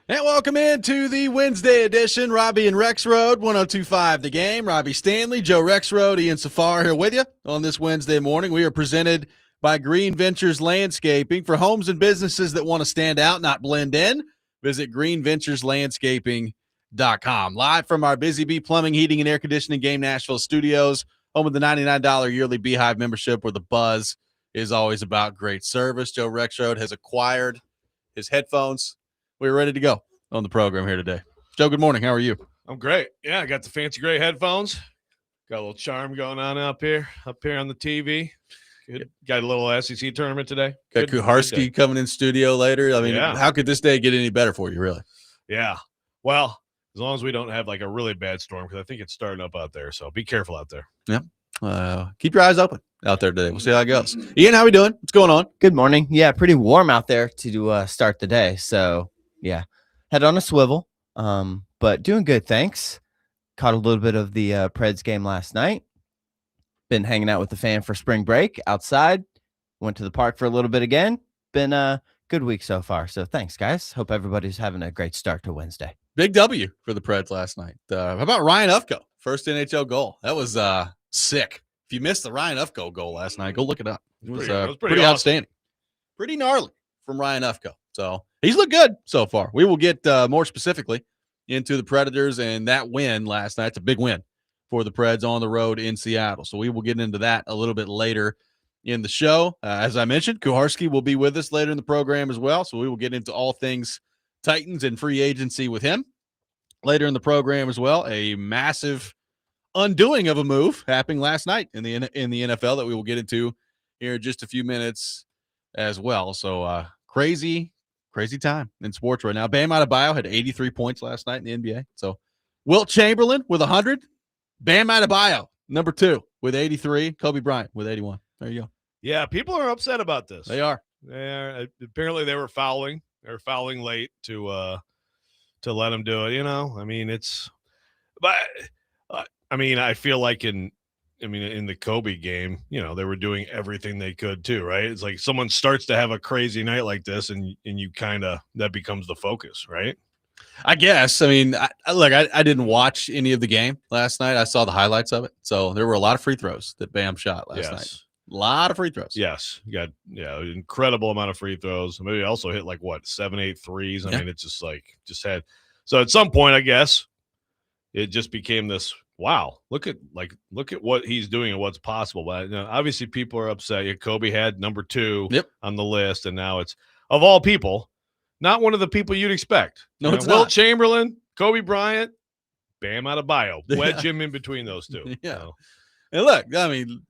And welcome into the Wednesday edition. Robby and Rexrode, 102.5 The Game. Robbie Stanley, Joe Rexrode, Ian Safar here with you on this Wednesday morning. We are presented by Green Ventures Landscaping. For homes and businesses that want to stand out, not blend in, visit greenventureslandscaping.com. Live from our Busy Bee Plumbing, Heating, and Air Conditioning Game Nashville studios, home of the $99 yearly Beehive membership where the buzz is always about great service. Joe Rexrode has acquired his headphones. We're ready to go on the program here today. Joe, good morning. How are you? I'm great. Yeah, I got the fancy gray headphones. Got a little charm going on up here on the TV. Good. Got a little SEC tournament today. Got Kuharsky coming in studio later. I mean, How could this day get any better for you, really? Yeah. Well, as long as we don't have like a really bad storm, because I think it's starting up out there. So be careful out there. Yeah. Keep your eyes open out there today. We'll see how it goes. Ian, how we doing? What's going on? Good morning. Yeah, pretty warm out there to start the day. So, yeah, head on a swivel, but doing good, thanks. Caught a little bit of the Preds game last night. Been hanging out with the fam for spring break outside. Went to the park for a little bit again. Been a good week so far. So thanks, guys. Hope everybody's having a great start to Wednesday. Big W for the Preds last night. How about Ryan Ufko? First NHL goal. That was sick. If you missed the Ryan Ufko goal last night, go look it up. It was pretty awesome. Outstanding. Pretty gnarly from Ryan Ufko. So he's looked good so far. We will get more specifically into the Predators and that win last night. It's a big win for the Preds on the road in Seattle. So we will get into that a little bit later in the show. As I mentioned, Kuharsky will be with us later in the program as well. So we will get into all things Titans and free agency with him later in the program as well. A massive undoing of a move happening last night in the NFL that we will get into here in just a few minutes as well. So crazy time in sports right now. Bam Adebayo had 83 points last night in the NBA. So Wilt Chamberlain with 100. Bam Adebayo, number 2 with 83. Kobe Bryant with 81. There you go. Yeah, people are upset about this. They are. Apparently they were fouling. They were fouling late to let them do it. You know, I mean, I feel like in the Kobe game, you know, they were doing everything they could too, right? It's like someone starts to have a crazy night like this and you kind of, that becomes the focus, right? I guess. I mean, I didn't watch any of the game last night. I saw the highlights of it. So there were a lot of free throws that Bam shot last night. A lot of free throws. Yes. You got, an incredible amount of free throws. Maybe also hit 7-8 threes. I mean, it's just so at some point, I guess it just became this, wow, look at what he's doing and what's possible. But obviously people are upset. Kobe had number 2 on the list, and now it's, of all people, not one of the people you'd expect. No, it's Wilt not. Chamberlain, Kobe Bryant, Bam Adebayo. Wedge him in between those two. Yeah. So. And look, I mean,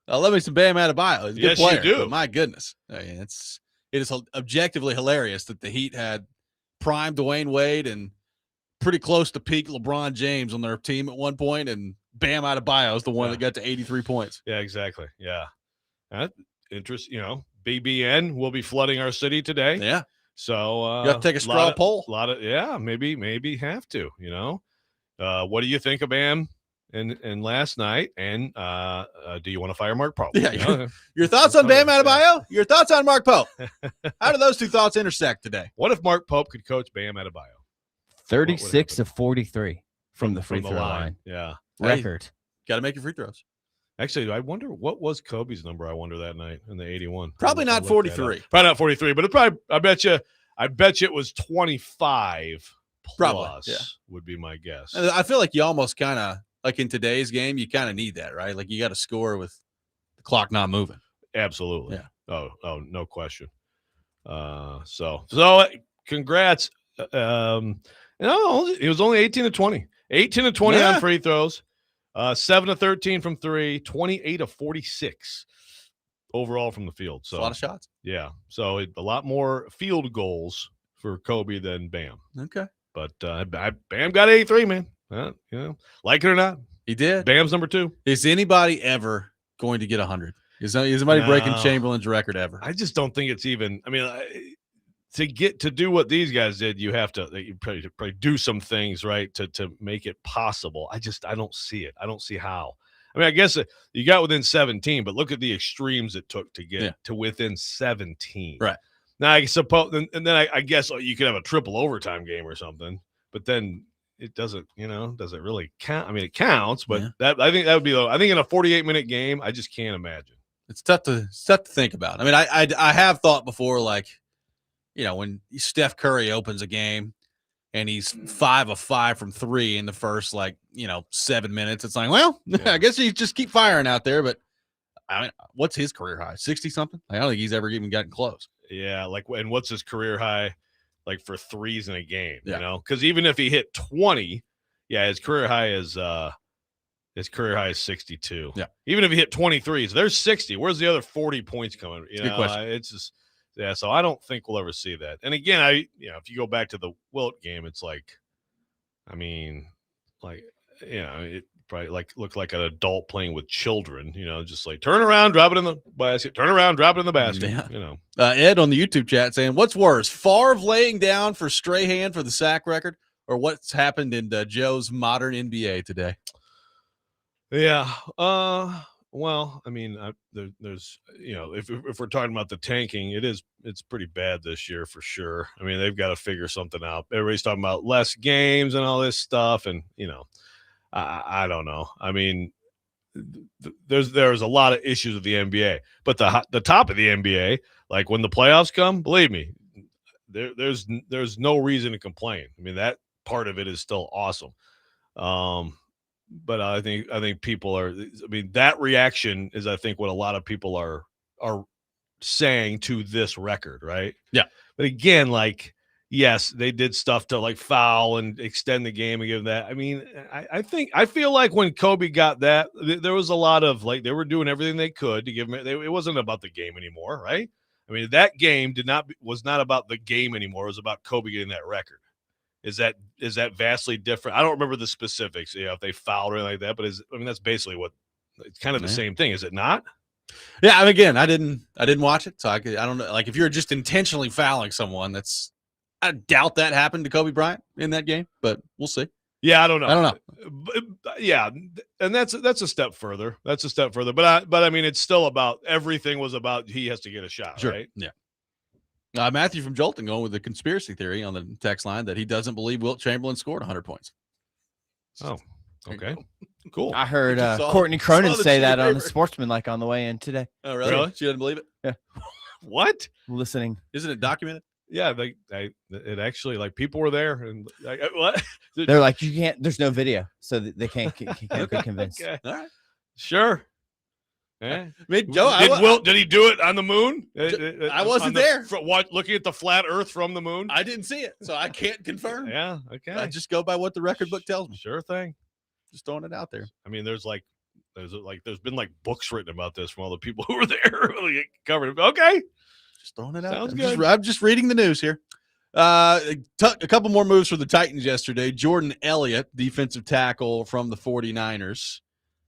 I love me some Bam Adebayo. He's a good player. You do. But my goodness. I mean, it is objectively hilarious that the Heat had prime Dwayne Wade and pretty close to peak LeBron James on their team at one point, and Bam Adebayo is the one that got to 83 points. Yeah, exactly. Yeah. BBN will be flooding our city today. Yeah. So you have to take a straw poll. Maybe have to, what do you think of Bam and last night? And do you want to fire Mark Pope? Yeah. Your thoughts on Bam Adebayo? Your thoughts on Mark Pope? How do those two thoughts intersect today? What if Mark Pope could coach Bam Adebayo? 36 to 43 from the free throw line. Yeah. Record. Got to make your free throws. Actually, I wonder what was Kobe's number. I wonder that night in the 81. Probably not 43. Probably not 43, but it probably. I bet you it was 25 plus. Probably, would be my guess. I feel like you almost kind of like in today's game, you kind of need that, right? Like you got to score with the clock not moving. Absolutely. Yeah. Oh, no question. So congrats. It was only 18 to 20. 18 to 20 on free throws. 7 to 13 from 3, 28 to 46 overall from the field. So a lot of shots. Yeah. So a lot more field goals for Kobe than Bam. Okay. But Bam got 83, man. Like it or not, he did. Bam's number 2. Is anybody ever going to get 100? Is anybody breaking Chamberlain's record ever? I just don't think it's even. I mean, to do what these guys did, you have to probably do some things, right, to make it possible. I don't see it. I don't see how. I mean, I guess you got within 17, but look at the extremes it took to get to within 17. Right. Now I suppose, and then I guess you could have a triple overtime game or something, but then it doesn't, does it really count? I mean, it counts, but that I think that would be. I think in a 48-minute game, I just can't imagine. It's tough to think about. I mean, I have thought before, like, when Steph Curry opens a game and he's 5 of 5 from 3 in the first 7 minutes, it's like, well, I guess you just keep firing out there. But I mean, what's his career high? 60 something? I don't think he's ever even gotten close. Yeah, and what's his career high, for threes in a game? Because even if he hit 20, his career high is 62. Yeah, even if he hit 23s, there's 60. Where's the other 40 points coming? Good question. It's just so I don't think we'll ever see that. And again, if you go back to the Wilt game, it's it probably looked like an adult playing with children, just turn around, drop it in the basket, turn around, drop it in the basket. Ed on the YouTube chat saying, what's worse, Favre laying down for Strahan for the sack record, or what's happened in Joe's modern NBA today? Yeah. Well, I mean, there's, if we're talking about the tanking, it's pretty bad this year for sure. I mean, they've got to figure something out. Everybody's talking about less games and all this stuff. And, I don't know. I mean, there's a lot of issues with the NBA, but the top of the NBA, like when the playoffs come, believe me, there's no reason to complain. I mean, that part of it is still awesome. But I think people are. I mean, that reaction is, I think, what a lot of people are saying to this record, right? Yeah. But again, yes, they did stuff to foul and extend the game and give that. I mean, I feel like when Kobe got that, there was a lot of they were doing everything they could to give him. It wasn't about the game anymore, right? I mean, that game was not about the game anymore. It was about Kobe getting that record. Is that vastly different? I don't remember the specifics, if they fouled or anything like that, but that's basically what it's kind of the same thing, is it not? Yeah, I mean, again, I didn't watch it, so I don't know. If you're just intentionally fouling someone, I doubt that happened to Kobe Bryant in that game, but we'll see. Yeah, I don't know. I don't know. Yeah, and that's a step further. That's a step further. But I mean, it's still about, everything was about he has to get a shot, sure. Right? Yeah. Matthew from Jolton going with the conspiracy theory on the text line that he doesn't believe Wilt Chamberlain scored 100 points. Oh, okay. Cool. I heard Courtney Cronin say that on the Sportsmanlike on the way in today. Oh, really? She doesn't believe it? Yeah. What? Listening. Isn't it documented? Yeah, it actually, people were there, and what? They're like, you can't. There's no video, so they can't be convinced. Okay. All right. Sure. Yeah. I mean, Joe, did he do it on the moon? I wasn't there. Looking at the flat Earth from the moon? I didn't see it, so I can't confirm. Yeah, okay. I just go by what the record book tells me. Sure thing. Just throwing it out there. I mean, there's been books written about this from all the people who were there covered it. Okay. Just throwing it out. Sounds good. I'm just reading the news here. A couple more moves for the Titans yesterday. Jordan Elliott, defensive tackle from the 49ers,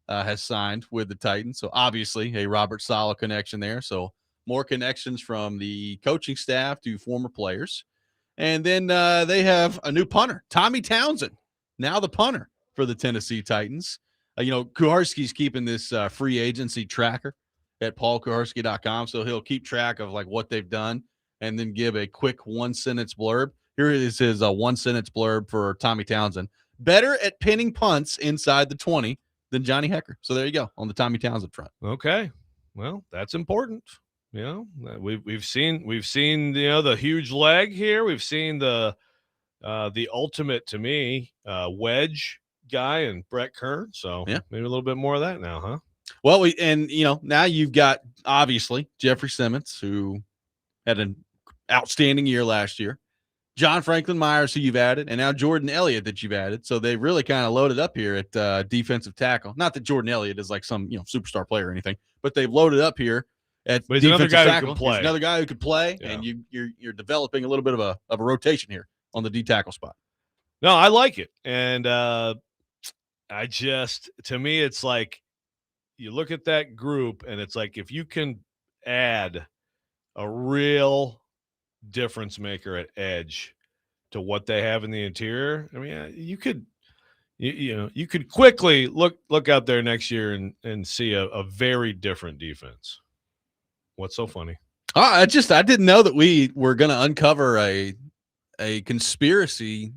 has signed with the Titans. So obviously a Robert Saleh connection there. So more connections from the coaching staff to former players. And then they have a new punter, Tommy Townsend, now the punter for the Tennessee Titans. Kuharsky's keeping this free agency tracker at paulkuharsky.com. So he'll keep track of what they've done and then give a quick 1-sentence blurb. Here is his 1-sentence blurb for Tommy Townsend. Better at pinning punts inside the 20 than Johnny Hecker. So there you go on the Tommy Townsend front. Okay. Well, that's important. We've seen the huge leg here. We've seen the ultimate, to me, wedge guy and Brett Kern. So maybe a little bit more of that now, huh? Well, now you've got obviously Jeffrey Simmons, who had an outstanding year last year. John Franklin Myers, who you've added, and now Jordan Elliott that you've added. So they've really kind of loaded up here at defensive tackle. Not that Jordan Elliott is some superstar player or anything, but they've loaded up here at but he's defensive another guy tackle. Who can play. He's another guy who could play, yeah. And you're developing a little bit of a rotation here on the D tackle spot. No, I like it, and to me, it's you look at that group, and it's if you can add a real difference maker at edge to what they have in the interior. I mean, you could quickly look out there next year and see a very different defense. What's so funny? I didn't know that we were going to uncover a conspiracy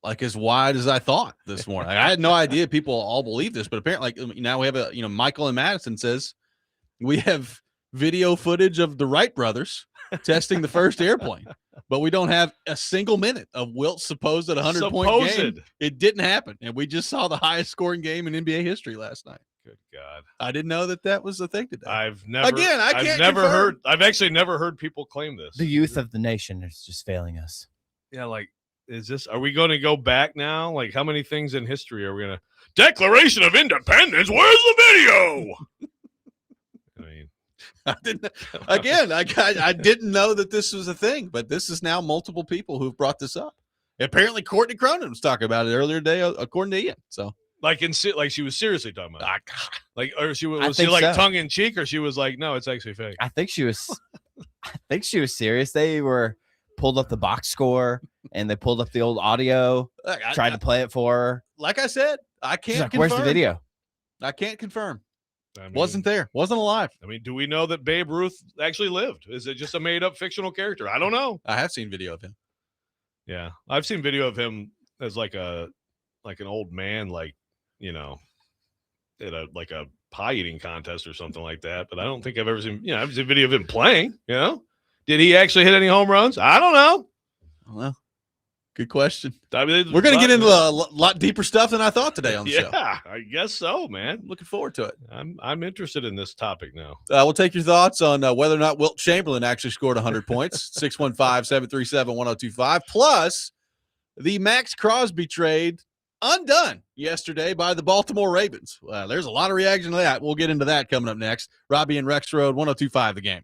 like as wide as I thought this morning. I had no idea people all believe this, but apparently now we have Michael and Madison says we have video footage of the Wright brothers testing the first airplane, but we don't have a single minute of Wilt's supposed 100-point game. It didn't happen, and we just saw the highest scoring game in NBA history last night. Good God. I didn't know that was a thing today. I've actually never heard people claim this. The youth of the nation is just failing us. Yeah, like, are we going to go back now? Like, how many things in history are we going to Declaration of Independence? Where's the video? I mean, I didn't know that this was a thing, but this is now multiple people who've brought this up. Apparently Courtney Cronin was talking about it earlier today, according to Ian. So like she was seriously talking about it. Like, or was she like tongue in cheek, or she was like, no, it's actually fake. I think she was serious. They were pulled up the box score and they pulled up the old audio, tried to play it for her. Like I said, I can't confirm. Where's the video? I can't confirm. Wasn't there. Wasn't alive. I mean, do we know that Babe Ruth actually lived? Is it just a made-up fictional character? I don't know. I have seen video of him. Yeah, I've seen video of him as like an old man, like, at a pie eating contest or something like that. But I don't think I've ever seen, I've seen video of him playing. Did he actually hit any home runs? I don't know. Well, good question. I mean, we're going to get into a lot deeper stuff than I thought today on the show. Yeah, I guess so, man. Looking forward to it. I'm interested in this topic now. We'll take your thoughts on whether or not Wilt Chamberlain actually scored 100 points. 615-737-1025. Plus, the Max Crosby trade undone yesterday by the Baltimore Ravens. There's a lot of reaction to that. We'll get into that coming up next. Robby and Rexrode, 1025 The Game.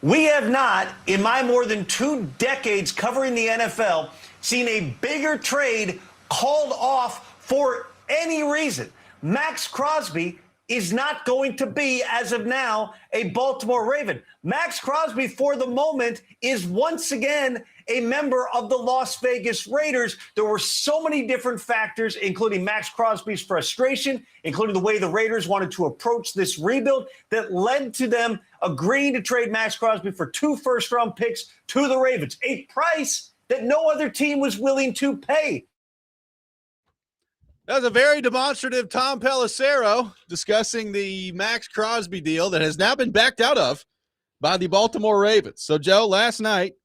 We have not, in my more than 2 decades covering the NFL, seen a bigger trade called off for any reason. Max Crosby is not going to be, as of now, a Baltimore Raven. Max Crosby, for the moment, is once again a member of the Las Vegas Raiders. There were so many different factors, including Max Crosby's frustration, including the way the Raiders wanted to approach this rebuild, that led to them agreeing to trade Max Crosby for 2 first-round picks to the Ravens, a price that no other team was willing to pay. That was a very demonstrative Tom Pelissero discussing the Max Crosby deal that has now been backed out of by the Baltimore Ravens. So, Joe, last night,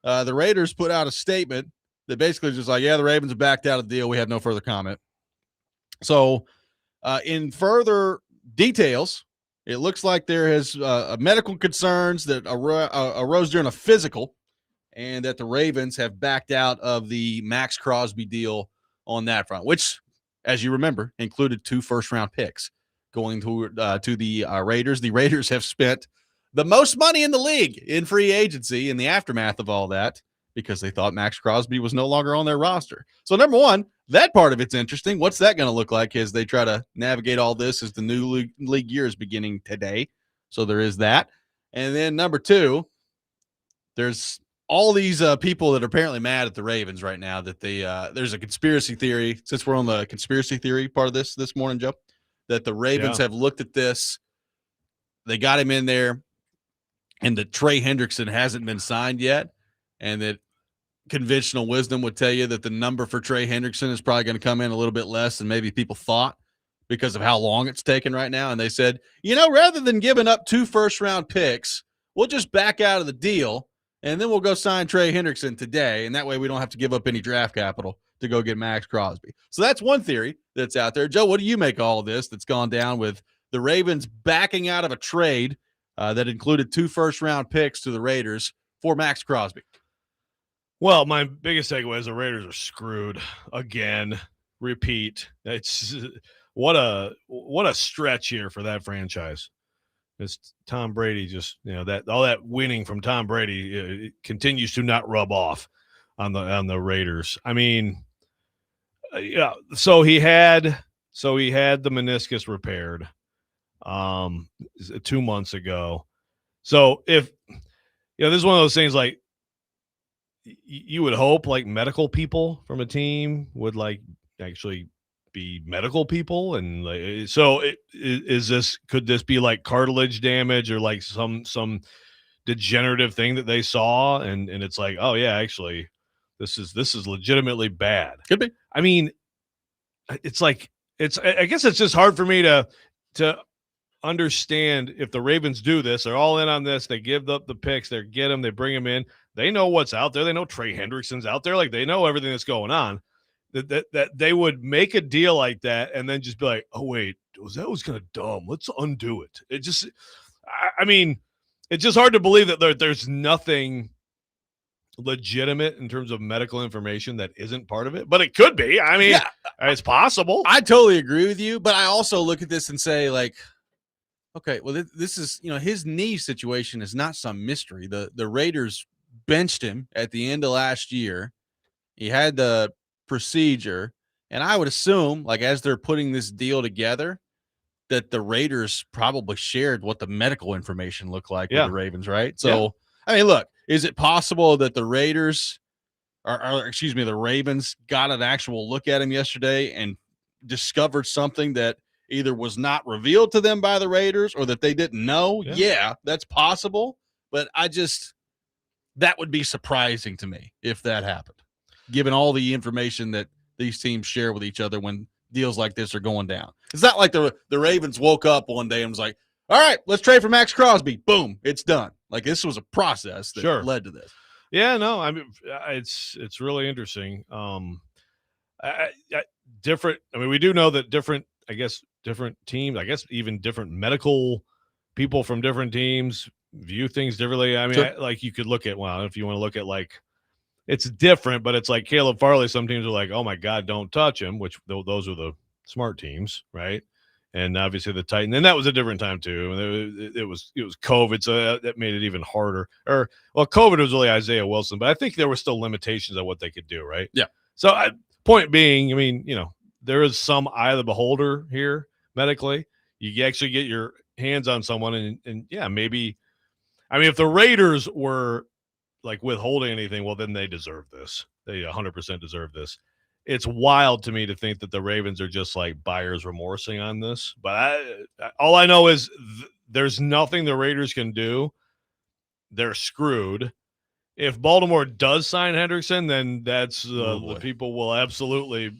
the Raiders put out a statement that basically was just like, yeah, the Ravens have backed out of the deal. We have no further comment. So, in further details, it looks like there has medical concerns that arose during a physical, and that the Ravens have backed out of the Max Crosby deal on that front, which, as you remember, included 2 first-round picks going to the Raiders. The Raiders have spent the most money in the league in free agency in the aftermath of all that because they thought Max Crosby was no longer on their roster. So, number one, that part of it's interesting. What's that going to look like as they try to navigate all this as the new league year is beginning today? So there is that. And then number two, there's all these people that are apparently mad at the Ravens right now that there's a conspiracy theory, since we're on the conspiracy theory part of this morning, Joe, that the Ravens have looked at this. They got him in there, and that Trey Hendrickson hasn't been signed yet, and that conventional wisdom would tell you that the number for Trey Hendrickson is probably going to come in a little bit less than maybe people thought because of how long it's taken right now. And they said, rather than giving up 2 first-round picks, we'll just back out of the deal, and then we'll go sign Trey Hendrickson today, and that way we don't have to give up any draft capital to go get Max Crosby. So that's one theory that's out there. Joe, what do you make of all of this that's gone down with the Ravens backing out of a trade that included 2 first-round picks to the Raiders for Max Crosby? Well, my biggest takeaway is the Raiders are screwed again. Repeat. It's what a stretch here for that franchise. It's Tom Brady just, that all that winning from Tom Brady it continues to not rub off on the Raiders. I mean, so he had the meniscus repaired 2 months ago. So if this is one of those things like you would hope like medical people from a team would like actually be medical people, and like, so could this be like cartilage damage or like some degenerative thing that they saw and it's like, oh yeah, actually this is legitimately bad. Could be. I mean, I guess it's just hard for me to understand if the Ravens do this. They're all in on this. They give up the picks. They get them. They bring them in. They know what's out there. They know Trey Hendrickson's out there. Like they know everything that's going on. That they would make a deal like that and then just be like, oh wait, that was kind of dumb. Let's undo it. It just, I mean, it's just hard to believe that there's nothing legitimate in terms of medical information that isn't part of it, but it could be. I mean, it's possible. I totally agree with you, but I also look at this and say like, okay, well, this is, his knee situation is not some mystery. The Raiders benched him at the end of last year. He had the procedure, and I would assume, like, as they're putting this deal together, that the Raiders probably shared what the medical information looked like with the Ravens, right? So, I mean, look, is it possible that the Raiders, the Ravens got an actual look at him yesterday and discovered something that either was not revealed to them by the Raiders or that they didn't know? Yeah, that's possible. But that would be surprising to me if that happened, given all the information that these teams share with each other when deals like this are going down. It's not like the Ravens woke up one day and was like, all right, let's trade for Max Crosby. Boom, it's done. Like this was a process that led to this. Yeah, no, I mean, it's really interesting. Different. I mean, we do know that different teams, even different medical people from different teams view things differently. I mean, like you could look at, if you want to look at like, it's different, but it's like Caleb Farley. Some teams are like, oh my God, don't touch him, which those are the smart teams, right? and obviously the Titans. And that was a different time too. It was COVID, so that made it even harder. COVID was really Isaiah Wilson, but I think there were still limitations on what they could do, right? Yeah. So point being, I mean, there is some eye of the beholder here medically. You actually get your hands on someone, and yeah, maybe. I mean, if the Raiders were like withholding anything, well, then they deserve this. They 100% deserve this. It's wild to me to think that the Ravens are just like buyer's remorsing on this. But all I know is there's nothing the Raiders can do. They're screwed. If Baltimore does sign Hendrickson, then that's the people will absolutely.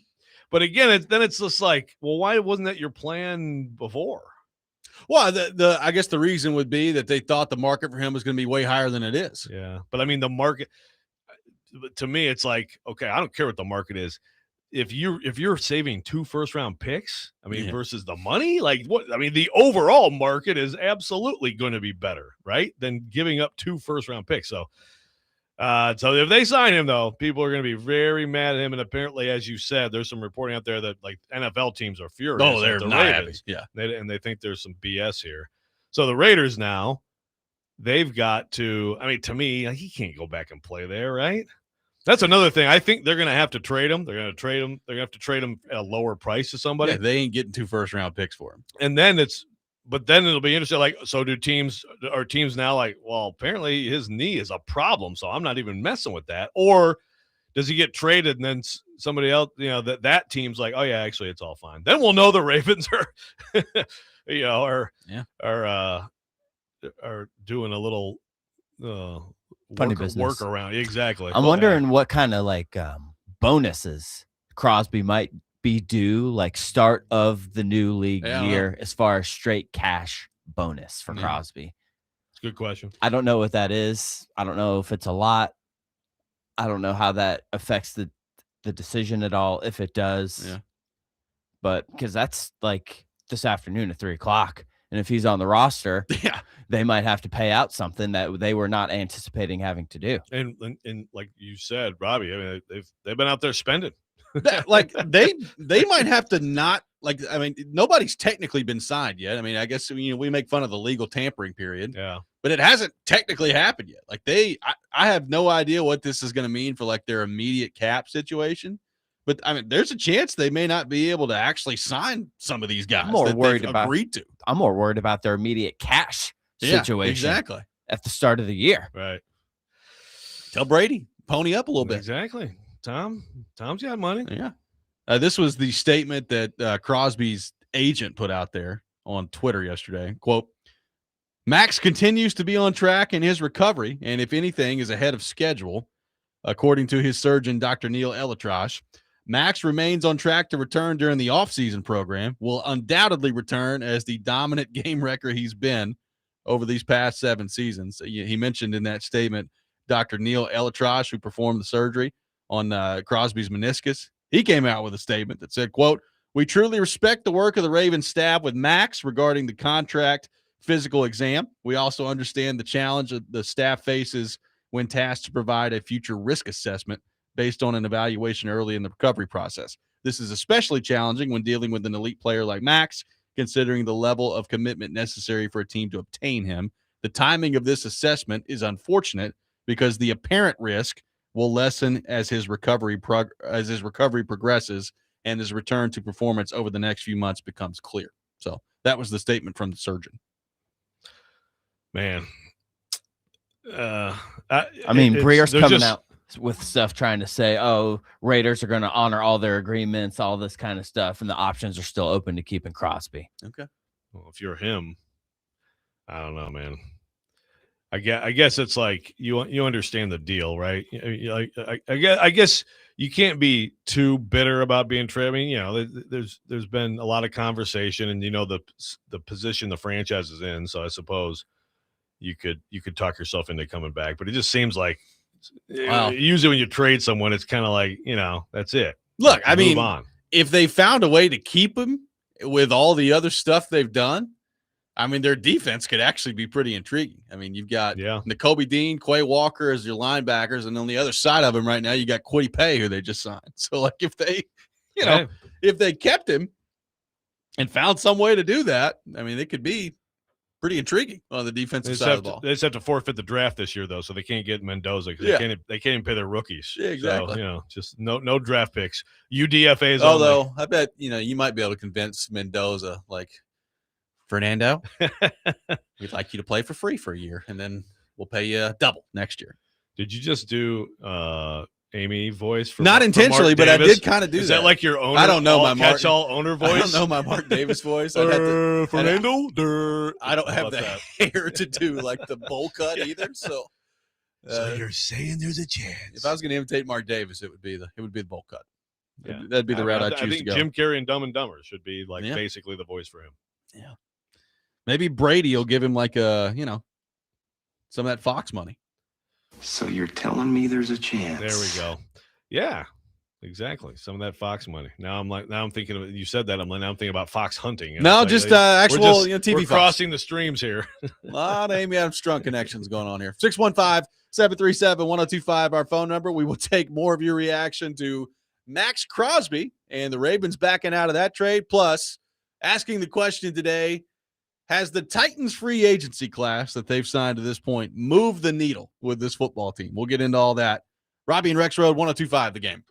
But again, it's just like, well, why wasn't that your plan before? Well, I guess the reason would be that they thought the market for him was going to be way higher than it is. Yeah, but I mean the market. To me, it's like, okay, I don't care what the market is. If you're saving 2 first-round picks, I mean, versus the money, like what? I mean, the overall market is absolutely going to be better, right, than giving up 2 first-round picks. So if they sign him, though, people are going to be very mad at him. And apparently, as you said, there's some reporting out there that like NFL teams are furious. Oh, they're not happy. Yeah, and they think there's some BS here. So the Raiders now, they've got to. I mean, to me, he can't go back and play there, right? That's another thing. I think they're going to have to trade him. They're going to trade him. They're going to have to trade him at a lower price to somebody. Yeah, they ain't getting 2 first-round picks for him. And then it'll be interesting. Like, so are teams now like, well, apparently his knee is a problem, so I'm not even messing with that. Or does he get traded and then somebody else, that team's like, oh yeah, actually it's all fine. Then we'll know the Ravens are doing a little funny business work around. Exactly. I'm wondering what kind of like bonuses Crosby might be due, like start of the new league year, as far as straight cash bonus for Crosby. It's a good question. I don't know what that is. I don't know if it's a lot. I don't know how that affects the decision at all, if it does. Yeah. But because that's like this afternoon at 3:00. And if he's on the roster, they might have to pay out something that they were not anticipating having to do. And like you said, Robby, I mean, they've been out there spending. Like they might have to not like. I mean, nobody's technically been signed yet. I mean, I guess we make fun of the legal tampering period. Yeah, but it hasn't technically happened yet. Like I have no idea what this is going to mean for like their immediate cap situation. But I mean, there's a chance they may not be able to actually sign some of these guys. I'm more worried about their immediate cash situation. Exactly. At the start of the year. Right. Tell Brady, pony up a little bit. Exactly. Tom's got money. Yeah. This was the statement that Crosby's agent put out there on Twitter yesterday. Quote, Max continues to be on track in his recovery, and if anything is ahead of schedule, according to his surgeon, Dr. Neil Elatrash. Max remains on track to return during the offseason program, will undoubtedly return as the dominant game wrecker he's been over these past 7 seasons. He mentioned in that statement Dr. Neil Elatrash, who performed the surgery on Crosby's meniscus. He came out with a statement that said, quote, we truly respect the work of the Ravens staff with Max regarding the contract physical exam. We also understand the challenge that the staff faces when tasked to provide a future risk assessment based on an evaluation early in the recovery process. This is especially challenging when dealing with an elite player like Max, considering the level of commitment necessary for a team to obtain him. The timing of this assessment is unfortunate because the apparent risk will lessen as his recovery progresses and his return to performance over the next few months becomes clear. So that was the statement from the surgeon. Man. Breer's coming out with stuff trying to say, oh, Raiders are going to honor all their agreements, all this kind of stuff, and the options are still open to keeping Crosby. Okay. Well, if you're him, I don't know, man. I guess it's like you understand the deal, right? I guess you can't be too bitter about being traded. I mean, there's been a lot of conversation, and the position the franchise is in. So I suppose you could talk yourself into coming back, but it just seems like usually when you trade someone, it's kind of like that's it. Look, I mean, move on. If they found a way to keep him with all the other stuff they've done. I mean, their defense could actually be pretty intriguing. I mean, you've got Nakobe Dean, Quay Walker as your linebackers, and on the other side of him right now, you got Kwity Paye, who they just signed. So, like, if they, if they kept him, and found some way to do that, I mean, it could be pretty intriguing on the defensive side of the ball. They just have to forfeit the draft this year, though, so they can't get Mendoza because they can't even pay their rookies. Yeah, exactly. So, just no draft picks. UDFA's Although, only. I bet, you might be able to convince Mendoza, like, Fernando, we'd like you to play for free for a year, and then we'll pay you double next year. Did you just do Amy voice? For Not intentionally, but I did kind of do that. Is that like your owner? I don't know my catch-all owner voice. I don't know my Mark Davis voice. Fernando. I don't have the hair to do like the bowl cut either. So, so you're saying there's a chance? If I was going to imitate Mark Davis, it would be the bowl cut. Yeah. That'd be the route I choose think to go. Jim Carrey and Dumb and Dumber should be like basically the voice for him. Yeah. Maybe Brady will give him like some of that Fox money. So you're telling me there's a chance? There we go. Yeah, exactly. Some of that Fox money. Now I'm thinking of you said that. Now I'm thinking about fox hunting. No, just actual TV. We're crossing the streams here. A lot of Amy Armstrong connections going on here. 615-737-1025, our phone number. We will take more of your reaction to Max Crosby and the Ravens backing out of that trade. Plus, asking the question today, has the Titans free agency class that they've signed to this point moved the needle with this football team? We'll get into all that. Robby and Rexrode, 1025 The Game.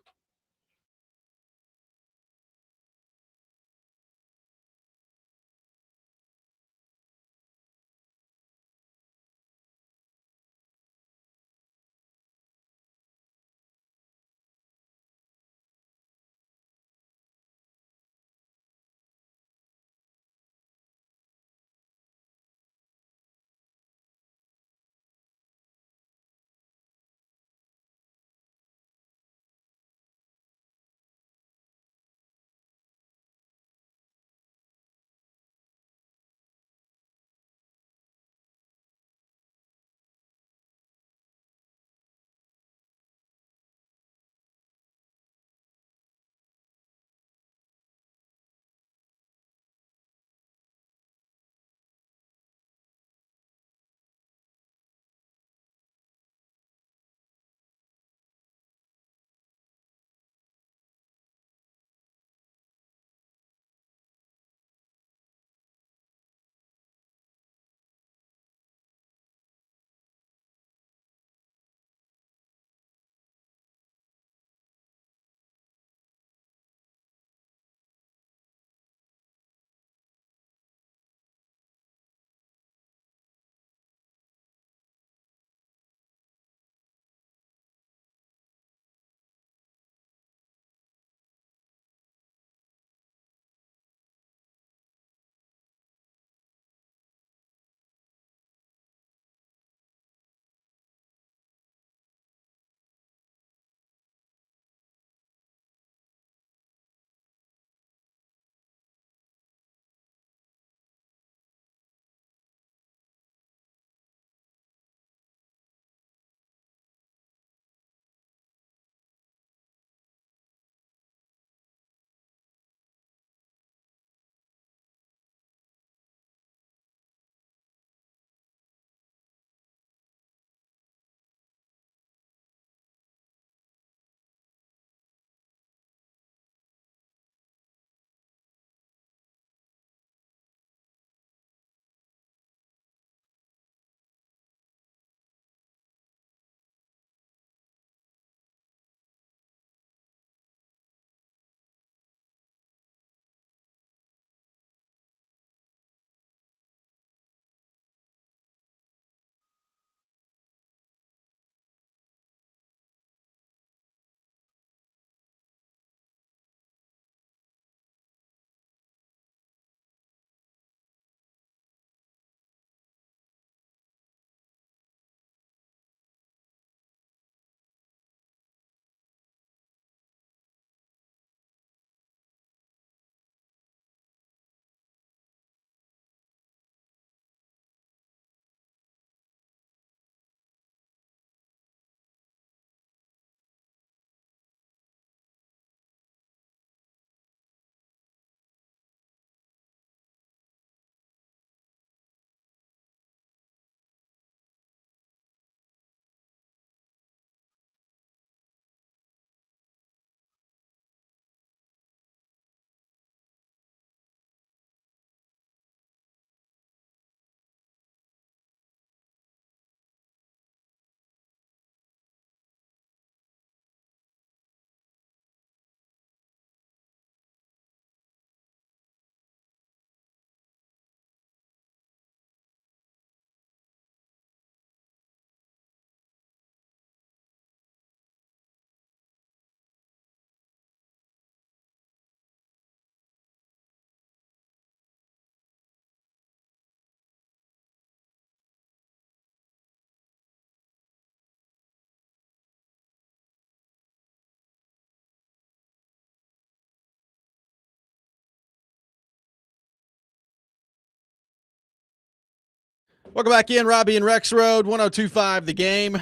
Welcome back in, Robby and Rexrode, 102.5 The Game.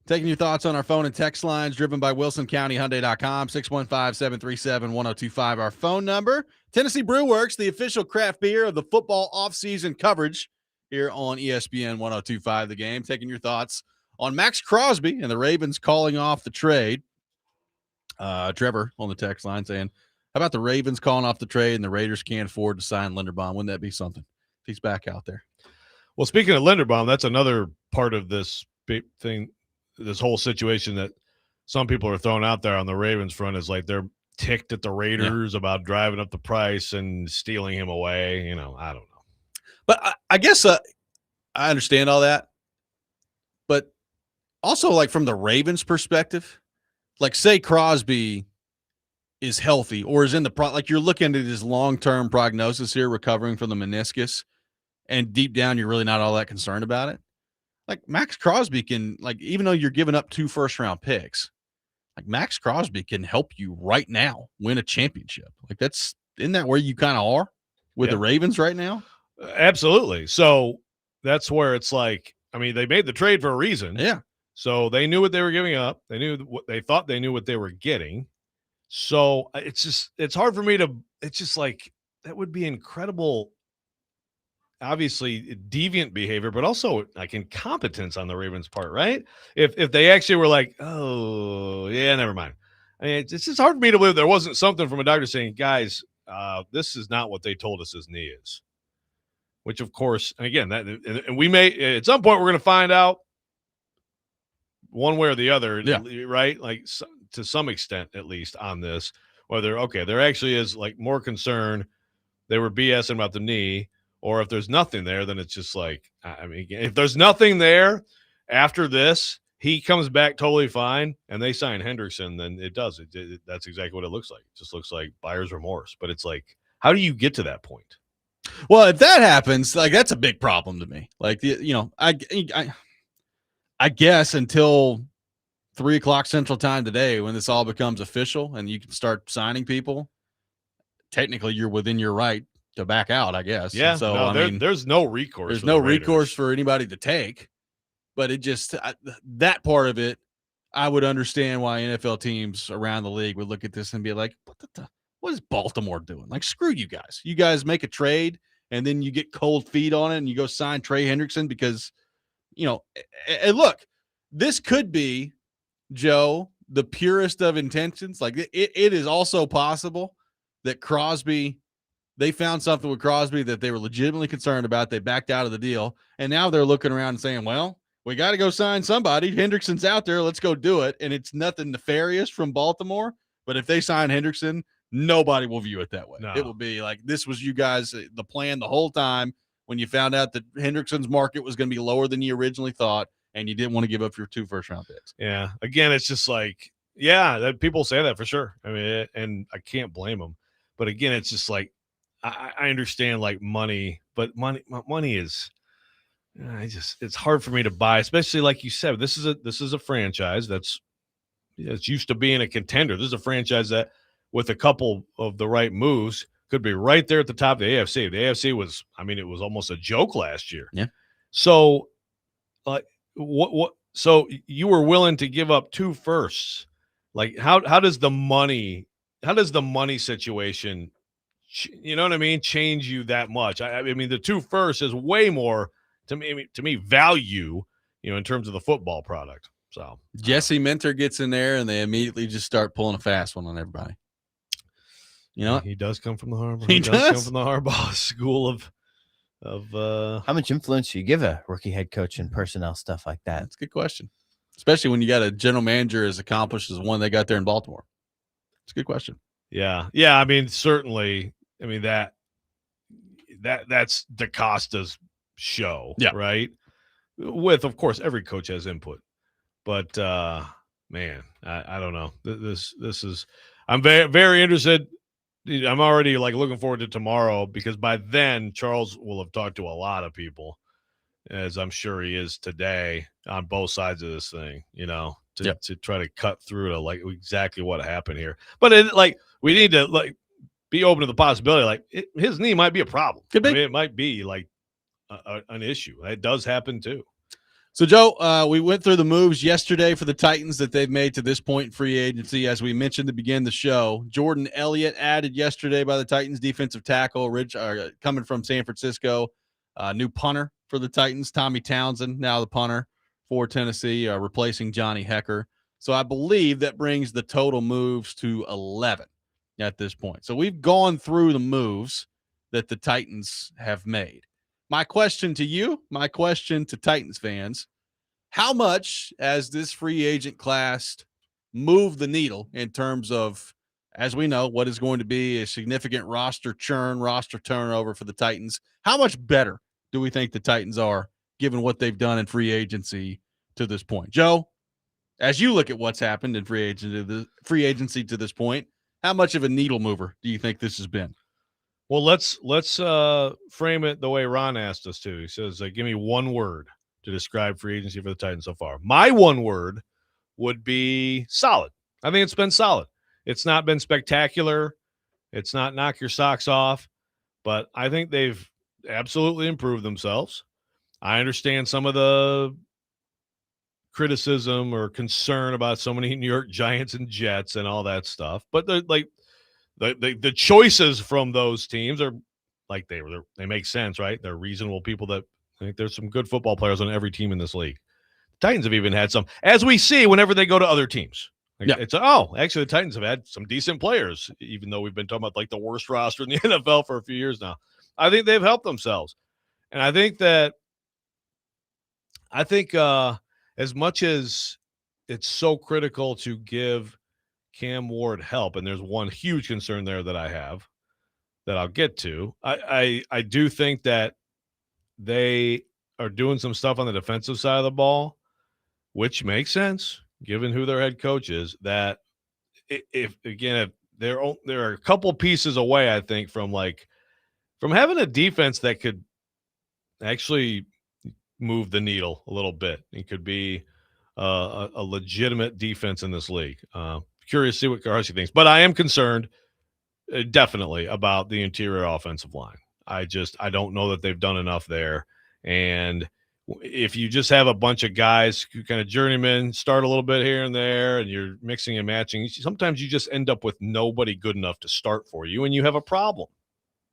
Taking your thoughts on our phone and text lines, driven by WilsonCountyHyundai.com, 615-737-1025, our phone number. Tennessee Brew Works, the official craft beer of the football offseason coverage here on ESPN 102.5 The Game. Taking your thoughts on Max Crosby and the Ravens calling off the trade. Trevor on the text line saying, how about the Ravens calling off the trade and the Raiders can't afford to sign Linderbaum? Wouldn't that be something if he's back out there? Well, speaking of Linderbaum, that's another part of this big thing, this whole situation that some people are throwing out there on the Ravens front is like they're ticked at the Raiders about driving up the price and stealing him away. I don't know. But I guess I understand all that. But also, like, from the Ravens' perspective, like, say Crosby is healthy or is in the like, you're looking at his long-term prognosis here, recovering from the meniscus, and deep down you're really not all that concerned about it. Like, Max Crosby can, like, even though you're giving up 2 first-round picks, like, Max Crosby can help you right now win a championship. Like, isn't that where you kind of are with the Ravens right now? Absolutely. So that's where it's like, I mean, they made the trade for a reason. Yeah. So they knew what they were giving up. They knew what they thought they knew what they were getting. So it's hard for me to, it's just like, that would be incredible, obviously deviant behavior, but also like incompetence on the Ravens' part, right? If they actually were like, oh yeah, never mind. I mean, it's just hard for me to believe there wasn't something from a doctor saying, guys, this is not what they told us his knee is. Which, of course, again, and we may at some point we're going to find out one way or the other, right? Like, to some extent, at least on this, whether there actually is like more concern they were BSing about the knee, or if there's nothing there, then it's just like, I mean, if there's nothing there after this, he comes back totally fine, and they sign Hendrickson, then it does. That's exactly what it looks like. It just looks like buyer's remorse. But it's like, how do you get to that point? Well, if that happens, like, that's a big problem to me. Like, I guess until 3:00 Central Time today, when this all becomes official and you can start signing people, technically you're within your right to back out, I guess. Yeah. And so no, I mean, there's no recourse. There's no recourse for anybody to take. But it just that part of it, I would understand why NFL teams around the league would look at this and be like, what is Baltimore doing? Like, screw you guys. You guys make a trade and then you get cold feet on it and you go sign Trey Hendrickson because, and look, this could be, Joe, the purest of intentions. Like, it is also possible that Crosby, they found something with Crosby that they were legitimately concerned about. They backed out of the deal. And now they're looking around and saying, well, we got to go sign somebody. Hendrickson's out there. Let's go do it. And it's nothing nefarious from Baltimore. But if they sign Hendrickson, nobody will view it that way. No. It will be like, this was you guys, the plan the whole time when you found out that Hendrickson's market was going to be lower than you originally thought, and you didn't want to give up your 2 first-round picks. Yeah. Again, it's just like, that people say that for sure. I mean, and I can't blame them. But again, it's just like, I understand like money, but money is, it's hard for me to buy, especially like you said, this is a franchise that's it's used to being a contender. This is a franchise that, with a couple of the right moves, could be right there at the top of the AFC. The AFC was, I mean, it was almost a joke last year. Yeah. So, what? So you were willing to give up 2 firsts? Like, how does the money situation, you know what I mean, change you that much? I mean, the 2 firsts is way more to me value, in terms of the football product. So Jesse Minter gets in there and they immediately just start pulling a fast one on everybody. He does come from the Harbaugh. He does come from the Harbaugh school of how much influence do you give a rookie head coach in personnel stuff like that? That's a good question, especially when you got a general manager as accomplished as one they got there in Baltimore. It's a good question. Yeah. I mean, certainly. I mean, that's DaCosta's show, right? With, of course, every coach has input, but man, I don't know. This is. I'm very, very interested. I'm already like looking forward to tomorrow, because by then Charles will have talked to a lot of people, as I'm sure he is today, on both sides of this thing, to try to cut through to like exactly what happened here. But we need to be open to the possibility, his knee might be a problem. Could be. I mean, it might be like an issue. That does happen too. So, Joe, we went through the moves yesterday for the Titans that they've made to this point in free agency. As we mentioned to begin the show, Jordan Elliott added yesterday by the Titans, defensive tackle, coming from San Francisco. New punter for the Titans, Tommy Townsend, now the punter for Tennessee, replacing Johnny Hecker. So I believe that brings the total moves to 11 at this point. So we've gone through the moves that the Titans have made. My question to you, my question to Titans fans, how much has this free agent class moved the needle in terms of, as we know, what is going to be a significant roster turnover for the Titans? How much better do we think the Titans are given what they've done in free agency to this point? Joe, as you look at what's happened in free agency to this point, how much of a needle mover do you think this has been? Well, let's frame it the way Ron asked us to. He says, give me one word to describe free agency for the Titans so far. My one word would be solid. I think it's been solid. It's not been spectacular. It's not knock your socks off, but I think they've absolutely improved themselves. I understand some of the criticism or concern about so many New York Giants and Jets and all that stuff, but they're like, the choices from those teams are like they make sense, right? They're reasonable people that I think there's some good football players on every team in this league. The Titans have even had some, as we see whenever they go to other teams. It's actually the Titans have had some decent players, even though we've been talking about like the worst roster in the NFL for a few years now. I think they've helped themselves, and I think as much as it's so critical to give Cam Ward help, and there's one huge concern there that I have that I'll get to. I do think that they are doing some stuff on the defensive side of the ball, which makes sense given who their head coach is. That if they're a couple pieces away, I think, from having a defense that could actually move the needle a little bit. It could be a legitimate defense in this league. Curious to see what Kuharsky thinks, but I am concerned definitely about the interior offensive line. I don't know that they've done enough there. And if you just have a bunch of guys who kind of journeymen, start a little bit here and there, and you're mixing and matching, sometimes you just end up with nobody good enough to start for you, and you have a problem.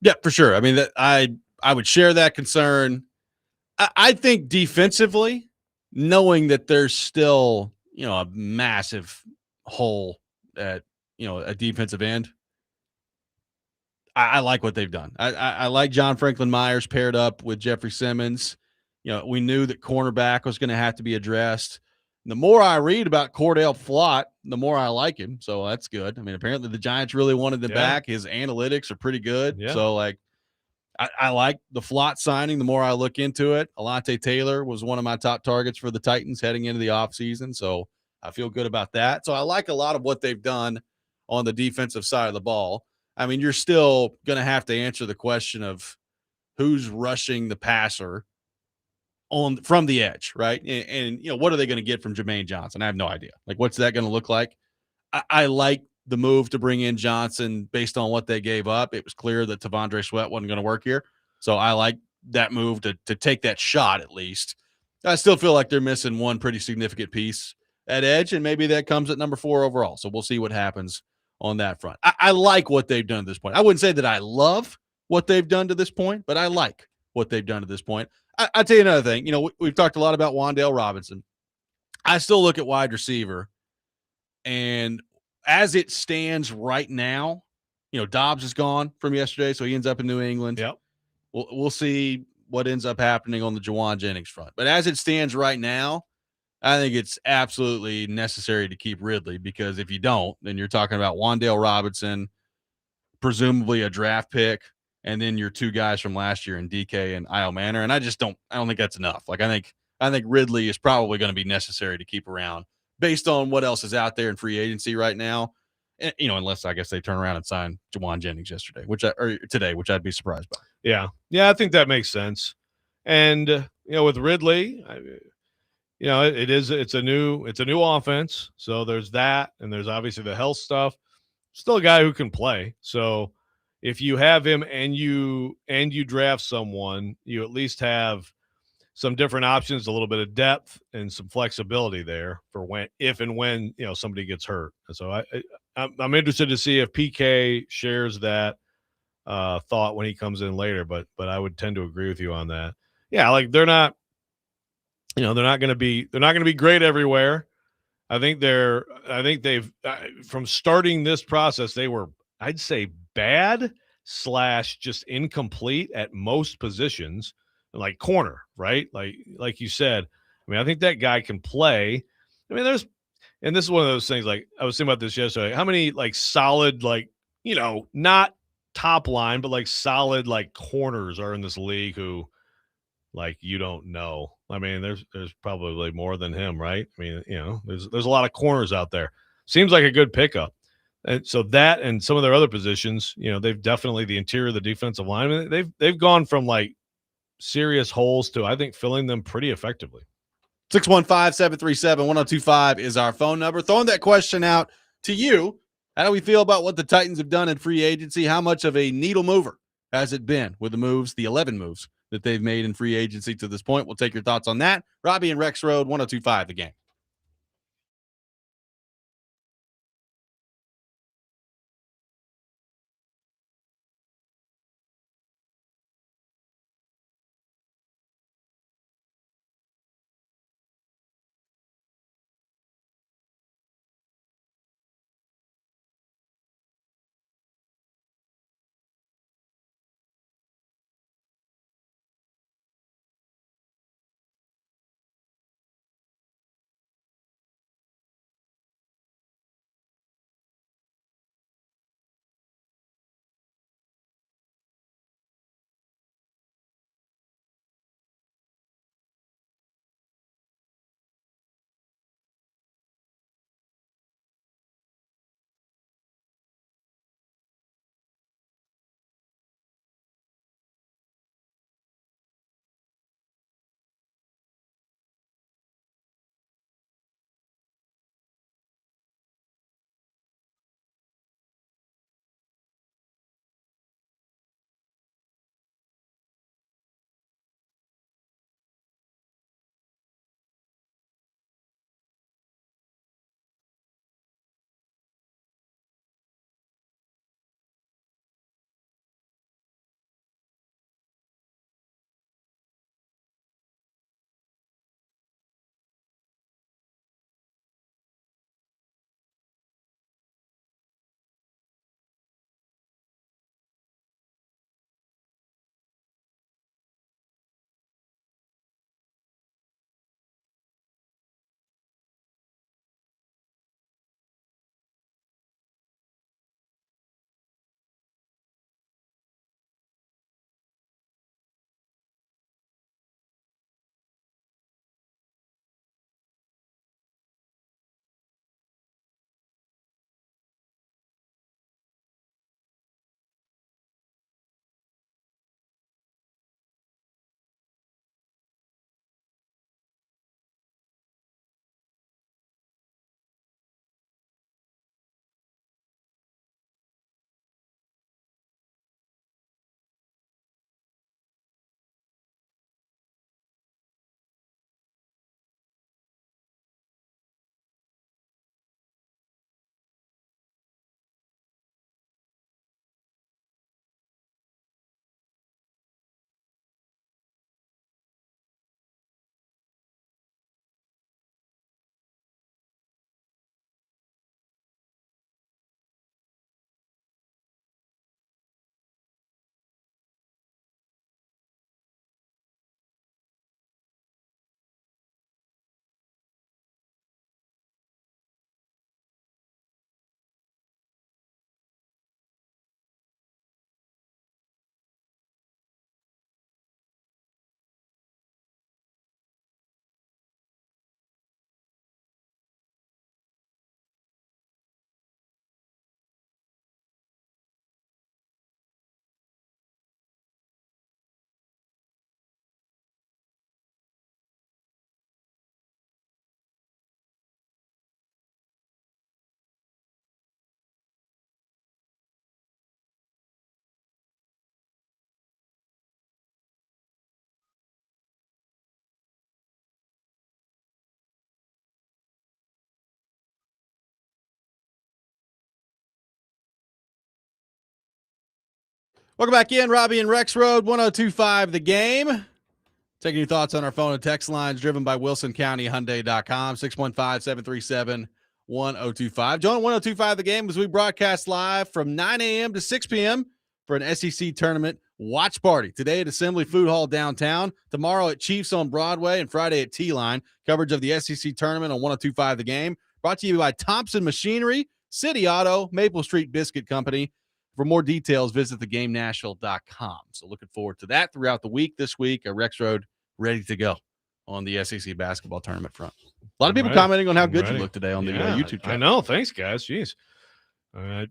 Yeah, for sure. I mean, I would share that concern. I think defensively, knowing that there's still, a massive hole at, a defensive end, I like what they've done. I like John Franklin Myers paired up with Jeffrey Simmons. We knew that cornerback was going to have to be addressed. The more I read about Cordell Flott, the more I like him. So that's good. I mean, apparently the Giants really wanted him back. His analytics are pretty good. Yeah. So, I like the Flott signing. The more I look into it, Alontae Taylor was one of my top targets for the Titans heading into the offseason. So I feel good about that. So I like a lot of what they've done on the defensive side of the ball. I mean, you're still going to have to answer the question of who's rushing the passer from the edge, right? And what are they going to get from Jermaine Johnson? I have no idea. What's that going to look like? I like the move to bring in Johnson based on what they gave up. It was clear that Tavondre Sweat wasn't going to work here. So I like that move to take that shot at least. I still feel like they're missing one pretty significant piece at edge, and maybe that comes at number 4 overall. So we'll see what happens on that front. I like what they've done at this point. I wouldn't say that I love what they've done to this point, but I like what they've done to this point. I'll tell you another thing. We've talked a lot about Wan'Dale Robinson. I still look at wide receiver, and as it stands right now, Dobbs is gone from yesterday, so he ends up in New England. Yep. We'll see what ends up happening on the Juwan Jennings front. But as it stands right now, I think it's absolutely necessary to keep Ridley, because if you don't, then you're talking about Wan'Dale Robinson, presumably a draft pick, and then your 2 guys from last year in DK and Io Manor. And I don't think that's enough. I think Ridley is probably going to be necessary to keep around based on what else is out there in free agency right now. And, unless I guess they turn around and sign Juwan Jennings today, which I'd be surprised by. Yeah. Yeah. I think that makes sense. And, with Ridley, it's a new offense. So there's that. And there's obviously the health stuff. Still a guy who can play. So, if you have him and you draft someone, you at least have some different options, a little bit of depth and some flexibility there for if and when somebody gets hurt. And so I'm interested to see if PK shares that thought when he comes in later, but I would tend to agree with you on that. Yeah, like they're not going to be great everywhere. I think they've from starting this process, they were, I'd say, bad / just incomplete at most positions, like corner, right? Like you said, I mean, I think that guy can play. I mean, and this is one of those things, like I was thinking about this yesterday, how many like solid, like, not top line, but like solid, like corners are in this league who, like, you don't know. I mean, there's probably more than him, right? I mean, there's a lot of corners out there. Seems like a good pickup. And so that and some of their other positions, they've definitely, the interior of the defensive line, they've gone from like serious holes to, I think, filling them pretty effectively. 615-737-1025 is our phone number. Throwing that question out to you. How do we feel about what the Titans have done in free agency? How much of a needle mover has it been with the 11 moves that they've made in free agency to this point? We'll take your thoughts on that. Robby and Rexrode, 1025 The Game. Welcome back in, Robby and Rexrode, 102.5 The Game. Taking your thoughts on our phone and text lines driven by WilsonCountyHyundai.com, 615-737-1025. Join 102.5 The Game as we broadcast live from 9 a.m. to 6 p.m. for an SEC tournament watch party. Today at Assembly Food Hall downtown, tomorrow at Chiefs on Broadway, and Friday at T-Line. Coverage of the SEC tournament on 102.5 The Game. Brought to you by Thompson Machinery, City Auto, Maple Street Biscuit Company. For more details, visit theGameNashville.com. So looking forward to that throughout the week. This week, Rexrode ready to go on the SEC basketball tournament front. A lot of people commenting on how good you look today on the YouTube channel. I know. Thanks, guys. Jeez. I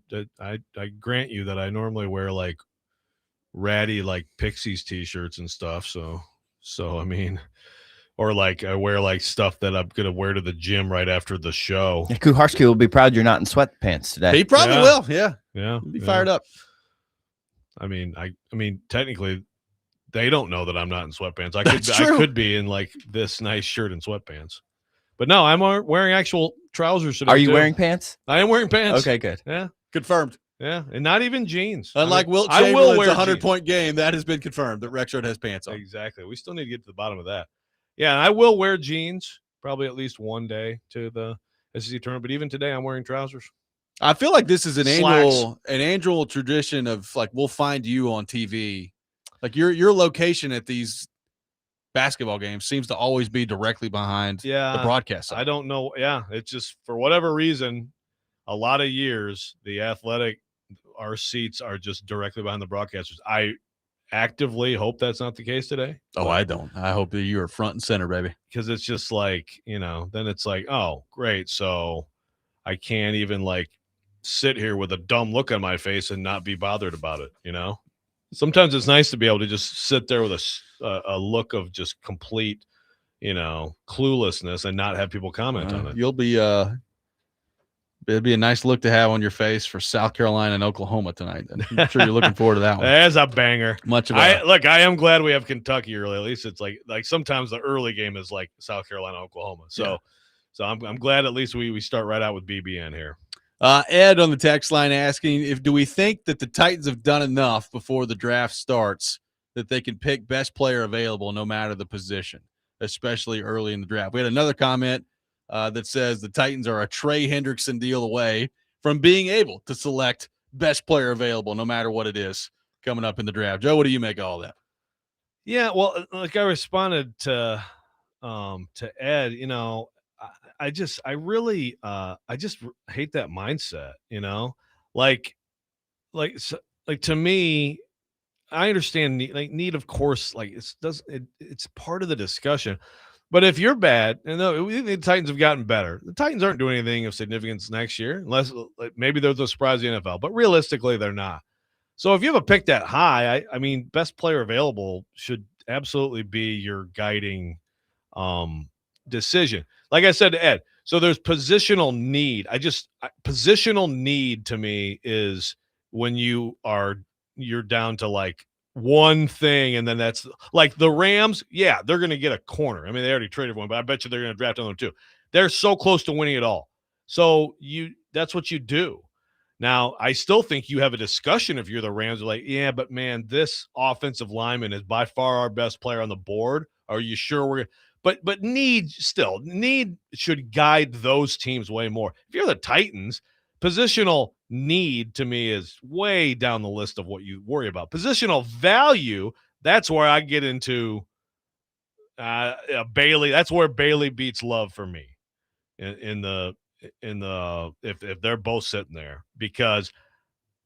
grant you that I normally wear like ratty like Pixies t-shirts and stuff. So I mean, or like I wear like stuff that I'm gonna wear to the gym right after the show. Yeah, Kuharsky will be proud you're not in sweatpants today. He probably will. Yeah. He'll be fired up. I mean, technically, they don't know that I'm not in sweatpants. I could be in like this nice shirt and sweatpants, but no, I'm wearing actual trousers today. Are you wearing pants? I am wearing pants. Okay, good. Yeah, confirmed. Yeah, and not even jeans. Unlike Wilt Chamberlain's 100-point game, that has been confirmed that Rexrode has pants on. Exactly. We still need to get to the bottom of that. Yeah, and I will wear jeans probably at least one day to the SEC tournament. But even today, I'm wearing trousers. I feel like this is an annual tradition of like we'll find you on TV. Like your location at these basketball games seems to always be directly behind the broadcast side. I don't know. Yeah, it's just for whatever reason, a lot of years our seats are just directly behind the broadcasters. I actively hope that's not the case today. Oh, I don't. I hope that you are front and center, baby. Because it's just like, then it's like, oh, great. So I can't even like sit here with a dumb look on my face and not be bothered about it. Sometimes it's nice to be able to just sit there with a look of just complete, cluelessness and not have people comment on it. You'll be it'd be a nice look to have on your face for South Carolina and Oklahoma tonight. I'm sure you're looking forward to that one. That's a banger. I am glad we have Kentucky early. At least it's like sometimes the early game is like South Carolina, Oklahoma. So I'm glad at least we start right out with BBN here. Ed on the text line asking do we think that the Titans have done enough before the draft starts that they can pick best player available no matter the position, especially early in the draft. We had another comment that says the Titans are a Trey Hendrickson deal away from being able to select best player available no matter what it is coming up in the draft. Joe, what do you make of all that? Yeah, well, like I responded to Ed, I just hate that mindset, like to me, I understand need, of course, like it's part of the discussion. But if you're bad, and the Titans have gotten better, the Titans aren't doing anything of significance next year, unless maybe they're the surprise of the NFL. But realistically, they're not. So if you have a pick that high, I mean, best player available should absolutely be your guiding decision. Like I said to Ed, so there's positional need. Positional need to me is when you're down to like one thing, and then that's like the Rams. Yeah, they're going to get a corner. I mean, they already traded one, but I bet you they're going to draft another too. They're so close to winning it all. So that's what you do. Now, I still think you have a discussion if you're the Rams. Like, yeah, but man, this offensive lineman is by far our best player on the board. Are you sure we're but need should guide those teams way more. If you're the Titans, positional need to me is way down the list of what you worry about. Positional value, that's where I get into Bailey. That's where Bailey beats Love for me if they're both sitting there, because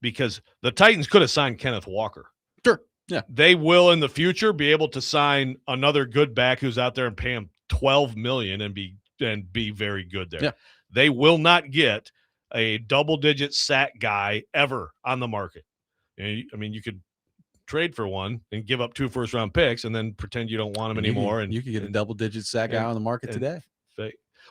the Titans could have signed Kenneth Walker. Sure. Yeah. They will in the future be able to sign another good back who's out there and pay him $12 million and be very good there. Yeah. They will not get a double-digit sack guy ever on the market. I mean, you could trade for one and give up 2 first-round picks and then pretend you don't want him anymore. You could get a double-digit sack guy on the market today.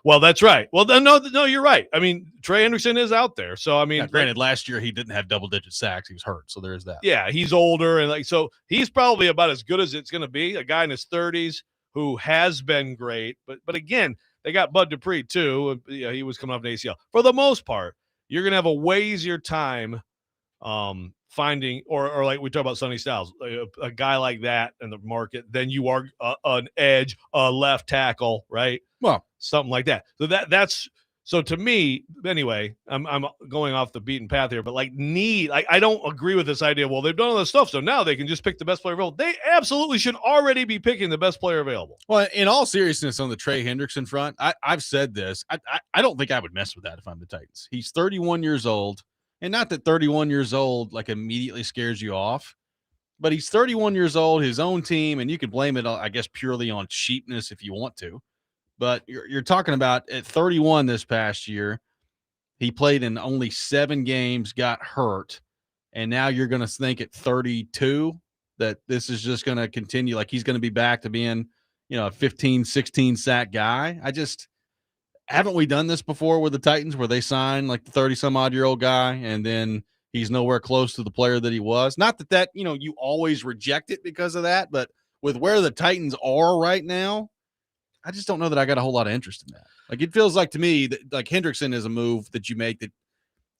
Well, that's right. Well, no, you're right. I mean, Trey Hendrickson is out there. So, I mean, granted, last year he didn't have double-digit sacks. He was hurt, so there's that. Yeah, he's older, and so he's probably about as good as it's going to be. A guy in his 30s who has been great, but again, they got Bud Dupree too. He was coming off an ACL. For the most part, you're going to have a way easier time finding or like we talk about Sonny Styles, a guy like that in the market, then you are an edge, a left tackle, right? Well, Something like that. So that's so to me anyway. I'm going off the beaten path here, but like I don't agree with this idea. Well, they've done all this stuff, so now they can just pick the best player available. They absolutely should already be picking the best player available. Well, in all seriousness, on the Trey Hendrickson front, I've said this. I don't think I would mess with that if I'm the Titans. He's 31 years old. And not that 31 years old like immediately scares you off, but he's 31 years old, his own team, and you could blame it, I guess, purely on cheapness if you want to. But you're talking about at 31 this past year, he played in only 7 games, got hurt, and now you're going to think at 32 that this is just going to continue, like he's going to be back to being, a 15, 16 sack guy. Haven't we done this before with the Titans where they sign like the 30-some-odd-year-old guy and then he's nowhere close to the player that he was? Not that, you always reject it because of that, but with where the Titans are right now, I just don't know that I got a whole lot of interest in that. Like, it feels like to me that like Hendrickson is a move that you make that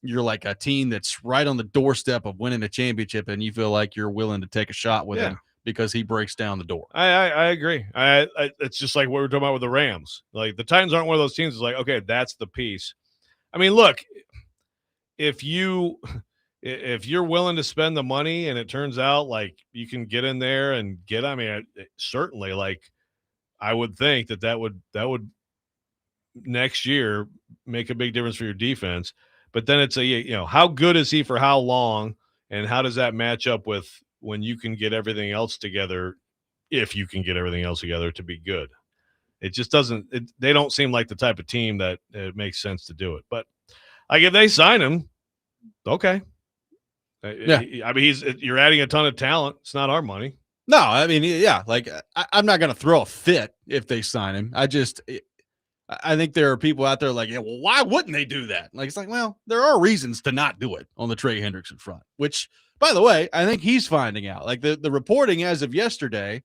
you're like a team that's right on the doorstep of winning a championship and you feel like you're willing to take a shot with him because he breaks down the door. I agree. It's just like what we're talking about with the Rams. Like the Titans aren't one of those teams that's like, okay, that's the piece. I mean, look, if you're willing to spend the money and it turns out like you can get in there and certainly like I would think that would next year make a big difference for your defense. But then it's how good is he for how long, and how does that match up with when you can get everything else together, if you can get everything else together to be good? It just doesn't. They don't seem like the type of team that it makes sense to do it. But like if they sign him, okay. Yeah. I mean, you're adding a ton of talent. It's not our money. No, I mean, yeah, like I'm not going to throw a fit if they sign him. I think there are people out there like, yeah, well, why wouldn't they do that? Like, it's like, well, there are reasons to not do it on the Trey Hendrickson front, which, by the way, I think he's finding out. Like the reporting as of yesterday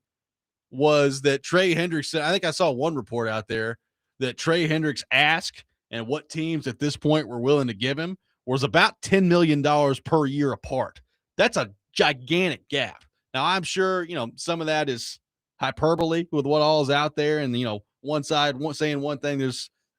was that Trey Hendrickson, I think I saw one report out there that Trey Hendricks asked and what teams at this point were willing to give him was about $10 million per year apart. That's a gigantic gap. Now, I'm sure, some of that is hyperbole with what all is out there. And, one side saying one thing,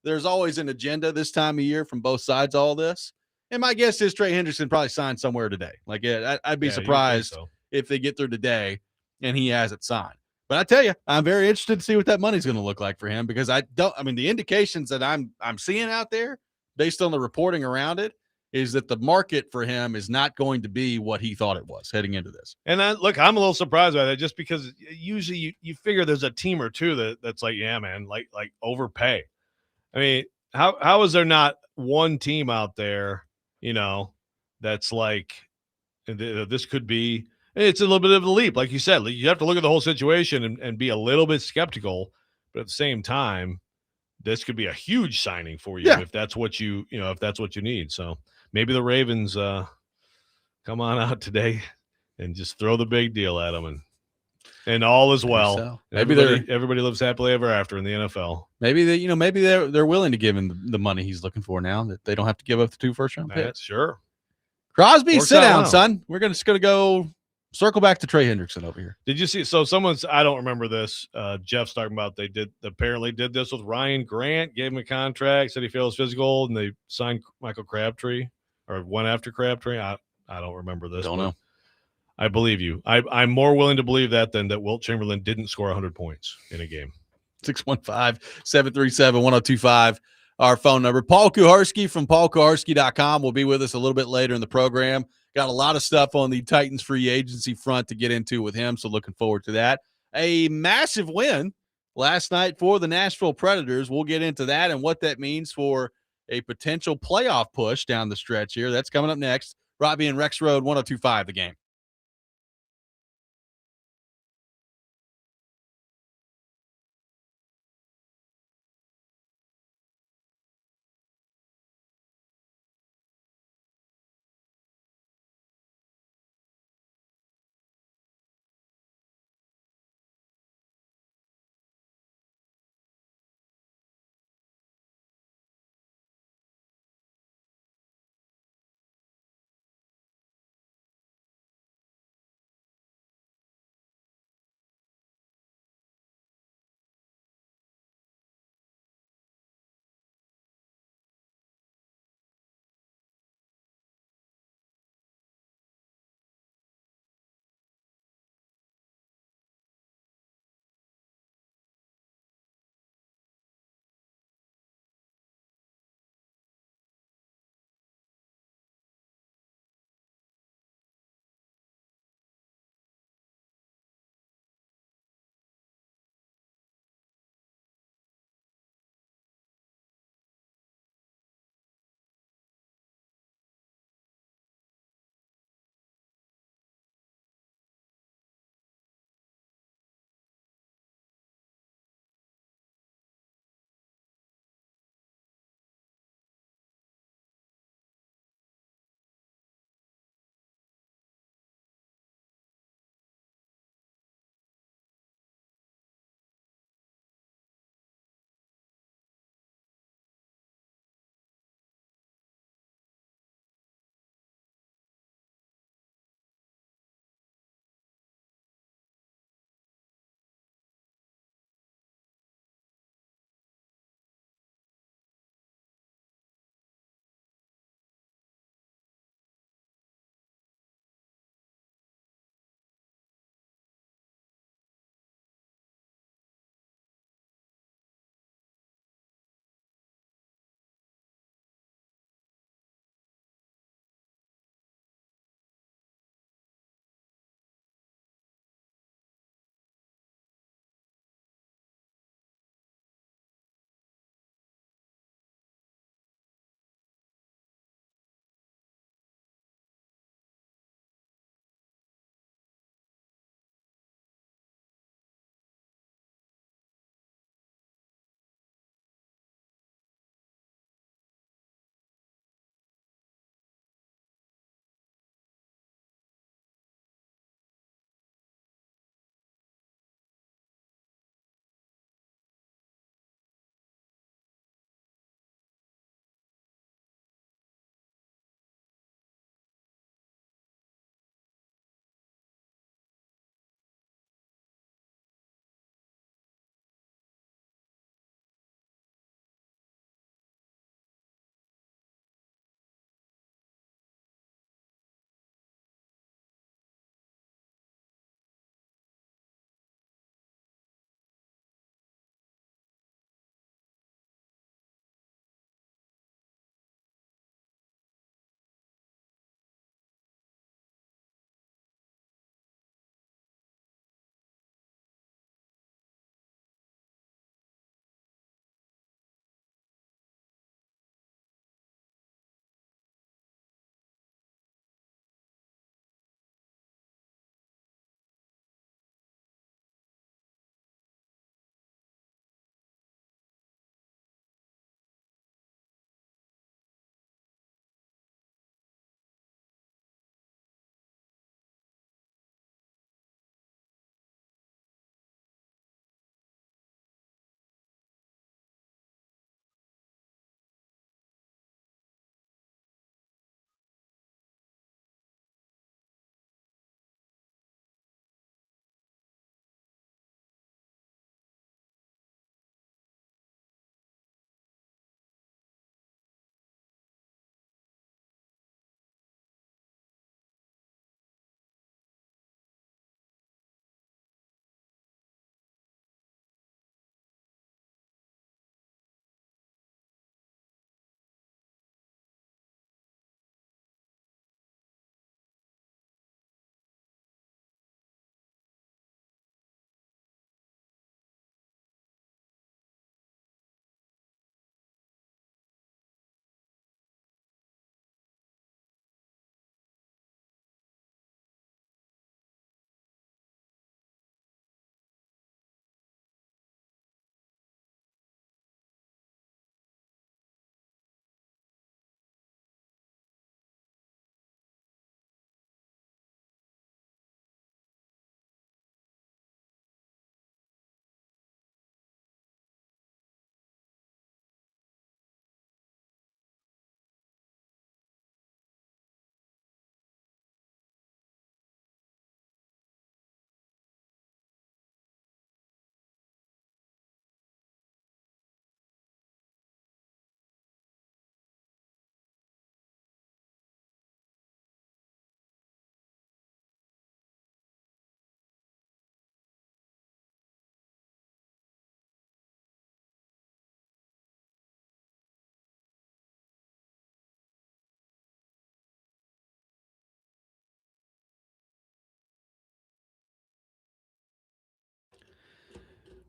there's always an agenda this time of year from both sides, all this. And my guess is Trey Hendrickson probably signed somewhere today. Like, I'd be surprised if they get through today and he hasn't signed. But I tell you, I'm very interested to see what that money's going to look like for him because the indications that I'm seeing out there based on the reporting around it is that the market for him is not going to be what he thought it was heading into this. And look, I'm a little surprised by that just because usually you figure there's a team or two that's like, yeah, man, like overpay. I mean, how is there not one team out there, that's like, this could be, it's a little bit of a leap. Like you said, you have to look at the whole situation and be a little bit skeptical, but at the same time, this could be a huge signing for you if that's what if that's what you need. So maybe the Ravens come on out today and just throw the big deal at them and all is well. So. Maybe everybody lives happily ever after in the NFL. Maybe they're willing to give him the money he's looking for now that they don't have to give up the 2 first-round picks. Sure. Crosby, Works sit down, well. son. We're just going to go circle back to Trey Hendrickson over here. Did you see? So I don't remember this. Jeff's talking about they apparently did this with Ryan Grant, gave him a contract, said he fails physical, and they signed Michael Crabtree or went after Crabtree. I don't remember this. Don't know. I believe you. I'm more willing to believe that than that Wilt Chamberlain didn't score 100 points in a game. 615-737-1025, our phone number. Paul Kuharsky from paulkuharsky.com will be with us a little bit later in the program. Got a lot of stuff on the Titans free agency front to get into with him, so looking forward to that. A massive win last night for the Nashville Predators. We'll get into that and what that means for a potential playoff push down the stretch here. That's coming up next. Robby and Rexrode, 1025 The Game.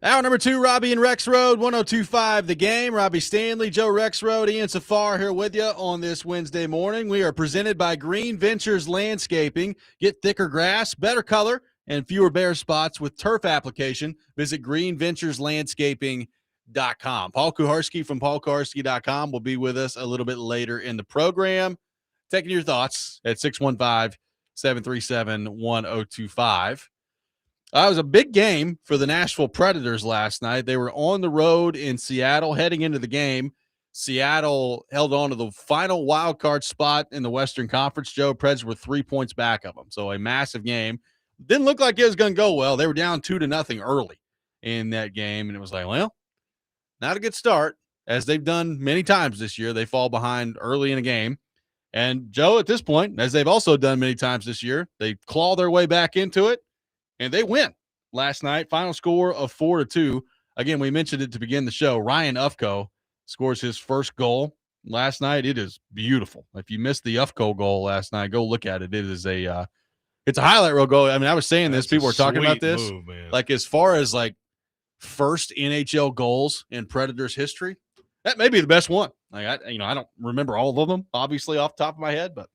Hour number 2, Robby and Rexrode, 102.5 The Game. Robby Stanley, Joe Rexrode, Ian Safar here with you on this Wednesday morning. We are presented by Green Ventures Landscaping. Get thicker grass, better color, and fewer bare spots with turf application. Visit greenventureslandscaping.com. Paul Kuharsky from paulkuharsky.com will be with us a little bit later in the program. Taking your thoughts at 615-737-1025. It was a big game for the Nashville Predators last night. They were on the road in Seattle heading into the game. Seattle held on to the final wild card spot in the Western Conference. Joe, Preds were 3 points back of them. So a massive game. Didn't look like it was going to go well. They were down 2-0 early in that game. And it was like, well, not a good start. As they've done many times this year, they fall behind early in a game. And Joe, at this point, as they've also done many times this year, they claw their way back into it. And they win last night. Final score of 4-2. Again, we mentioned it to begin the show. Ryan Ufko scores his first goal last night. It is beautiful. If you missed the Ufko goal last night, go look at it. It is it's a highlight reel goal. I mean, I was saying this. People were talking about this. Move, like as far as like first NHL goals in Predators history, that may be the best one. Like I don't remember all of them, obviously off the top of my head, but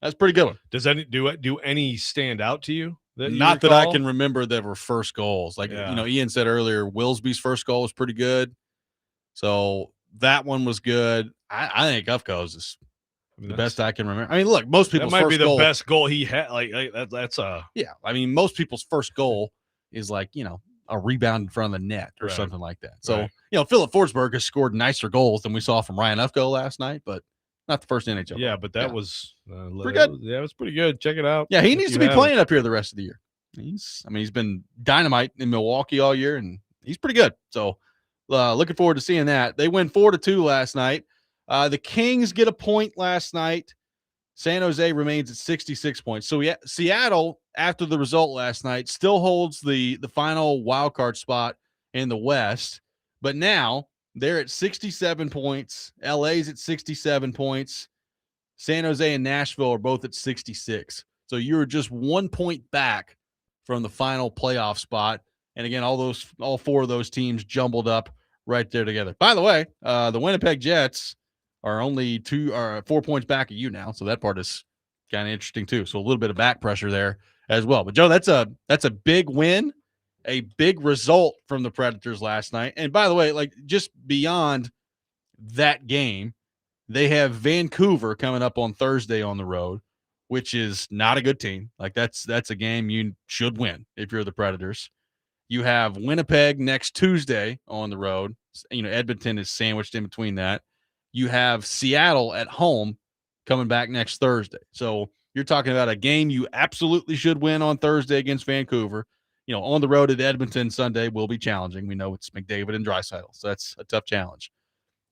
that's a pretty good one. Does any do any stand out to you? Not that I can remember that were first goals. Like, Ian said earlier, Wilsby's first goal was pretty good. So that one was good. I think Ufko's is the best I can remember. I mean, look, most people's that might first be the goal, best goal he had. Like that's a yeah. I mean, most people's first goal is like, a rebound in front of the net or something like that. So, Philip Forsberg has scored nicer goals than we saw from Ryan Ufko last night, but not the first NHL. Yeah, but that was pretty good. It was pretty good. Check it out. Yeah, he needs to be playing up here the rest of the year. He's been dynamite in Milwaukee all year, and he's pretty good. So, looking forward to seeing that. They win 4-2 last night. The Kings get a point last night. San Jose remains at 66 points. So, Seattle, after the result last night, still holds the final wild card spot in the West, but now they're at 67 points. LA's at 67 points. San Jose and Nashville are both at 66. So you're just 1 point back from the final playoff spot. And again, all four of those teams jumbled up right there together. By the way, the Winnipeg Jets are only 4 points back of you now. So that part is kind of interesting too. So a little bit of back pressure there as well. But Joe, that's a big win. A big result from the Predators last night. And by the way, like just beyond that game, they have Vancouver coming up on Thursday on the road, which is not a good team. Like that's a game you should win if you're the Predators. You have Winnipeg next Tuesday on the road. Edmonton is sandwiched in between that. You have Seattle at home coming back next Thursday. So you're talking about a game you absolutely should win on Thursday against Vancouver. On the road at Edmonton Sunday will be challenging. We know it's McDavid and Draisaitl, so that's a tough challenge.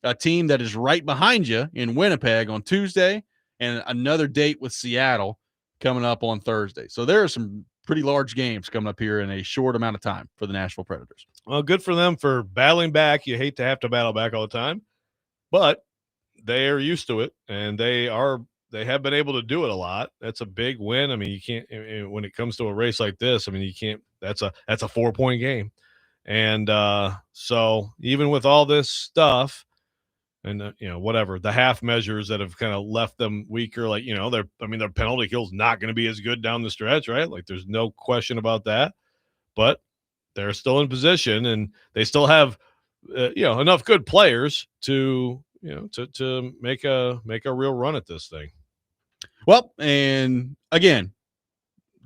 A team that is right behind you in Winnipeg on Tuesday and another date with Seattle coming up on Thursday. So there are some pretty large games coming up here in a short amount of time for the Nashville Predators. Well, good for them for battling back. You hate to have to battle back all the time, but they are used to it, and they have been able to do it a lot. That's a big win. I mean, you can't, when it comes to a race like this, I mean, you can't, that's a 4 point game. And so even with all this stuff and, whatever, the half measures that have kind of left them weaker, like, their penalty kill is not going to be as good down the stretch, right? Like there's no question about that, but they're still in position and they still have, enough good players to make a real run at this thing. Well, and again,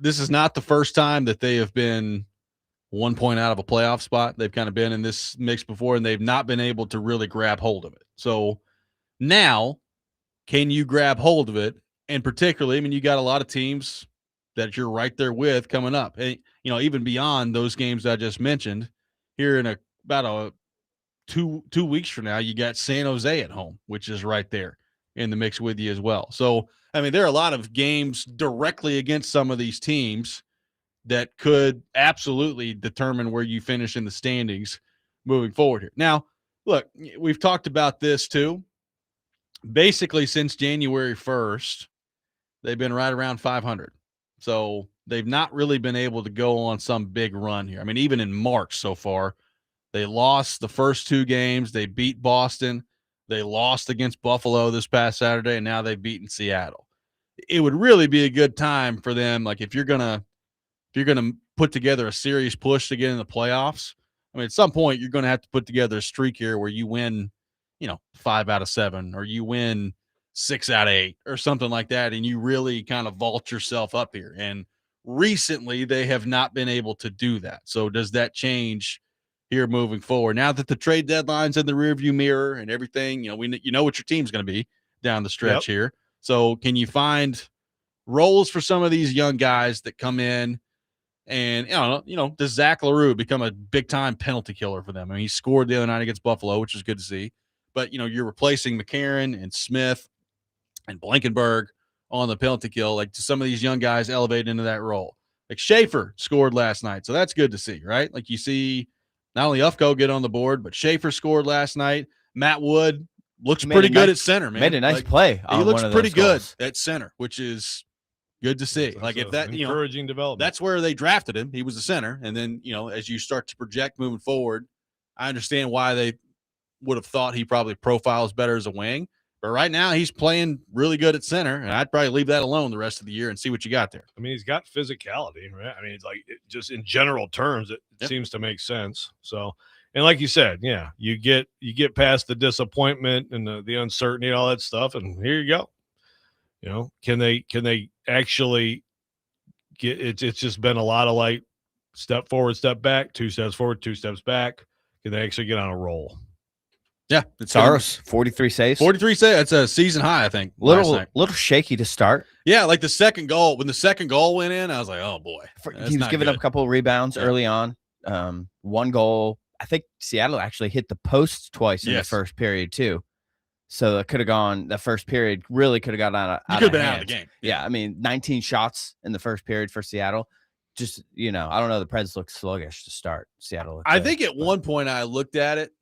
this is not the first time that they have been 1 point out of a playoff spot. They've kind of been in this mix before, and they've not been able to really grab hold of it. So now, can you grab hold of it? And particularly, I mean, you got a lot of teams that you're right there with coming up. And, even beyond those games I just mentioned, here in about two weeks from now, you got San Jose at home, which is right there in the mix with you as well. So, I mean, there are a lot of games directly against some of these teams that could absolutely determine where you finish in the standings moving forward here. Now, look, we've talked about this too. Basically, since January 1st, they've been right around 500. So they've not really been able to go on some big run here. I mean, even in March so far, They lost the first 2 games. They beat Boston. They lost against Buffalo this past Saturday, and now they've beaten Seattle. It would really be a good time for them. Like if you're gonna put together a serious push to get in the playoffs, I mean, at some point you're going to have to put together a streak here where you win, 5 out of 7, or you win 6 out of 8, or something like that, and you really kind of vault yourself up here. And recently, they have not been able to do that. So does that change here moving forward? Now that the trade deadline's in the rearview mirror and everything, you know what your team's going to be down the stretch here. So can you find roles for some of these young guys that come in? And, does Zach LaRue become a big-time penalty killer for them? I mean, he scored the other night against Buffalo, which is good to see. But, you're replacing McCarron and Smith and Blankenberg on the penalty kill. Like, some of these young guys elevate into that role. Like, Schaefer scored last night, so that's good to see, right? Like, you see not only Ufko get on the board, but Schaefer scored last night. Matt Wood looks pretty good at center, man. Made a nice play. He looks pretty good at center, which is good to see. That's like if that, encouraging development. That's where they drafted him. He was a center. And then, as you start to project moving forward, I understand why they would have thought he probably profiles better as a wing. But right now he's playing really good at center, and I'd probably leave that alone the rest of the year and see what you got there. I mean, he's got physicality, right? I mean, it's like just in general terms, it seems to make sense. So, and like you said, yeah, you get past the disappointment and the uncertainty and all that stuff, and here you go. Can they actually get it? It's just been a lot of like step forward, step back, 2 steps forward, 2 steps back. Can they actually get on a roll? Yeah, it's Saros, 43 saves. 43 saves. That's a season high, I think. Little shaky to start. Yeah, like the second goal. When the second goal went in, I was like, oh boy. He was giving up a couple of rebounds early on. 1 goal. I think Seattle actually hit the post twice in the first period too. So it could have gone. The first period really could have gotten out of the game. Yeah, I mean, 19 shots in the first period for Seattle. Just I don't know. The Preds looked sluggish to start. Seattle. I think at one point I looked at it.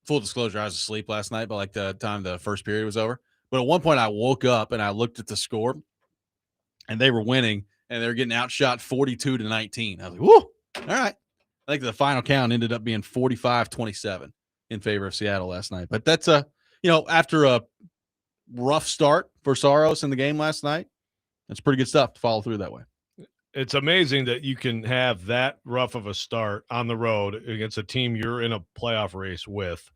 Full disclosure, I was asleep last night, but like the time the first period was over. But at one point I woke up and I looked at the score, and they were winning, and they were getting outshot 42-19. I was like, whoa, all right. I think the final count ended up being 45-27 in favor of Seattle last night. But that's after a rough start for Saros in the game last night, that's pretty good stuff to follow through that way. It's amazing that you can have that rough of a start on the road against a team you're in a playoff race with,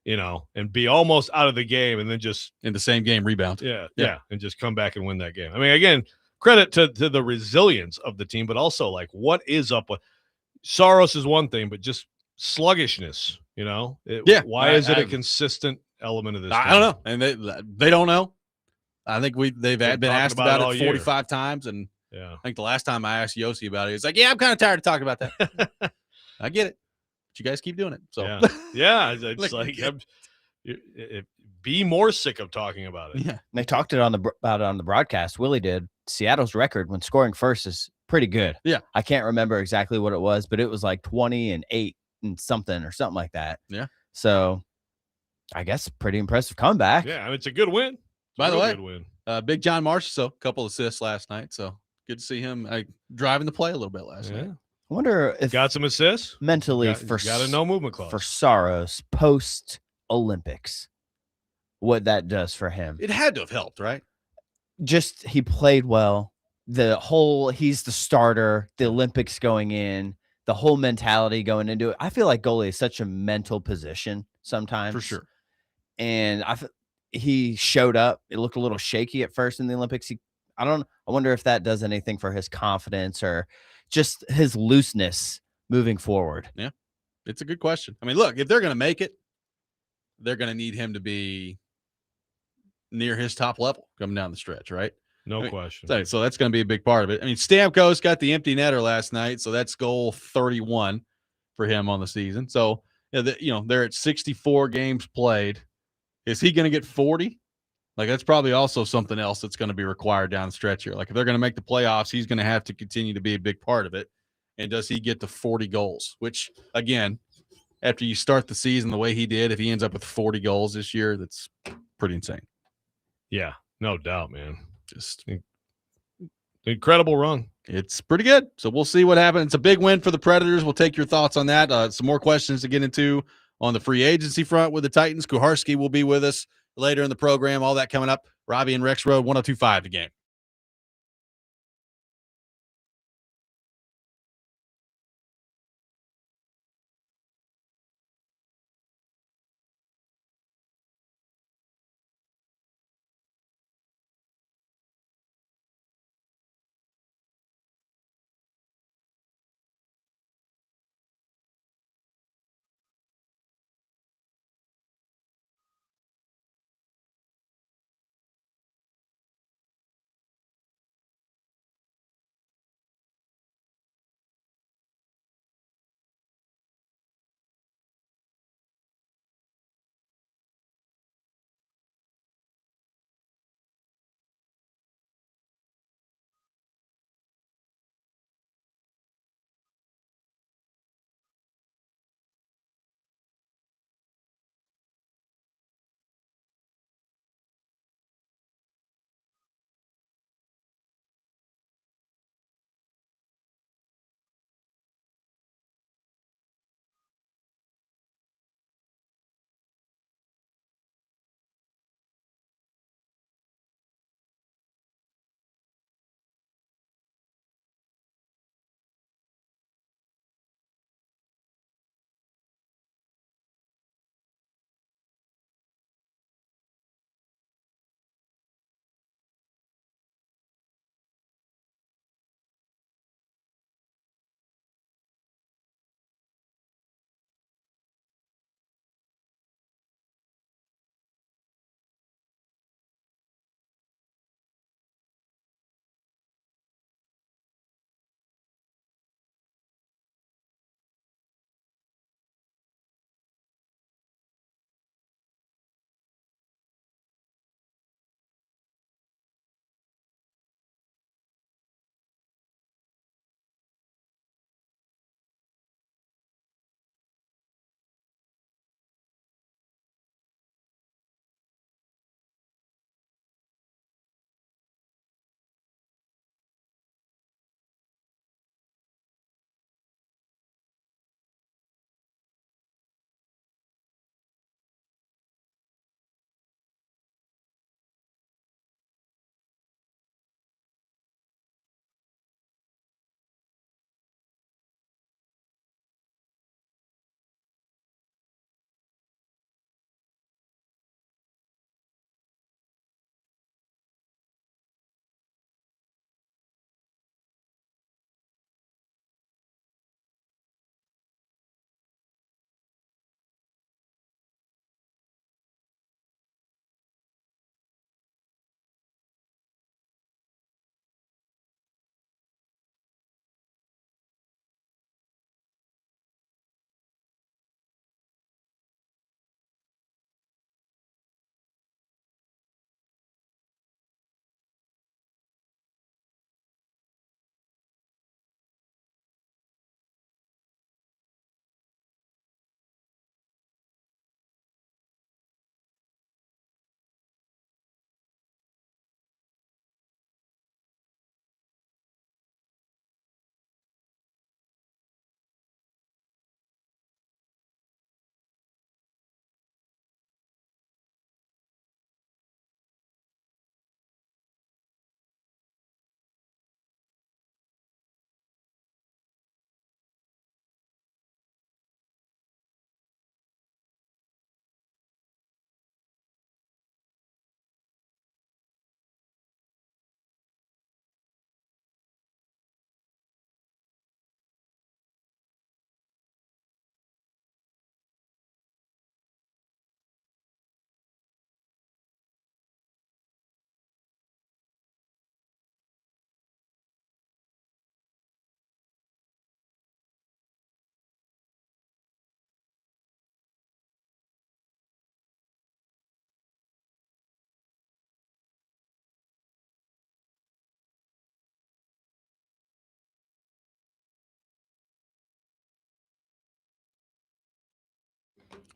and be almost out of the game, and then just in the same game rebound. Yeah, and just come back and win that game. I mean, again, credit to the resilience of the team, but also like what is up with Saros is one thing, but just sluggishness, why is it a consistent element of this team? I don't know, and they don't know. I think they've been asked about it 45 times, and I think the last time I asked Yossi about it, he's like, "Yeah, I'm kind of tired of talking about that." I get it, but you guys keep doing it. So it's like be more sick of talking about it. Yeah, and they talked about it on the broadcast. Willie did. Seattle's record when scoring first is pretty good. Yeah, I can't remember exactly what it was, but it was like 20-8 and something like that. Yeah, so I guess pretty impressive comeback. Yeah, I mean, it's a good win. By the way, Big John Marchessault, a couple assists last night, so good to see him driving the play a little bit last night. I wonder if got some assists mentally got a no movement clause for Saros post Olympics. What that does for him, it had to have helped, right? Just he played well. He's the starter. The Olympics going in, the whole mentality going into it. I feel like goalie is such a mental position sometimes, for sure. And he showed up. It looked a little shaky at first in the Olympics. I wonder if that does anything for his confidence or just his looseness moving forward. Yeah, it's a good question. I mean, look, if they're going to make it, they're going to need him to be near his top level coming down the stretch, right? No question. So that's going to be a big part of it. I mean, Stamkos got the empty netter last night, so that's goal 31 for him on the season. So, they're at 64 games played. Is he going to get 40? Like, that's probably also something else that's going to be required down the stretch here. Like, if they're going to make the playoffs, he's going to have to continue to be a big part of it. And does he get to 40 goals? Which, again, after you start the season the way he did, if he ends up with 40 goals this year, that's pretty insane. Yeah, no doubt, man. Just Incredible run. It's pretty good. So we'll see what happens. It's a big win for the Predators. We'll take your thoughts on that. Some more questions to get into on the free agency front with the Titans. Kuharsky will be with us later in the program. All that coming up. Robby and Rexrode, 102.5 The Game.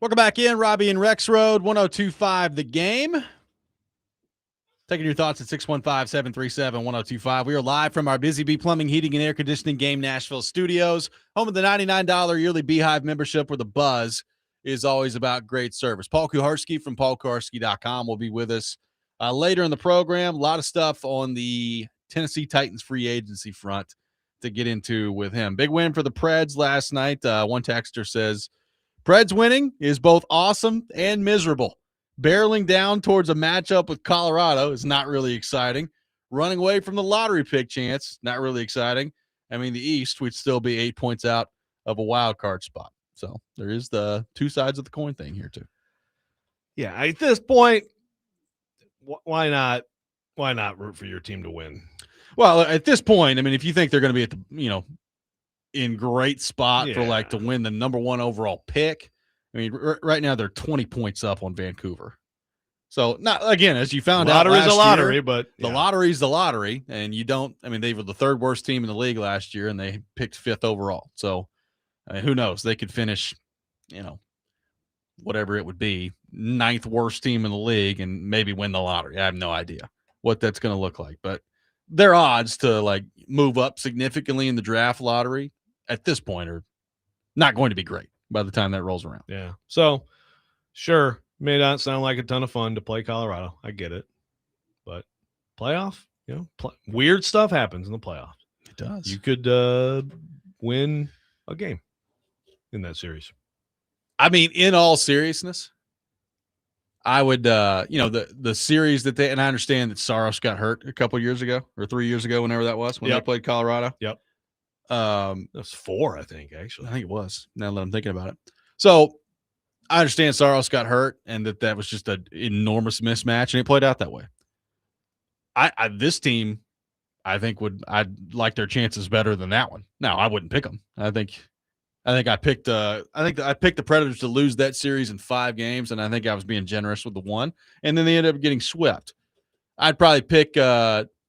Welcome back in. Robby and Rexrode, 102.5 The Game. Taking your thoughts at 615-737-1025. We are live from our Busy Bee Plumbing, Heating, and Air Conditioning Game Nashville studios, home of the $99 yearly Beehive membership, where the buzz is always about great service. Paul Kuharsky from paulkuharsky.com will be with us later in the program. A lot of stuff on the Tennessee Titans free agency front to get into with him. Big win for the Preds last night. One texter says, Preds winning is both awesome and miserable. Barreling down towards a matchup with Colorado is not really exciting. Running away from the lottery pick chance, not really exciting. I mean, the East would still be 8 points out of a wild card spot. So there is the two sides of the coin thing here too. Yeah, at this point, why not root for your team to win? Well, at this point, I mean, if you think they're going to be at the, in great spot for to win the number 1 overall pick, I mean, right now they're 20 points up on Vancouver. So, not again, as you found out, lottery's a lottery, but the lottery's the lottery, and you don't. I mean, they were the 3rd worst team in the league last year, and they picked 5th overall. So, I mean, who knows? They could finish, whatever it would be, 9th worst team in the league, and maybe win the lottery. I have no idea what that's going to look like, but their odds to move up significantly in the draft lottery at this point are not going to be great by the time that rolls around. Yeah. So, sure, may not sound like a ton of fun to play Colorado. I get it. But playoff, weird stuff happens in the playoffs. It does. You could win a game in that series. I mean, in all seriousness, I would, the series that and I understand that Saros got hurt a couple years ago or 3 years ago, whenever that was, when they played Colorado. Yep. That's 4, I think, actually. I think it was, now that I'm thinking about it. So I understand Saros got hurt and that was just an enormous mismatch, and it played out that way. This team, I think I'd like their chances better than that one. Now, I wouldn't pick them. I think I picked the Predators to lose that series in 5 games, and I think I was being generous with the 1, and then they ended up getting swept. I'd probably pick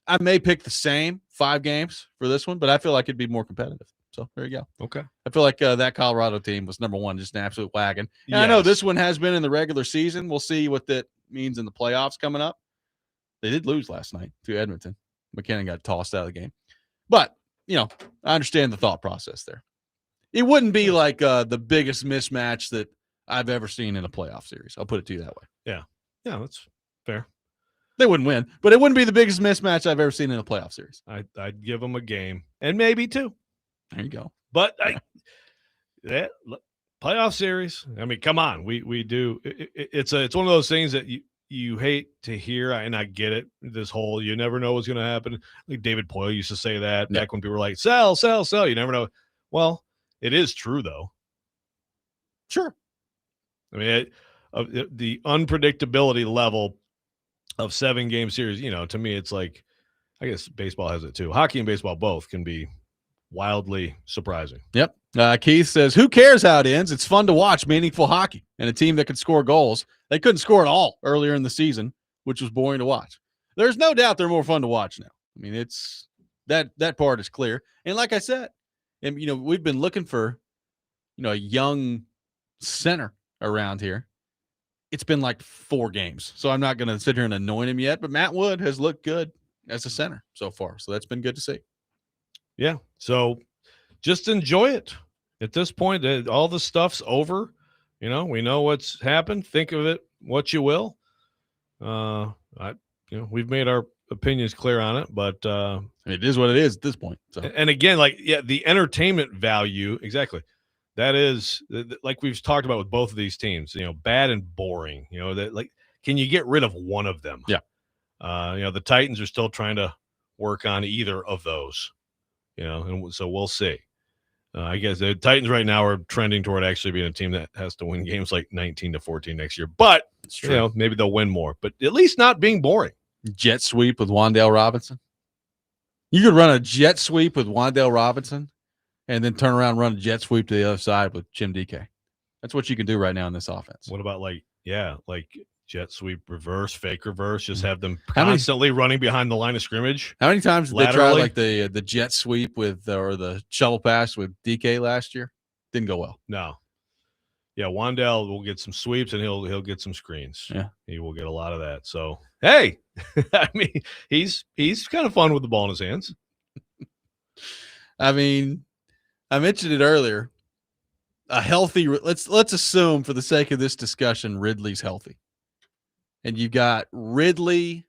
I may pick the same 5 games for this one, but I feel like it'd be more competitive. So there you go. Okay. I feel like that Colorado team was number 1, just an absolute wagon. And I know this one has been in the regular season. We'll see what that means in the playoffs coming up. They did lose last night to Edmonton. McKinnon got tossed out of the game. But, I understand the thought process there. It wouldn't be like the biggest mismatch that I've ever seen in a playoff series. I'll put it to you that way. Yeah. Yeah, that's fair. They wouldn't win, but it wouldn't be the biggest mismatch I've ever seen in a playoff series. I'd give them a game and maybe 2. There you go. But playoff series. I mean, come on, we do. It's one of those things that you hate to hear, and I get it. This whole you never know what's going to happen. Like David Poyle used to say that back when people were like, "Sell, sell, sell." You never know. Well, it is true though. Sure. I mean, the unpredictability level of 7-game series. To me, it's like, I guess baseball has it too. Hockey and baseball both can be wildly surprising. Yep. Keith says, who cares how it ends? It's fun to watch meaningful hockey and a team that can score goals. They couldn't score at all earlier in the season, which was boring to watch. There's no doubt they're more fun to watch now. I mean, it's that part is clear. And like I said, and we've been looking for, a young center around here. It's been like 4 games. So I'm not going to sit here and anoint him yet, but Matt Wood has looked good as a center so far. So that's been good to see. Yeah. So just enjoy it. At this point, all the stuff's over. We know what's happened. Think of it what you will. We've made our opinions clear on it, but it is what it is at this point. So. And again, the entertainment value, exactly. That is, like we've talked about with both of these teams, bad and boring. Can you get rid of one of them? Yeah. The Titans are still trying to work on either of those. And so we'll see. I guess the Titans right now are trending toward actually being a team that has to win games like 19-14 next year. But it's true. Maybe they'll win more. But at least not being boring. Jet sweep with Wan'Dale Robinson. You could run a jet sweep with Wan'Dale Robinson and then turn around and run a jet sweep to the other side with Jim DK. That's what you can do right now in this offense. What about like jet sweep reverse, fake reverse, just have them constantly running behind the line of scrimmage? How many times did they try like the jet sweep with or the shovel pass with DK last year? Didn't go well. No. Yeah, Wan'Dale will get some sweeps and he'll get some screens. Yeah. He will get a lot of that. So hey, I mean, he's kind of fun with the ball in his hands. I mean, I mentioned it earlier. A healthy, let's assume for the sake of this discussion, Ridley's healthy. And you've got Ridley.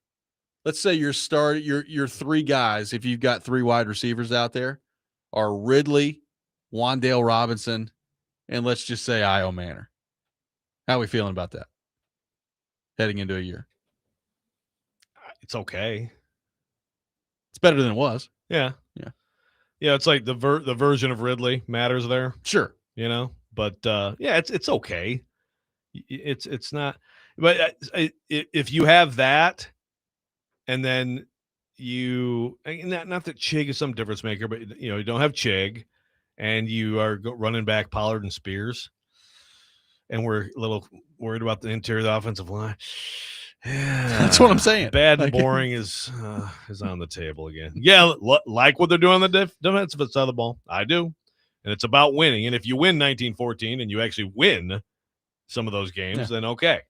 Let's say your 3 guys, if you've got 3 wide receivers out there, are Ridley, Wan'Dale Robinson, and let's just say Io Manor. How are we feeling about that heading into a year? It's okay. It's better than it was. Yeah. It's like the version of Ridley matters there. Sure. But it's okay. It's not. But if you have that, and then not that Chig is some difference maker, but you don't have Chig, and you are running back Pollard and Spears, and we're a little worried about the interior of the offensive line. That's what I'm saying. Bad and boring is on the table again. Yeah, like what they're doing on the defensive side of the ball. I do. And it's about winning. And if you win 19-14 and you actually win some of those games, then okay.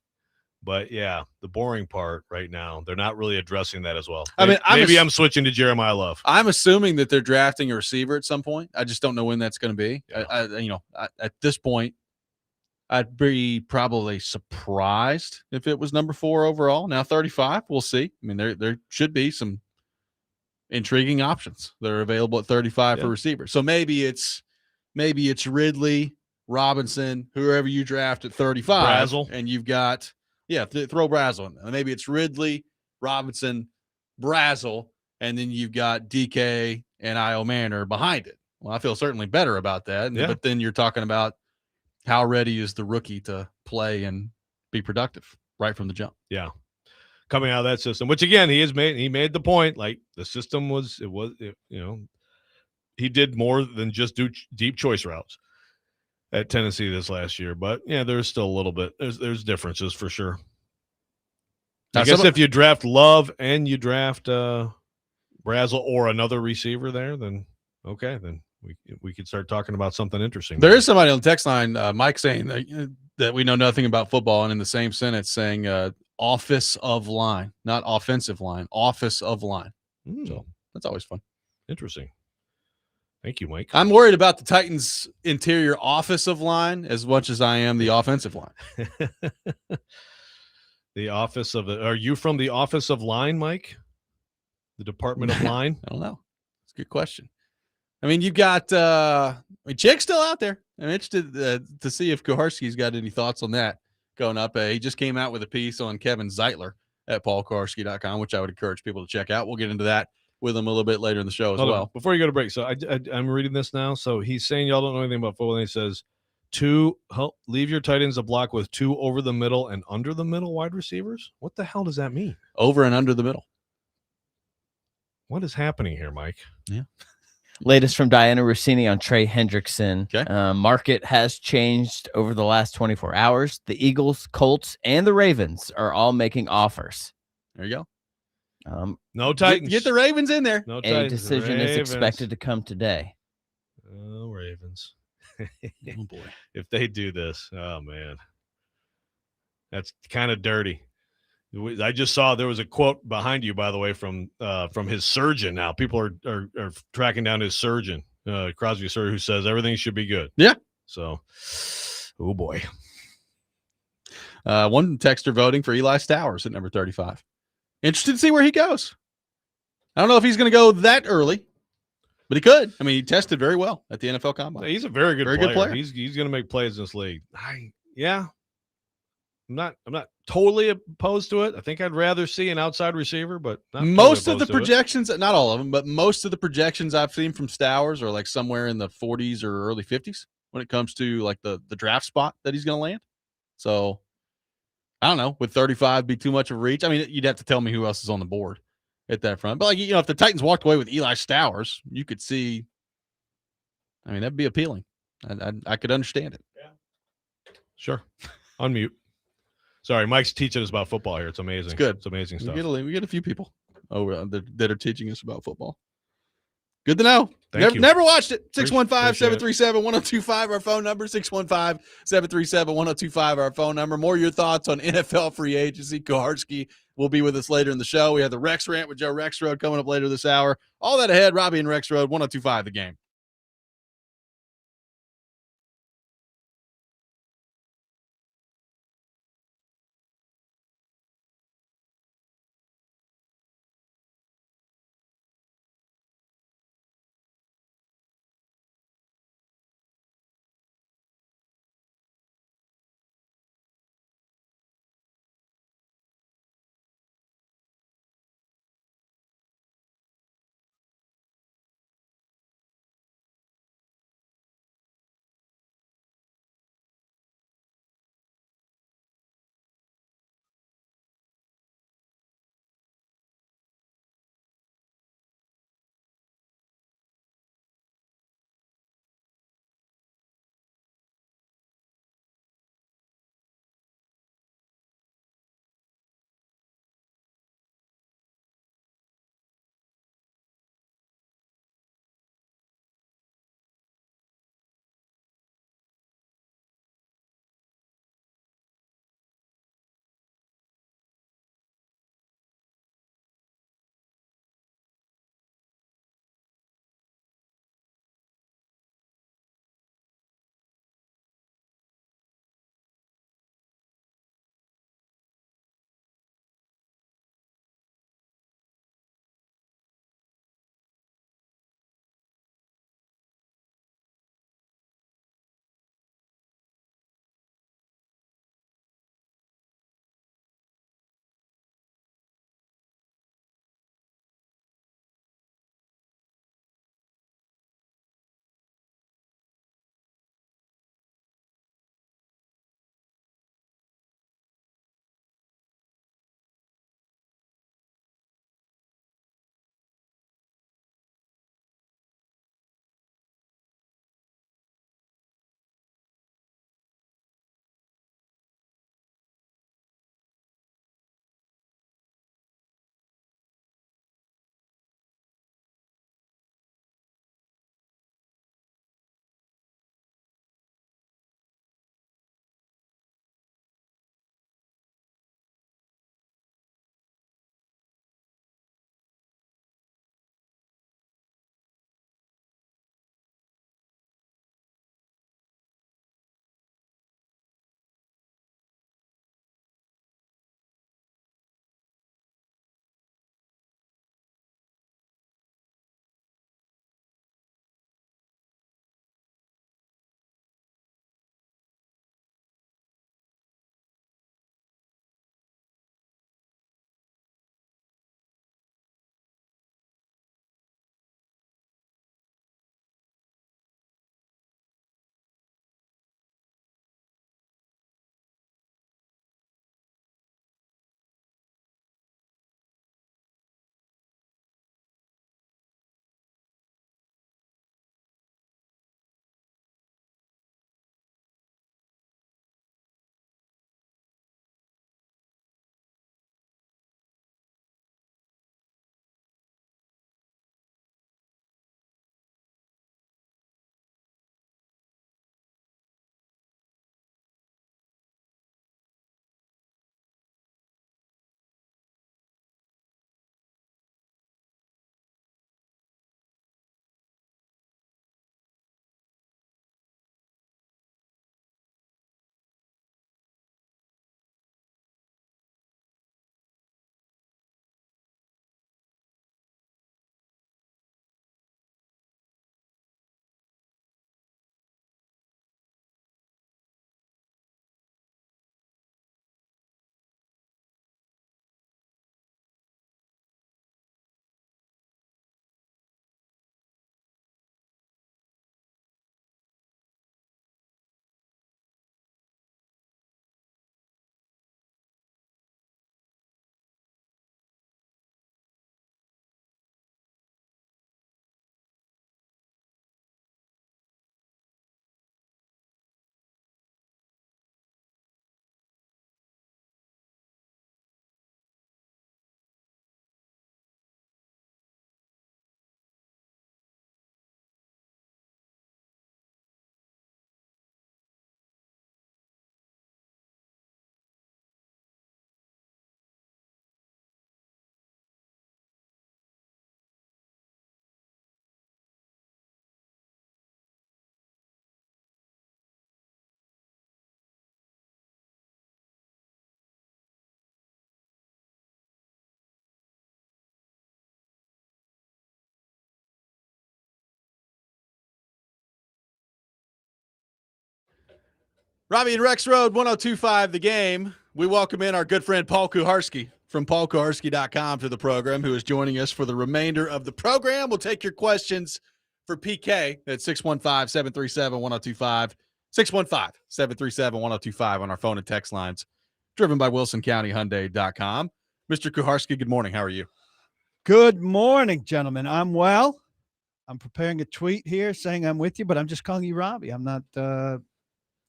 But, yeah, the boring part right now, they're not really addressing that as well. Maybe I'm switching to Jeremiah Love. I'm assuming that they're drafting a receiver at some point. I just don't know when that's going to be. Yeah. At this point, I'd be probably surprised if it was number 4 overall. Now 35, we'll see. I mean, there should be some intriguing options that are available at 35 for receivers. So maybe it's Ridley, Robinson, whoever you draft at 35, Brazel. And you've got throw Brazel in there. Maybe it's Ridley, Robinson, Brazel, and then you've got DK and Io Manor behind it. Well, I feel certainly better about that. Yeah. But then you're talking about how ready is the rookie to play and be productive right from the jump? Yeah. Coming out of that system, which again, he made the point, like the system he did more than just do deep choice routes at Tennessee this last year. But yeah, there's still a little bit, there's differences for sure. I guess if you draft Love and you draft Brazel or another receiver there, then okay, then we could start talking about something interesting. There is somebody on the text line, Mike, saying that we know nothing about football, and in the same sentence saying office of line, not offensive line, office of line. So that's always fun. Interesting. Thank you, Mike. I'm worried about the Titans' interior office of line as much as I am the offensive line. The office of are you from the office of line, Mike? The Department of Line? I don't know. It's a good question. I mean, you've got Chick's still out there. I'm interested to see if Kuharsky's got any thoughts on that going up. He just came out with a piece on Kevin Zeitler at paulkuharsky.com, which I would encourage people to check out. We'll get into that with him a little bit later in the show as well. Before you go to break, so I'm reading this now. So he's saying y'all don't know anything about football, and he says leave your tight ends a block with 2 over the middle and under the middle wide receivers. What the hell does that mean? Over and under the middle. What is happening here, Mike? Yeah. Latest from Diana Rossini on Trey Hendrickson. Okay. Market has changed over the last 24 hours. The Eagles, Colts, and the Ravens are all making offers. There you go. No Titans. Get the Ravens in there. No A Titans. decision is expected to come today. Oh, Ravens. Oh, boy. If they do this, oh, man. That's kind of dirty. I just saw there was a quote behind you, by the way, from his surgeon. Now people are tracking down his surgeon, Crosby surgeon, who says everything should be good. Yeah. So, oh boy. One texter voting for Eli Stowers at number 35. Interested to see where he goes. I don't know if he's going to go that early, but he could. I mean, he tested very well at the NFL Combine. He's a very good Good player. He's going to make plays in this league. I'm not totally opposed to it. I think I'd rather see an outside receiver, but not most totally of the projections, not all of them, but most of the projections I've seen from Stowers are like somewhere in the 40s or early 50s when it comes to like the draft spot that he's going to land. So I don't know, would 35 be too much of a reach? I mean, you'd have to tell me who else is on the board at that front. But like, if the Titans walked away with Eli Stowers, you could see, I mean, that'd be appealing. I could understand it. Yeah. Sure. Unmute. Sorry, Mike's teaching us about football here. It's amazing. It's good. It's amazing stuff. We get a few people over that are teaching us about football. Good to know. Thank you. Never watched it. Appreciate 615-737-1025, our phone number. 615-737-1025, our phone number. More your thoughts on NFL free agency. Kuharsky will be with us later in the show. We have the Rex Rant with Joe Rexrode coming up later this hour. All that ahead. Robby and Rexrode, 1025 The Game. Robby and Rexrode, 102.5 The Game. We welcome in our good friend Paul Kuharsky from paulkuharsky.com to the program, who is joining us for the remainder of the program. We'll take your questions for PK at 615-737-1025, 615-737-1025 on our phone and text lines, driven by WilsonCountyHyundai.com. Mr. Kuharsky, good morning. How are you? Good morning, gentlemen. I'm well. I'm preparing a tweet here saying I'm with you, but I'm just calling you Robby. I'm not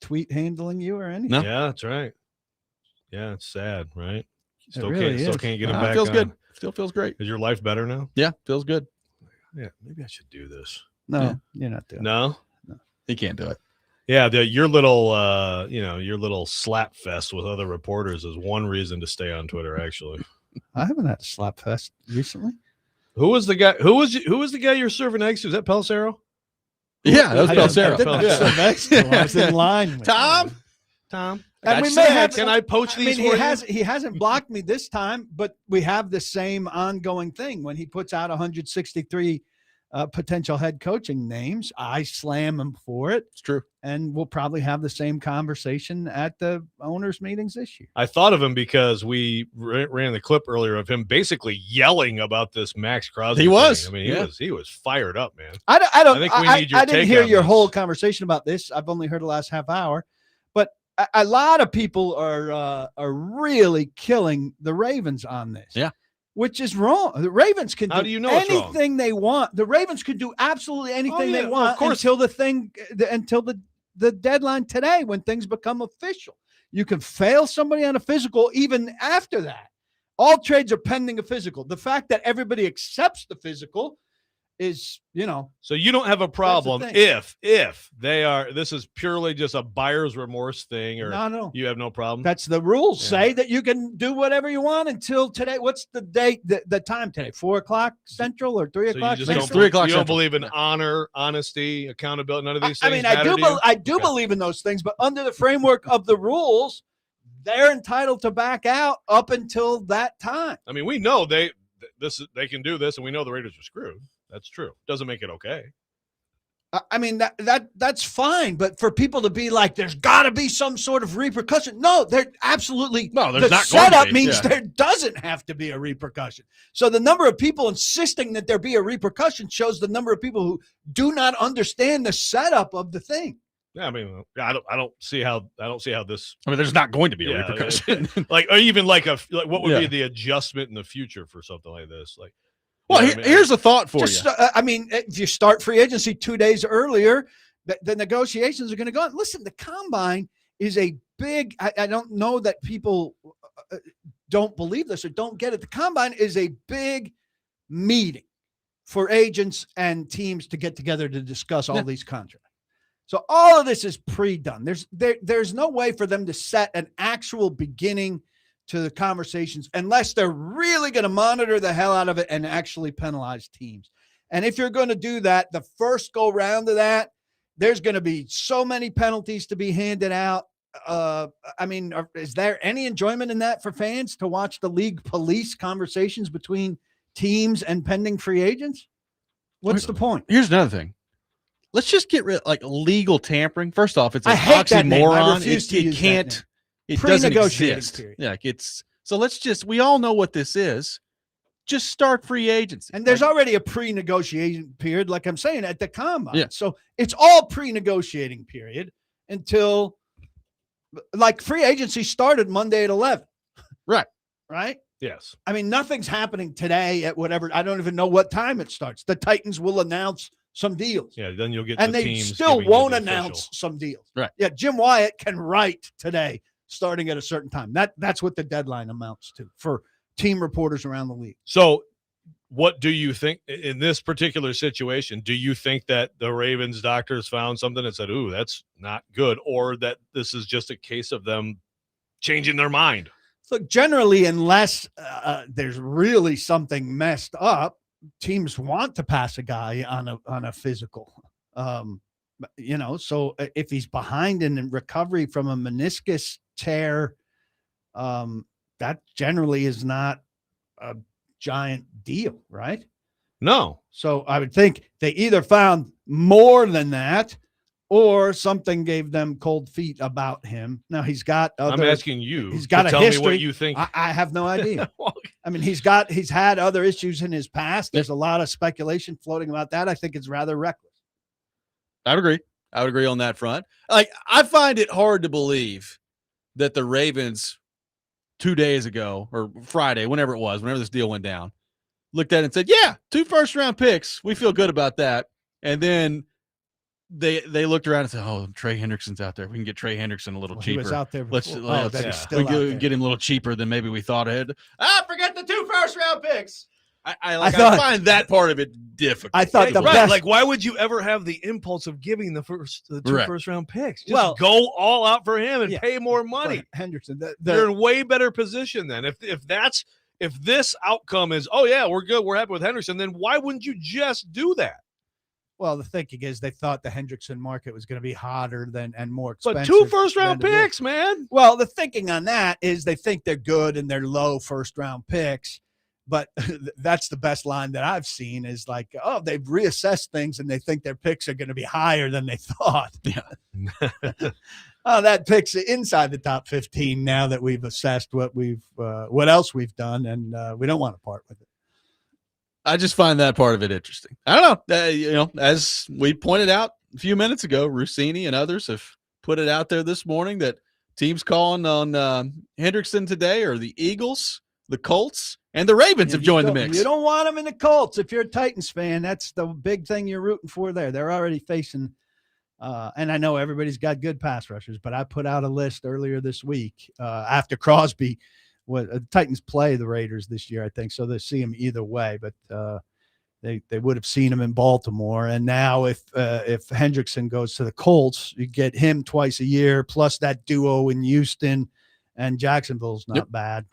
tweet handling you or anything. No? Yeah, that's right. Yeah, it's sad, right? Still really still is. can't get him back. Feels on. good. Still feels great. Is your life better now? Yeah, feels good. Yeah, maybe I should do this. No, Yeah. you're not doing it. No? He can't do it. Yeah, your little slap fest with other reporters is one reason to stay on Twitter, actually. I haven't had a slap fest recently. Who was the guy you're serving eggs to? Is that Pelcero? Yeah, that was I Pelcero. didn't Yeah. serve eggs to him. I was in line with Tom? him. Tom? And we Gotcha. may have Can I poach these he for you? he hasn't blocked me this time, but we have the same ongoing thing. When he puts out 163 potential head coaching names, I slam him for it. It's true. And we'll probably have the same conversation at the owners' meetings this year. I thought of him because we ran the clip earlier of him basically yelling about this Max Crosby. He was. thing. I mean, Yeah. he was fired up, man. I think we need your didn't take hear on your this. whole conversation about this. I've only heard the last half hour, but a lot of people are really killing the Ravens on this. Yeah. Which is wrong. The Ravens can How do do you know it's wrong? anything they want. The Ravens could do absolutely anything yeah, they of want course. until the deadline today, when things become official. You can fail somebody on a physical even after that. All trades are pending a physical. The fact that everybody accepts the physical is, So you don't have a problem thing. if they are. This is purely just a buyer's remorse thing, or no. you have no problem. That's the rules. Yeah. Say that you can do whatever you want until today. What's the date? The time today? 4:00 Central or 3 So o'clock? you just It's don't, 3 o'clock you don't Central. believe in honor, honesty, accountability, none of these I things. mean, I matter to you? do Okay. believe in those things, but under the framework of the rules, they're entitled to back out up until that time. I mean, we know they can do this, and we know the Raiders are screwed. That's true. Doesn't make it okay. I mean, that's fine, but for people to be like, there's got to be some sort of repercussion. No, there absolutely. No, there's the not going to setup be. means Yeah. there doesn't have to be a repercussion. So the number of people insisting that there be a repercussion shows the number of people who do not understand the setup of the thing. Yeah, I mean, I don't see how this I mean, there's not going to be a Yeah, repercussion. like, or even like what would Yeah. be the adjustment in the future for something like this? Like, Well, you know what I mean? here's a thought for Just, you. I mean, if you start free agency 2 days earlier, the negotiations are going to go on. Listen, the combine is a big, I don't know that people don't believe this or don't get it. The combine is a big meeting for agents and teams to get together to discuss all these contracts. So all of this is pre-done. There's no way for them to set an actual beginning to the conversations unless they're really going to monitor the hell out of it and actually penalize teams. And if you're going to do that, the first go round of that, there's going to be so many penalties to be handed out. I mean, is there any enjoyment in that for fans to watch the league police conversations between teams and pending free agents? What's the point? Here's another thing. Let's just get rid of legal tampering. First off, it's an I hate that name. I oxymoron. refuse to use that name. It doesn't Pre-negotiating exist. period. Yeah, we all know what this is. Just start free agency. And there's already a pre-negotiation period, like I'm saying, at the combine. Yeah. So it's all pre-negotiating period until, like, free agency started Monday at 11. Right. Right? yes, I mean, nothing's happening today at whatever. I don't even know what time it starts. The Titans will announce some deals. yeah. Then you'll get And the they teams still giving you won't the announce official. some deals. Right. Yeah, Jim Wyatt can write today starting at a certain time. That's what the deadline amounts to for team reporters around the league. So, what do you think in this particular situation? Do you think that the Ravens doctors found something and said, "Ooh, that's not good," or that this is just a case of them changing their mind? So generally, unless there's really something messed up, teams want to pass a guy on a physical. So if he's behind in recovery from a meniscus tear, that generally is not a giant deal, right? No. So I would think they either found more than that, or something gave them cold feet about him. Now he's got other. I'm asking you. He's got to a tell history. me what you think. I have no idea. Well, I mean, he's had other issues in his past. There's a lot of speculation floating about that. I think it's rather reckless. I would agree. I would agree on that front. Like, I find it hard to believe that the Ravens 2 days ago or Friday, whenever this deal went down, looked at it and said, yeah, 2 first-round picks. We feel good about that. And then they looked around and said, oh, Trey Hendrickson's out there. We can get Trey Hendrickson a little cheaper. He was out there. Let's He's get still out there. him a little cheaper than maybe we thought ahead. Forget the 2 first-round picks. I find that part of it difficult. I thought the right. best. Like, why would you ever have the impulse of giving the 2 Right. first-round picks? Just Well, go all out for him and yeah. pay more money. Hendrickson. They're in way better position then. If this outcome is, oh yeah, we're good, we're happy with Hendrickson, then why wouldn't you just do that? Well, the thinking is they thought the Hendrickson market was going to be hotter and more expensive. But 2 first-round than it is. picks, man. Well, the thinking on that is they think they're good and they're low first-round picks. But that's the best line that I've seen is like, oh, they've reassessed things and they think their picks are going to be higher than they thought. Yeah. Oh, that pick's inside the top 15 now that we've assessed what else we've done, and we don't want to part with it. I just find that part of it interesting. I don't know. As we pointed out a few minutes ago, Rossini and others have put it out there this morning that teams calling on Hendrickson today are the Eagles, the Colts, and the Ravens have joined the mix. You don't want them in the Colts if you're a Titans fan. That's the big thing you're rooting for there. They're already facing and I know everybody's got good pass rushers, but I put out a list earlier this week after Crosby. Titans play the Raiders this year, I think, so they'll see him either way. But they would have seen him in Baltimore, and now if Hendrickson goes to the Colts, you get him twice a year, plus that duo in Houston and Jacksonville's not bad.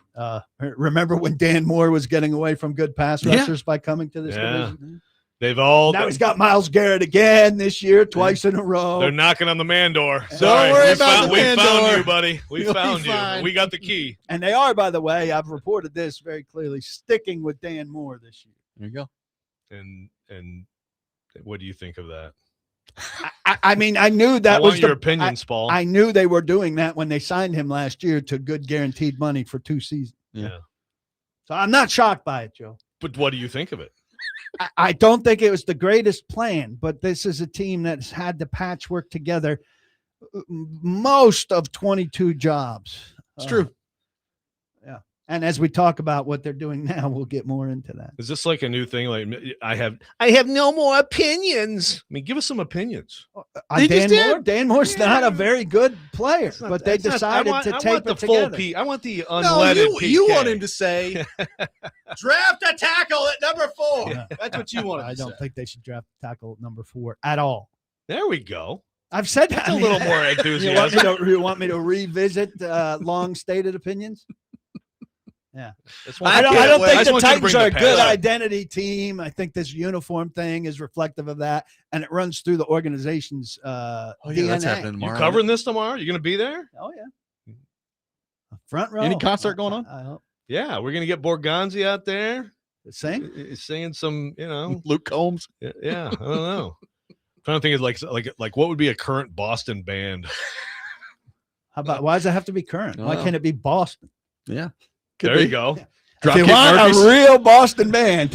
Remember when Dan Moore was getting away from good pass rushers by coming to this division? Now he's got Myles Garrett again this year, twice in a row. They're knocking on the man door. Don't worry about the man door. We found you, buddy. We You'll found be you. fine. We got the key. And they are, by the way, I've reported this very clearly, sticking with Dan Moore this year. There you go. And what do you think of that? I mean, I knew that I was want your opinions, Paul. I knew they were doing that when they signed him last year to good guaranteed money for 2 seasons. Yeah. So I'm not shocked by it, Joe. But what do you think of it? I don't think it was the greatest plan, but this is a team that's had to patchwork together most of 22 jobs. It's true. Yeah. And as we talk about what they're doing now, we'll get more into that. Is this like a new thing? Like I have no more opinions. I mean, give us some opinions. Dan Moore's not a very good player, but they decided to tape it together. I want the unleaded you PK. want him to say, draft a tackle at number 4. Yeah. That's what you want him to say. I don't think they should draft tackle at number 4 at all. There we go. I've said that. That's a little more enthusiasm. You want me to revisit long stated opinions? Yeah. I don't think the Titans are a good up. identity team. I think this uniform thing is reflective of that, and it runs through the organization's DNA. That's happening tomorrow. You covering this tomorrow? You going to be there? Oh, yeah. Front row. Any concert going on? I hope. Yeah, we're going to get Borgonzi out there. Sing? Singing some, Luke Combs. Yeah, I don't know. I'm trying to think of like what would be a current Boston band? How about, why does it have to be current? Why can't it be Boston? Yeah. There you go. If you want a real Boston band.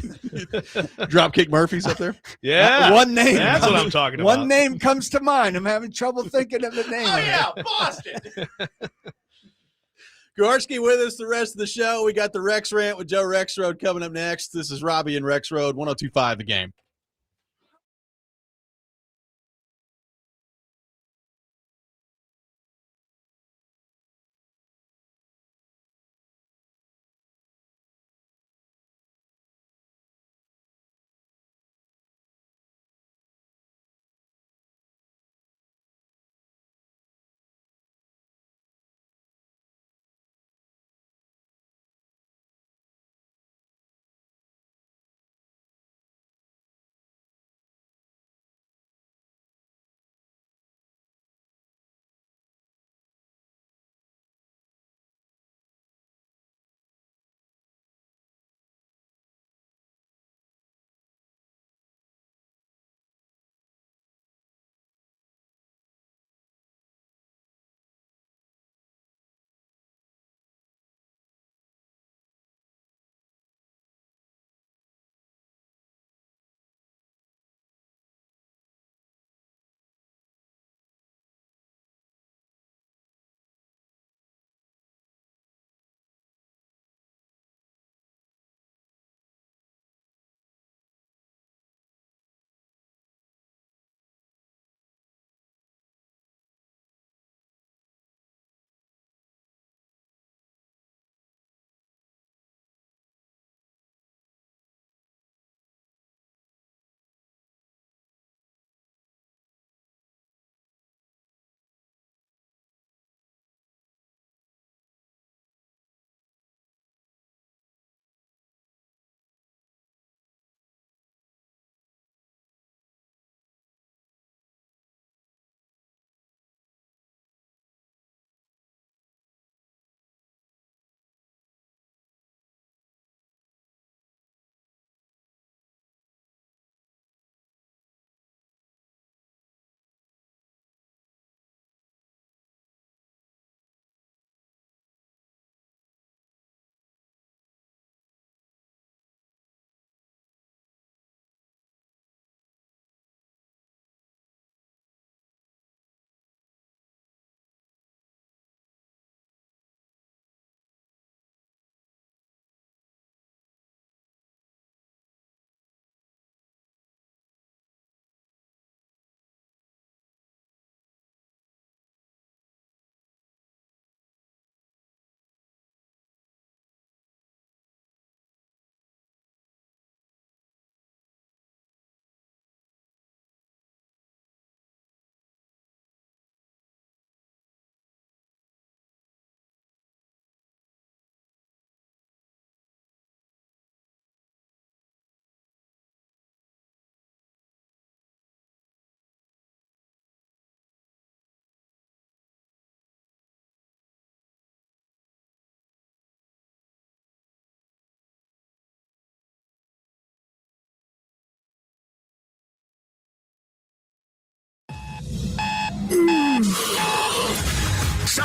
Dropkick Murphys up there. Yeah. One name. That's what I'm talking about. One name comes to mind. I'm having trouble thinking of the name. Oh, yeah, Boston. Kuharsky with us the rest of the show. We got the Rex Rant with Joe Rexrode coming up next. This is Robby and Rexrode, 102.5 The Game.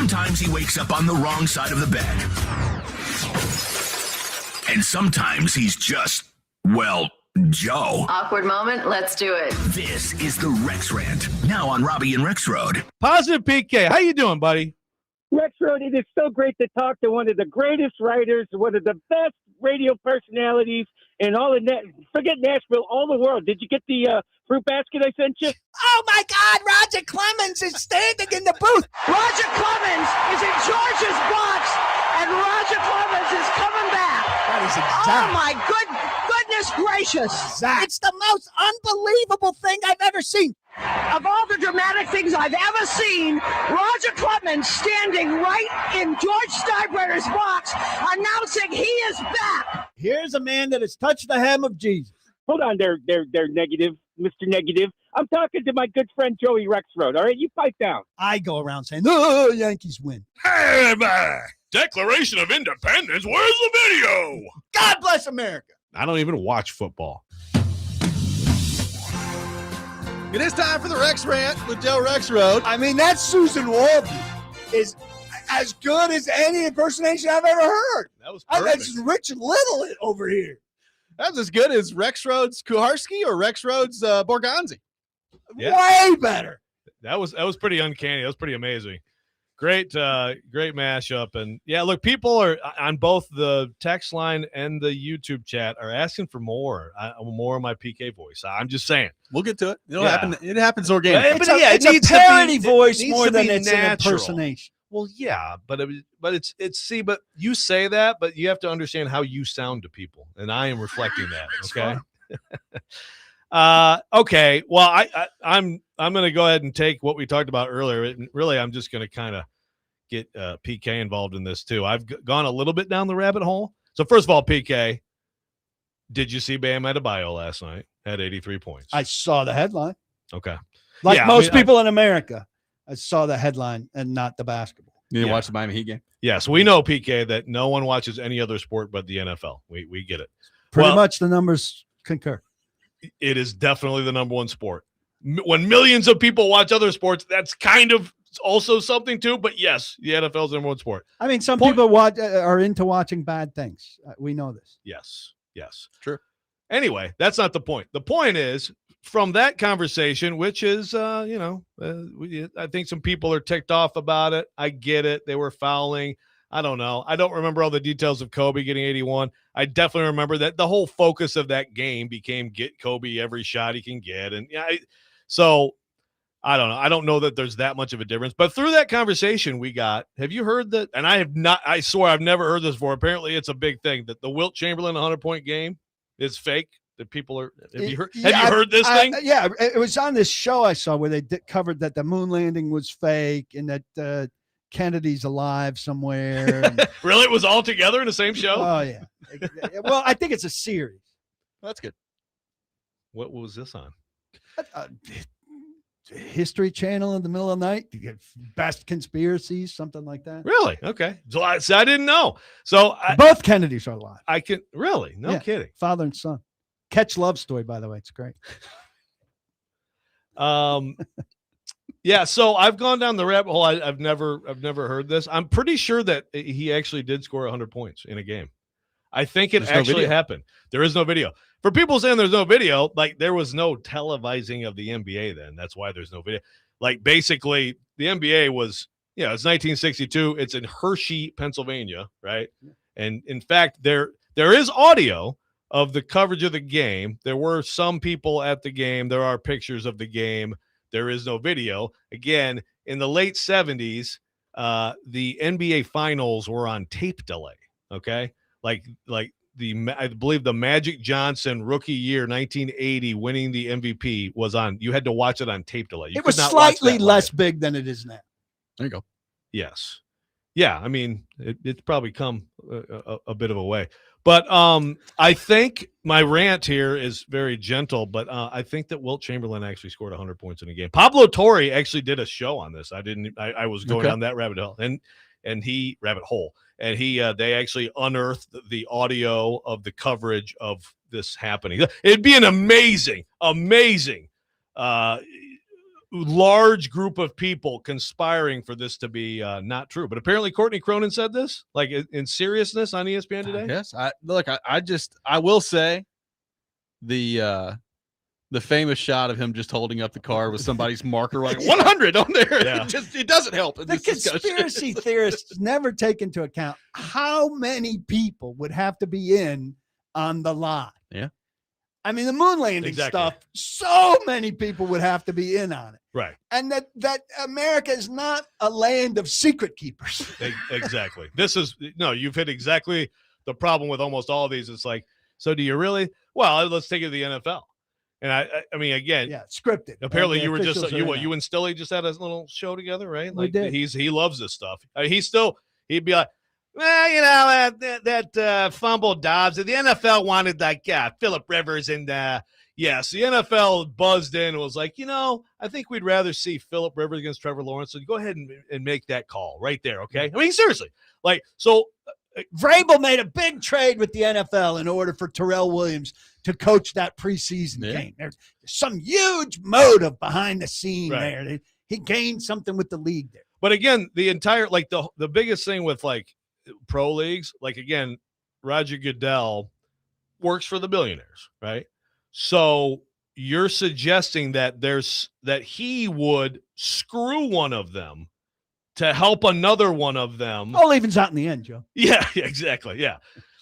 Sometimes he wakes up on the wrong side of the bed. And sometimes he's just, well, Joe. Awkward moment. Let's do it. This is the Rex Rant, now on Robby and Rexrode. Positive PK. How you doing, buddy? Rexrode, it is so great to talk to one of the greatest writers, one of the best radio personalities in all of forget Nashville, all the world. Did you get the fruit basket I sent you? Oh my God, Roger Clemens is standing in the booth. Roger Clemens is in George's box, and Roger Clemens is coming back. That is Oh my goodness gracious. exact. It's the most unbelievable thing I've ever seen. Of all the dramatic things I've ever seen, Roger Clemens standing right in George Steinbrenner's box announcing he is back. Here's a man that has touched the hem of Jesus. Hold on there, negative, Mr. Negative. I'm talking to my good friend Joey Rexrode. All right, you pipe down. I go around saying, "Oh, Yankees win." Hey, man. Declaration of Independence. Where's the video? God bless America. I don't even watch football. It is time for the Rex Rant with Joe Rexrode. I mean, that Susan Wolby is as good as any impersonation I've ever heard. That was I perfect. That's Rich Little over here. That's as good as Rexrode's Kuharsky or Rexrode's Borgonzi. Yeah. Way better. That was pretty uncanny. That was pretty amazing. Great mashup. And yeah, look, people are on both the text line and the YouTube chat are asking for more of my PK voice. I'm just saying. We'll get to it. It'll Yeah. happen. It happens organically. It's a parody voice more than it's an natural. impersonation. Well, yeah, but but you say that, but you have to understand how you sound to people, and I am reflecting that. Okay. Okay. Well, I'm going to go ahead and take what we talked about earlier. And really, I'm just going to kind of get PK involved in this too. I've gone a little bit down the rabbit hole. So first of all, PK, did you see Bam Adebayo last night? Had 83 points. I saw the headline. Okay. Like Yeah, most people in America, I saw the headline and not the basketball. You didn't watch the Miami Heat game? Yes, we know, PK, that no one watches any other sport but the NFL. We get it. Pretty much the numbers concur. It is definitely the number one sport. When millions of people watch other sports, that's kind of also something too. But yes, the NFL is the number one sport. I mean, some people are into watching bad things. We know this. Yes. True. Anyway, that's not the point. The point is, from that conversation, which is, I think some people are ticked off about it. I get it. They were fouling. I don't know. I don't remember all the details of Kobe getting 81. I definitely remember that the whole focus of that game became get Kobe every shot he can get. And so I don't know. I don't know that there's that much of a difference. But through that conversation have you heard that? And I swear I've never heard this before. Apparently it's a big thing that the Wilt Chamberlain 100-point game is fake. That people are. Have you heard this thing? Yeah, it was on this show I saw where they covered that the moon landing was fake and that Kennedy's alive somewhere. And, really, it was all together in the same show. Oh yeah. Well, I think it's a series. That's good. What was this on? History Channel in the middle of the night. You get best conspiracies, something like that. Really? Okay. So I didn't know. So both Kennedys are alive. I can really no kidding. Father and son. Catch love story, by the way. It's great. Yeah. So I've gone down the rabbit hole. I've never heard this. I'm pretty sure that he actually did score 100 points in a game. I think it actually happened. There is no video. For people saying there's no video, like there was no televising of the NBA then. That's why there's no video. Like basically the NBA was, it's 1962. It's in Hershey, Pennsylvania, right? And in fact, there is audio of the coverage of the game. There were some people at the game. There are pictures of the game. There is no video. Again, in the late 70s, the NBA finals were on tape delay. Okay. Like I believe the Magic Johnson rookie year, 1980, winning the MVP was on. You had to watch it on tape delay. It was slightly less big than it is now. There you go. Yes. Yeah. I mean, it's probably come a bit of a way. But I think my rant here is very gentle, but I think that Wilt Chamberlain actually scored 100 points in a game. Pablo Torre actually did a show on this. I was going down that rabbit hole and they actually unearthed the audio of the coverage of this happening. It'd be an amazing large group of people conspiring for this to be not true. But apparently Courtney Cronin said this, like in seriousness, on ESPN today. Yes, I will say the famous shot of him just holding up the car with somebody's marker writing 100 on there. Yeah. It doesn't help. The conspiracy theorists never take into account how many people would have to be in on the lie. Yeah. I mean, the moon landing stuff, so many people would have to be in on it. Right. And that America is not a land of secret keepers. Exactly. You've hit exactly the problem with almost all of these. It's like, so do you really? Well, let's take it to the NFL. And I mean, again, yeah, scripted. Apparently, you were just you and Stilly just had a little show together, right? We did. He loves this stuff. He'd be like, well, you know, that fumble Dobbs. The NFL wanted like Phillip Rivers, and yes, the NFL buzzed in and was like, you know, I think we'd rather see Phillip Rivers against Trevor Lawrence. So go ahead and make that call right there, okay? I mean, seriously, like so. Vrabel made a big trade with the NFL in order for Terrell Williams to coach that preseason game. There's some huge motive behind the scene there. He gained something with the league there. But again, the entire the biggest thing with like pro leagues, like again, Roger Goodell works for the billionaires, right? So you're suggesting that that he would screw one of them to help another one of them. All evens out in the end, Joe. Yeah, exactly. Yeah.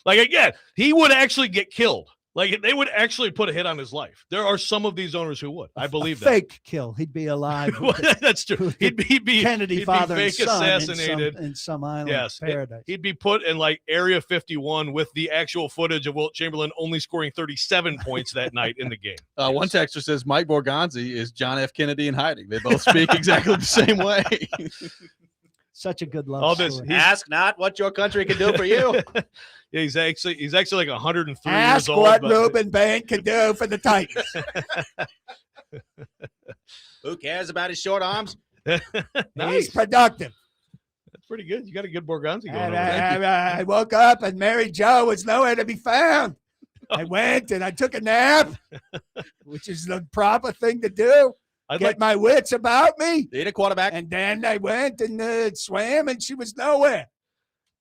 Like, again, he would actually get killed. Like, they would actually put a hit on his life. There are some of these owners who would. I believe that. Fake kill. He'd be alive. Well, that's true. He'd be Kennedy father fake and son assassinated in some island paradise. He'd be put in like Area 51 with the actual footage of Wilt Chamberlain only scoring 37 points that night in the game. One texter says Mike Borgonzi is John F. Kennedy in hiding. They both speak exactly the same way. Such a good love story. Ask not what your country can do for you. Yeah, he's actually like 103 Ask years old. what Ruben Bank can do for the Titans. Who cares about his short arms? Nice. He's productive. That's pretty good. You got a good Borgonzi going on. I woke up and Mary Jo was nowhere to be found. I went and I took a nap, which is the proper thing to do. Get my wits about me. Need a quarterback. And then I went and swam, and she was nowhere.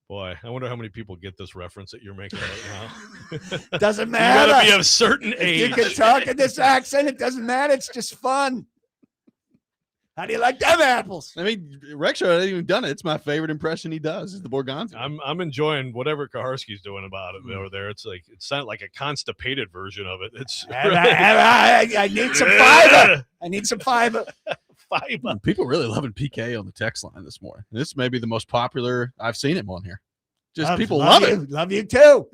Boy, I wonder how many people get this reference that you're making right now. Doesn't matter. You got to be of a certain age. You can talk in this accent. It doesn't matter. It's just fun. How do you like them apples? I mean, Rexrode hasn't even done it. It's my favorite impression he does is the Borgonzi. I'm enjoying whatever Kuharsky's doing about it over there. It's like it sounds like a constipated version of it. It's I need some fiber. I need some fiber. Fiber. People really loving PK on the text line this morning. This may be the most popular I've seen him on here. People love it. Love you too.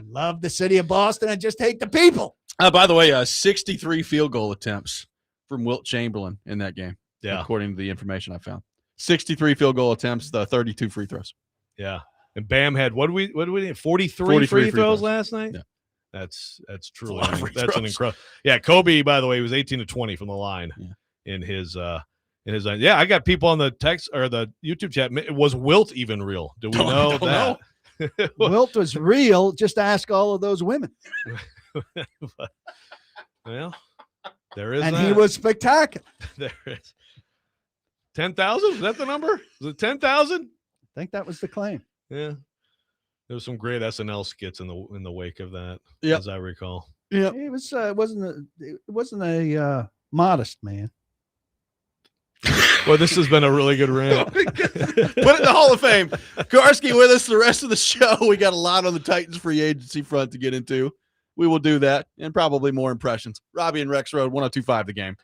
Love the city of Boston. I just hate the people. By the way, 63 field goal attempts from Wilt Chamberlain in that game. Yeah, according to the information I found, 63 field goal attempts, 32 free throws. Yeah, and Bam had what do we need? 43 free throws last night. Yeah, that's truly that's an incredible. Yeah, Kobe, by the way, was 18 to 20 from the line in his. Yeah, I got people on the text or the YouTube chat. Was Wilt even real? Do we know that? Wilt was real. Just ask all of those women. Well, there is, and he was spectacular. There is 10,000. Is that the number? Is it 10,000? I think that was the claim. Yeah, there was some great SNL skits in the wake of that, as I recall. Yeah, it was. It wasn't a modest man. Well, this has been a really good rant. Put it in the Hall of Fame. Kuharsky with us the rest of the show. We got a lot on the Titans free agency front to get into. We will do that and probably more impressions. Robby and Rexrode, 102.5 The Game.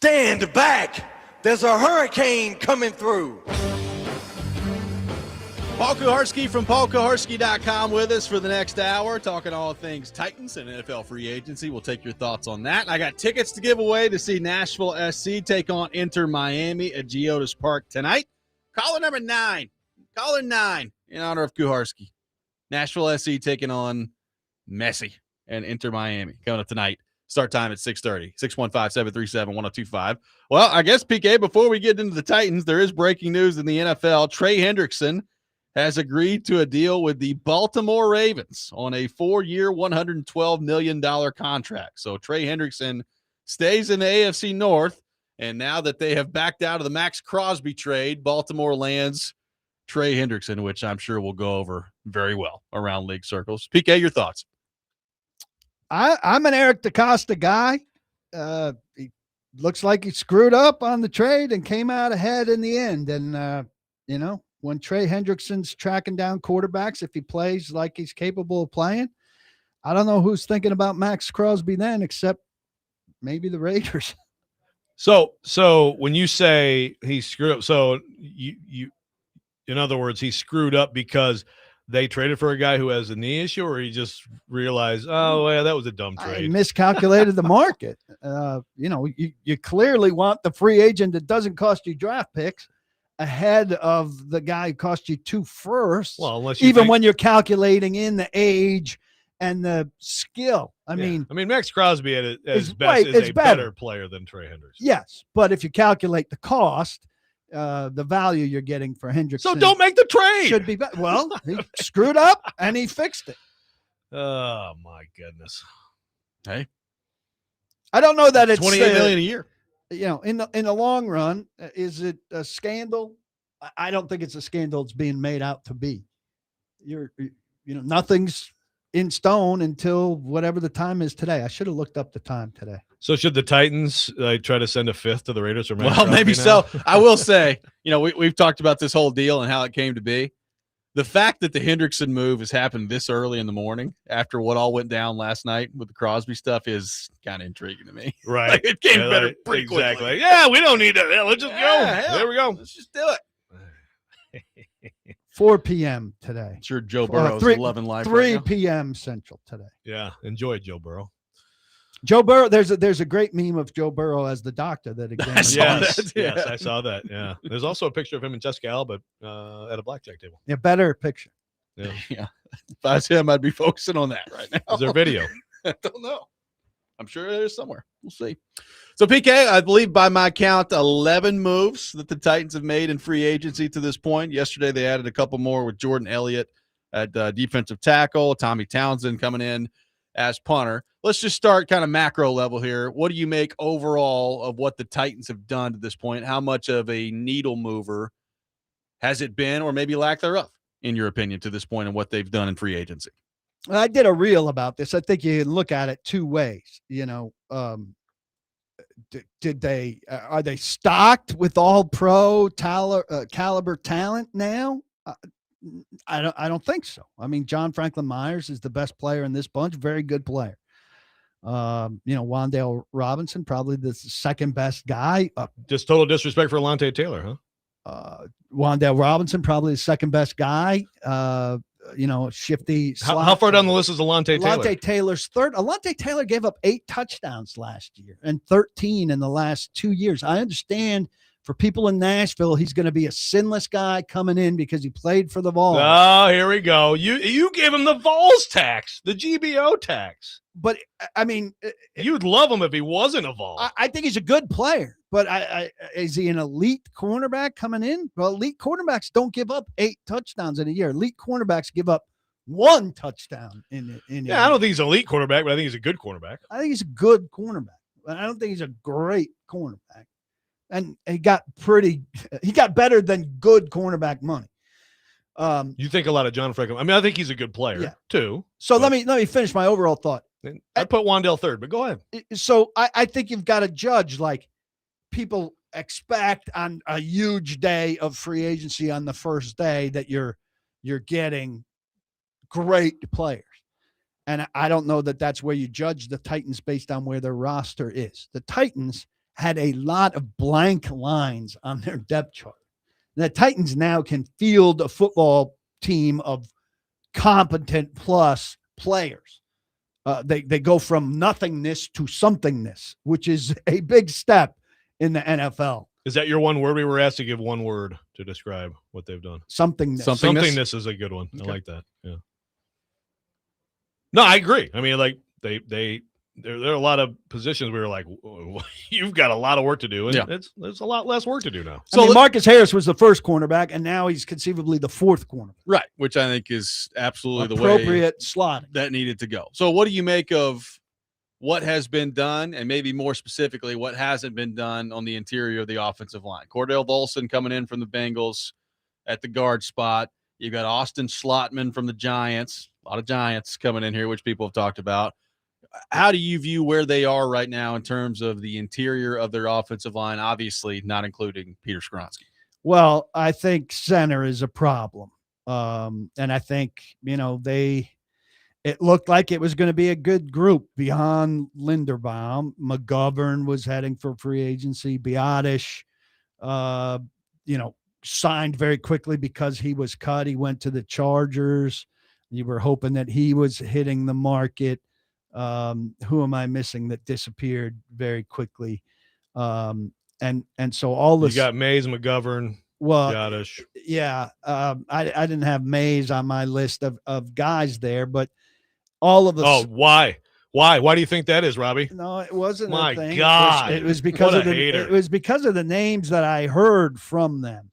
Stand back. There's a hurricane coming through. Paul Kuharsky from paulkuharsky.com with us for the next hour, talking all things Titans and NFL free agency. We'll take your thoughts on that. I got tickets to give away to see Nashville SC take on Inter Miami at Geodis Park tonight. Caller number 9. Caller 9 in honor of Kuharsky. Nashville SC taking on Messi and Inter Miami coming up tonight. Start time at 6:30. 615-737-1025. Well, I guess, PK, before we get into the Titans, there is breaking news in the NFL. Trey Hendrickson has agreed to a deal with the Baltimore Ravens on a 4-year, $112 million contract. So Trey Hendrickson stays in the AFC North, and now that they have backed out of the Max Crosby trade, Baltimore lands Trey Hendrickson, which I'm sure will go over very well around league circles. PK, your thoughts? I'm an Eric DaCosta guy. He looks like he screwed up on the trade and came out ahead in the end. And, when Trey Hendrickson's tracking down quarterbacks, if he plays like he's capable of playing, I don't know who's thinking about Max Crosby then, except maybe the Raiders. So when you say he screwed up, so you in other words, he screwed up because they traded for a guy who has a knee issue, or he just realized, oh, yeah, that was a dumb trade. I miscalculated the market. You clearly want the free agent that doesn't cost you draft picks ahead of the guy who cost you 2 firsts. Well, unless when you're calculating in the age and the skill. I mean, Max Crosby at his best is a better player than Trey Hendrickson. Yes, but if you calculate the cost, the value you're getting for Hendrickson. So don't make the trade. Should be better. Well, he screwed up and he fixed it. Oh my goodness. Hey, I don't know that it's $28 million a year. In the long run, is it a scandal? I don't think it's a scandal. It's being made out to be. Nothing's in stone until whatever the time is today. I should have looked up the time today. So should the Titans try to send a 5th to the Raiders? Or well, maybe so. I will say, we've talked about this whole deal and how it came to be. The fact that the Hendrickson move has happened this early in the morning after what all went down last night with the Crosby stuff is kind of intriguing to me. Right. Like, it came better pretty exactly. quickly. Yeah, we don't need that. Yeah, let's just go. Hell, there we go. Let's just do it. 4 p.m. today. Sure, Joe Burrow's loving life. 3 right p.m. Central today. Yeah, enjoy Joe Burrow. Joe Burrow, there's a great meme of Joe Burrow as the doctor that examines. Yes, I saw that. Yeah, there's also a picture of him and Jessica Alba at a blackjack table. Yeah, better picture. Yeah. If I was him, I'd be focusing on that right now. Is there video? I don't know. I'm sure there's somewhere. We'll see. So, PK, I believe by my count, 11 moves that the Titans have made in free agency to this point. Yesterday, they added a couple more with Jordan Elliott at defensive tackle, Tommy Townsend coming in as punter. Let's just start kind of macro level here. What do you make overall of what the Titans have done to this point? How much of a needle mover has it been, or maybe lack thereof, in your opinion, to this point and what they've done in free agency? I did a reel about this. I think you can look at it 2 ways. Are they stocked with all pro caliber talent now? I don't think so. I mean, John Franklin Myers is the best player in this bunch. Very good player. Wan'Dale Robinson, probably the second best guy. Just total disrespect for Alontae Taylor, huh? Wan'Dale Robinson, probably the second best guy. Shifty. How far down the list is Alontae Taylor? Alontae Taylor's third. Alontae Taylor gave up 8 touchdowns last year and 13 in the last 2 years. I understand for people in Nashville, he's going to be a sinless guy coming in because he played for the Vols. Oh, here we go. You gave him the Vols tax, the GBO tax. But, I mean, you'd love him if he wasn't a Vol. I think he's a good player, but is he an elite cornerback coming in? Well, elite cornerbacks don't give up 8 touchdowns in a year. Elite cornerbacks give up 1 touchdown in a year. I don't think he's an elite cornerback, but I think he's a good cornerback. I think he's a good cornerback, but I don't think he's a great cornerback. And he got better than good cornerback money. You think a lot of John Franklin. I mean, I think he's a good player too. So let me finish my overall thought. I'd put Wan'Dale third, but go ahead. So I think you've got to judge, like, people expect on a huge day of free agency on the first day that you're getting great players. And I don't know that that's where you judge the Titans based on where their roster is. The Titans had a lot of blank lines on their depth chart. The Titans now can field a football team of competent plus players. They go from nothingness to somethingness, which is a big step in the NFL. Is that your one word? We were asked to give one word to describe what they've done. Somethingness. Somethingness is a good one. Okay. I like that. Yeah. No, I agree. I mean, like there are a lot of positions where you're like, you've got a lot of work to do, and there's a lot less work to do now. So Marcus Harris was the first cornerback, and now he's conceivably the fourth corner. Right, which I think is absolutely the appropriate slot that needed to go. So what do you make of what has been done, and maybe more specifically, what hasn't been done on the interior of the offensive line? Cordell Volson coming in from the Bengals at the guard spot. You've got Austin Schlottman from the Giants. A lot of Giants coming in here, which people have talked about. How do you view where they are right now in terms of the interior of their offensive line, obviously not including Peter Skoronski? Well, I think center is a problem. And I think, it looked like it was going to be a good group beyond Linderbaum. McGovern was heading for free agency. Biotish, signed very quickly because he was cut. He went to the Chargers. You were hoping that he was hitting the market. Who am I missing that disappeared very quickly? And so all this, you got Mays, McGovern, Biotish. Yeah. I didn't have Mays on my list of guys there, but all of the. Oh, why? Why do you think that is, Robbie? No, it wasn't. My a thing. God, it was because of hater. It was because of the names that I heard from them.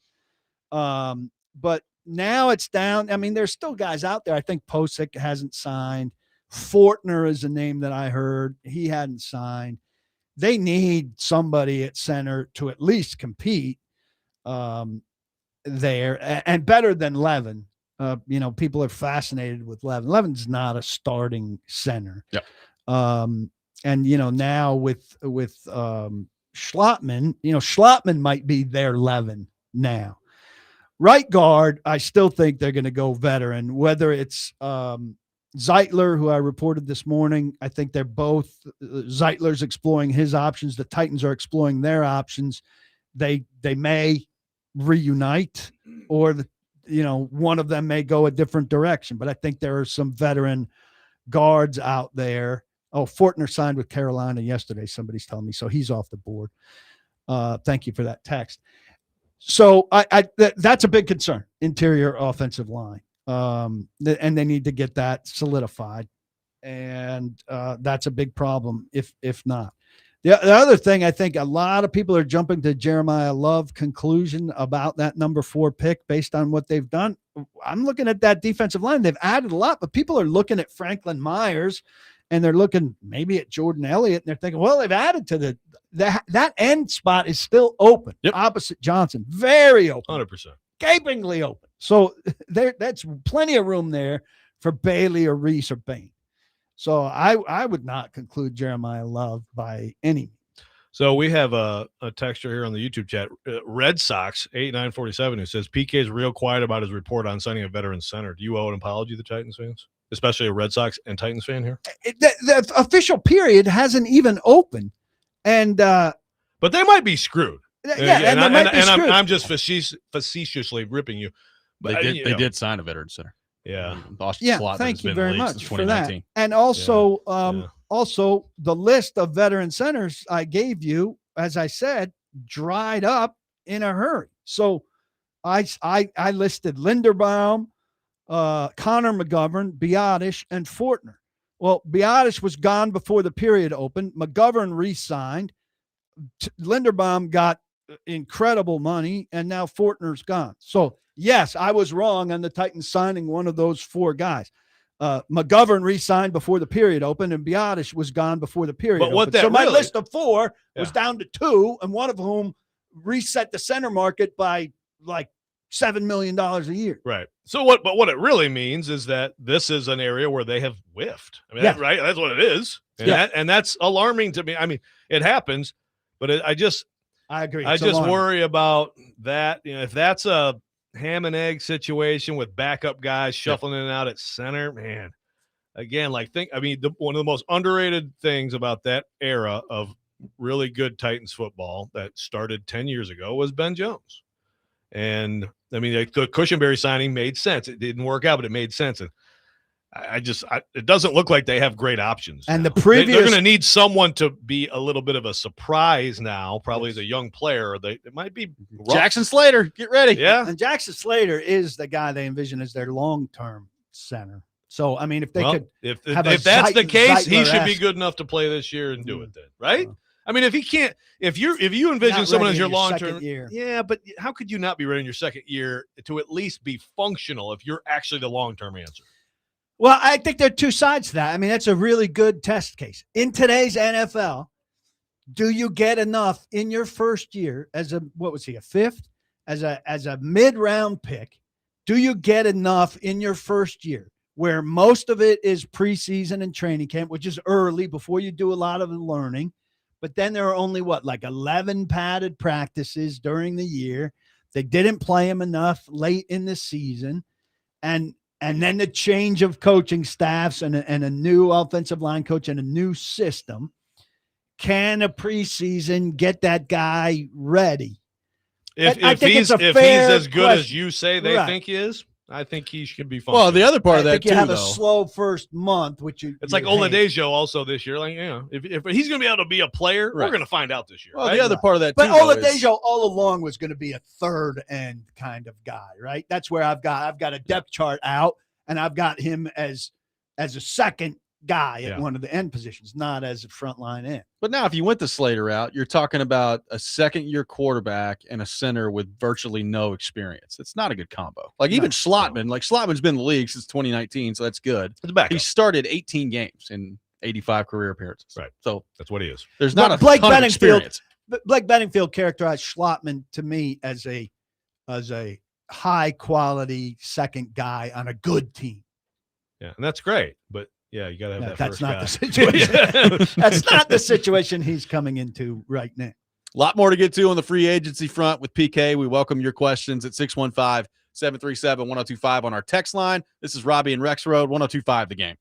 But now it's down. I mean, there's still guys out there. I think Posick hasn't signed. Fortner is a name that I heard. He hadn't signed. They need somebody at center to at least compete there, and better than Levin. People are fascinated with Levin. Levin's not a starting center. Yeah. And now with Schlottman, Schlottman might be their Levin now. Right guard, I still think they're going to go veteran, whether it's Zeitler, who I reported this morning. I think they're both. Zeitler's exploring his options. The Titans are exploring their options. They may reunite, or one of them may go a different direction. But I think there are some veteran guards out there. Oh, Fortner signed with Carolina yesterday. Somebody's telling me, so he's off the board. Thank you for that text. So that's a big concern. Interior offensive line. And they need to get that solidified, and that's a big problem if not. The other thing, I think a lot of people are jumping to Jeremiah Love conclusion about that number 4 pick based on what they've done. I'm looking at that defensive line. They've added a lot, but people are looking at Franklin Myers, and they're looking maybe at Jordan Elliott, and they're thinking, well, they've added to that end spot is still open. Yep. Opposite Johnson, very open, 100%, gapingly open. So that's plenty of room there for Bailey or Reese or Bain. So I would not conclude Jeremiah Love by any means. So we have a texter here on the YouTube chat, Red Sox 8947, who says PK is real quiet about his report on signing a veteran center. Do you owe an apology to Titans fans, especially a Red Sox and Titans fan here? The official period hasn't even opened, and but they might be screwed. Yeah, I'm just facetiously ripping you. But they did sign a veteran center. Yeah. Thank you very much for that. And also, also the list of veteran centers I gave you, as I said, dried up in a hurry. So I listed Linderbaum, Connor McGovern, Biotish, and Fortner. Well, Biotish was gone before the period opened. McGovern re-signed. Linderbaum got incredible money, and now Fortner's gone. So yes, I was wrong on the Titans signing one of those 4 guys. McGovern re-signed before the period opened, and Biotish was gone before the period opened. So my list of 4 was down to 2, and one of whom reset the center market by like $7 million a year. Right. So what it really means is that this is an area where they have whiffed. I mean, right? That's what it is. And that's alarming to me. I mean, it happens, but I agree. I just worry about that. If that's a ham and egg situation with backup guys shuffling in and out at center, man, again, one of the most underrated things about that era of really good Titans football that started 10 years ago was Ben Jones. And I mean, the Cushenberry signing made sense. It didn't work out, but it made sense. And it doesn't look like they have great options. And now. the previous, they're going to need someone to be a little bit of a surprise now, probably as a young player. It might be rough. Jackson Slater. Get ready. Yeah. And Jackson Slater is the guy they envision as their long-term center. So, I mean, if they could if have that's the case, he should be Zeitler-esque- good enough to play this year and do it then, right? I mean, if he can't, if you envision Not someone ready as your in long second term, year. yeah, but how could you not be ready in your second year to at least be functional if you're actually the long term answer? Well, I think there are two sides to that. I mean, that's a really good test case. In today's NFL, do you get enough in your first year as a fifth, as a mid-round pick? Do you get enough in your first year where most of it is preseason and training camp, which is early before you do a lot of the learning, but then there are only 11 padded practices during the year. They didn't play him enough late in the season. And then the change of coaching staffs and a new offensive line coach and a new system. Can a preseason get that guy ready? If he's as good as you say they think he is, I think he should be functional. Well, the other part of that think you too, have though, a slow first month, which it's like Oladejo also this year. Like, if he's going to be able to be a player, we're going to find out this year. Well, right? the other part of that but too, though, is Oladejo all along was going to be a third end kind of guy, right? That's where I've got a depth chart out, and I've got him as a second guy at one of the end positions, not as a frontline end. But now, if you went the Slater route, you're talking about a second-year quarterback and a center with virtually no experience. It's not a good combo. Like even Schlotman, Schlotman's been in the league since 2019, so that's good. He started 18 games in 85 career appearances. Right. So that's what he is. There's not But a ton of experience. Blake Bedingfield characterized Schlotman to me as a high-quality second guy on a good team. Yeah, and that's great, but yeah, you got to have that. That's first not guy. the situation. That's not the situation he's coming into right now. A lot more to get to on the free agency front with PK. We welcome your questions at 615-737-1025 on our text line. This is Robby and Rexrode, 1025 The Game.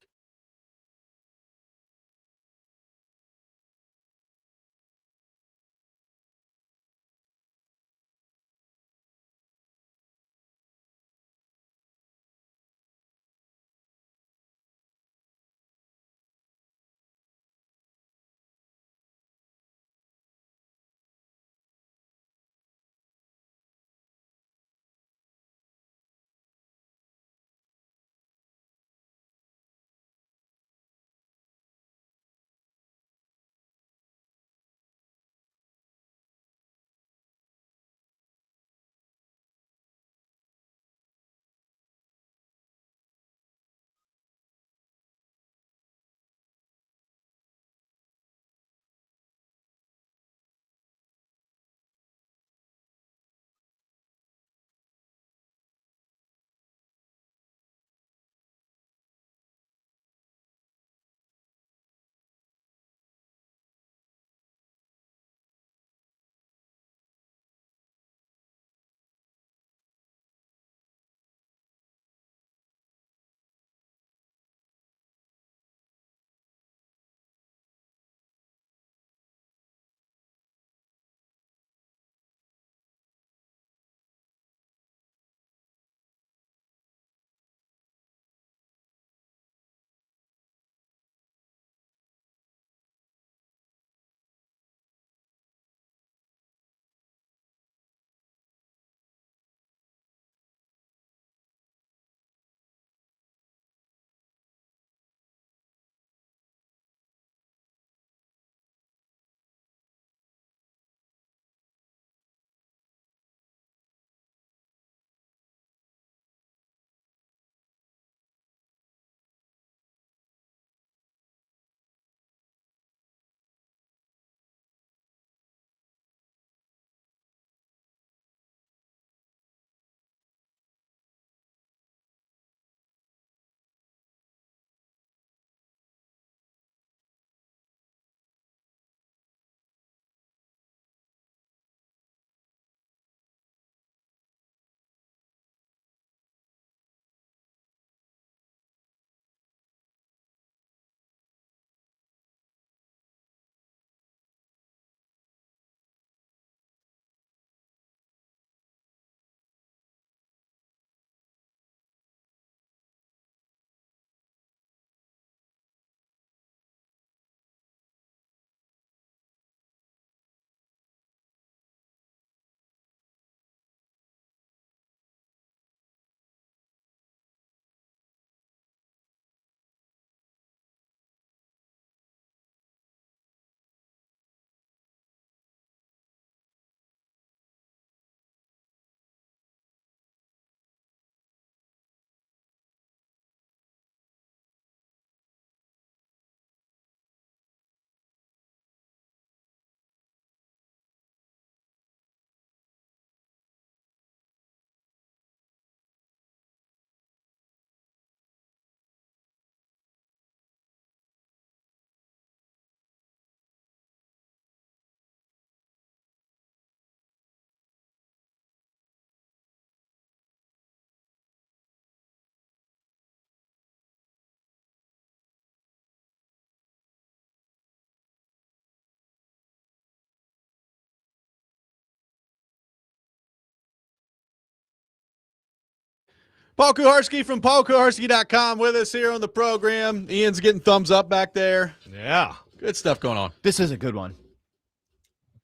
Paul Kuharsky from paulkuharsky.com with us here on the program. Ian's getting thumbs up back there. Yeah. Good stuff going on. This is a good one.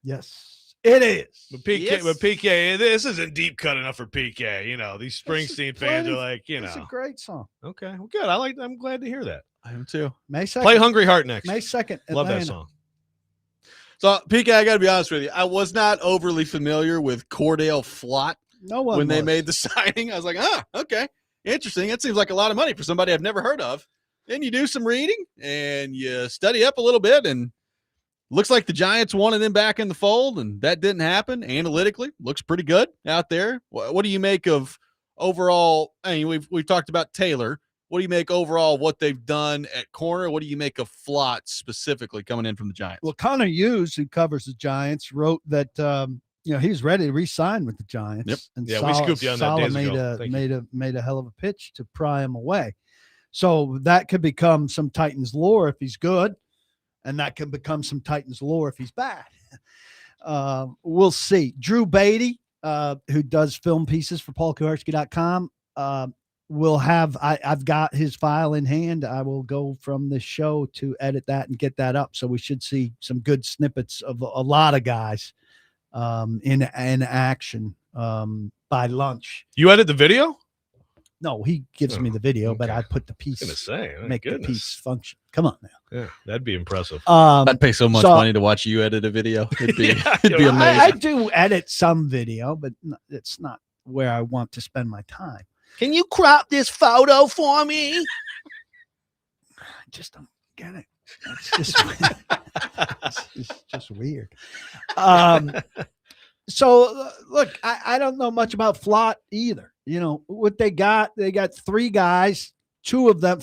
Yes, it is. But PK, this isn't deep cut enough for PK. You know, these Springsteen fans are like, It's a great song. Okay, well, good. I'm glad to hear that. I am too. May 2nd. Play Hungry Heart next. May 2nd. Love that Atlanta. song. So, PK, I got to be honest with you. I was not overly familiar with Cordell Flott No one when they was. made the signing. I was like, okay, interesting. That seems like a lot of money for somebody I've never heard of. Then you do some reading and you study up a little bit, and looks like the Giants wanted him back in the fold, and that didn't happen. Analytically, looks pretty good out there. What do you make of overall? I mean, we've talked about Taylor. What do you make overall of what they've done at corner? What do you make of Flott specifically coming in from the Giants? Well, Connor Hughes, who covers the Giants, wrote that he's ready to re-sign with the Giants. Yep. And Yeah, we scooped you on that Saleh days ago. Thank you. made a hell of a pitch to pry him away. So that could become some Titans lore if he's good, and that can become some Titans lore if he's bad. We'll see. Drew Beatty, who does film pieces for paulkuharsky.com, will have I've got his file in hand. I will go from the show to edit that and get that up. So we should see some good snippets of a lot of guys in action by lunch. You edit the video? No, he gives me the video, okay. but I put the piece. I was gonna say, make goodness. the piece function. Come on now. Yeah, that'd be impressive. I'd pay so much money to watch you edit a video. It'd be, it'd be amazing. I do edit some video, but it's not where I want to spend my time. Can you crop this photo for me? I just don't get it. It's just weird. So look, I don't know much about Flott either. You know what they got 3 guys, 2 of them,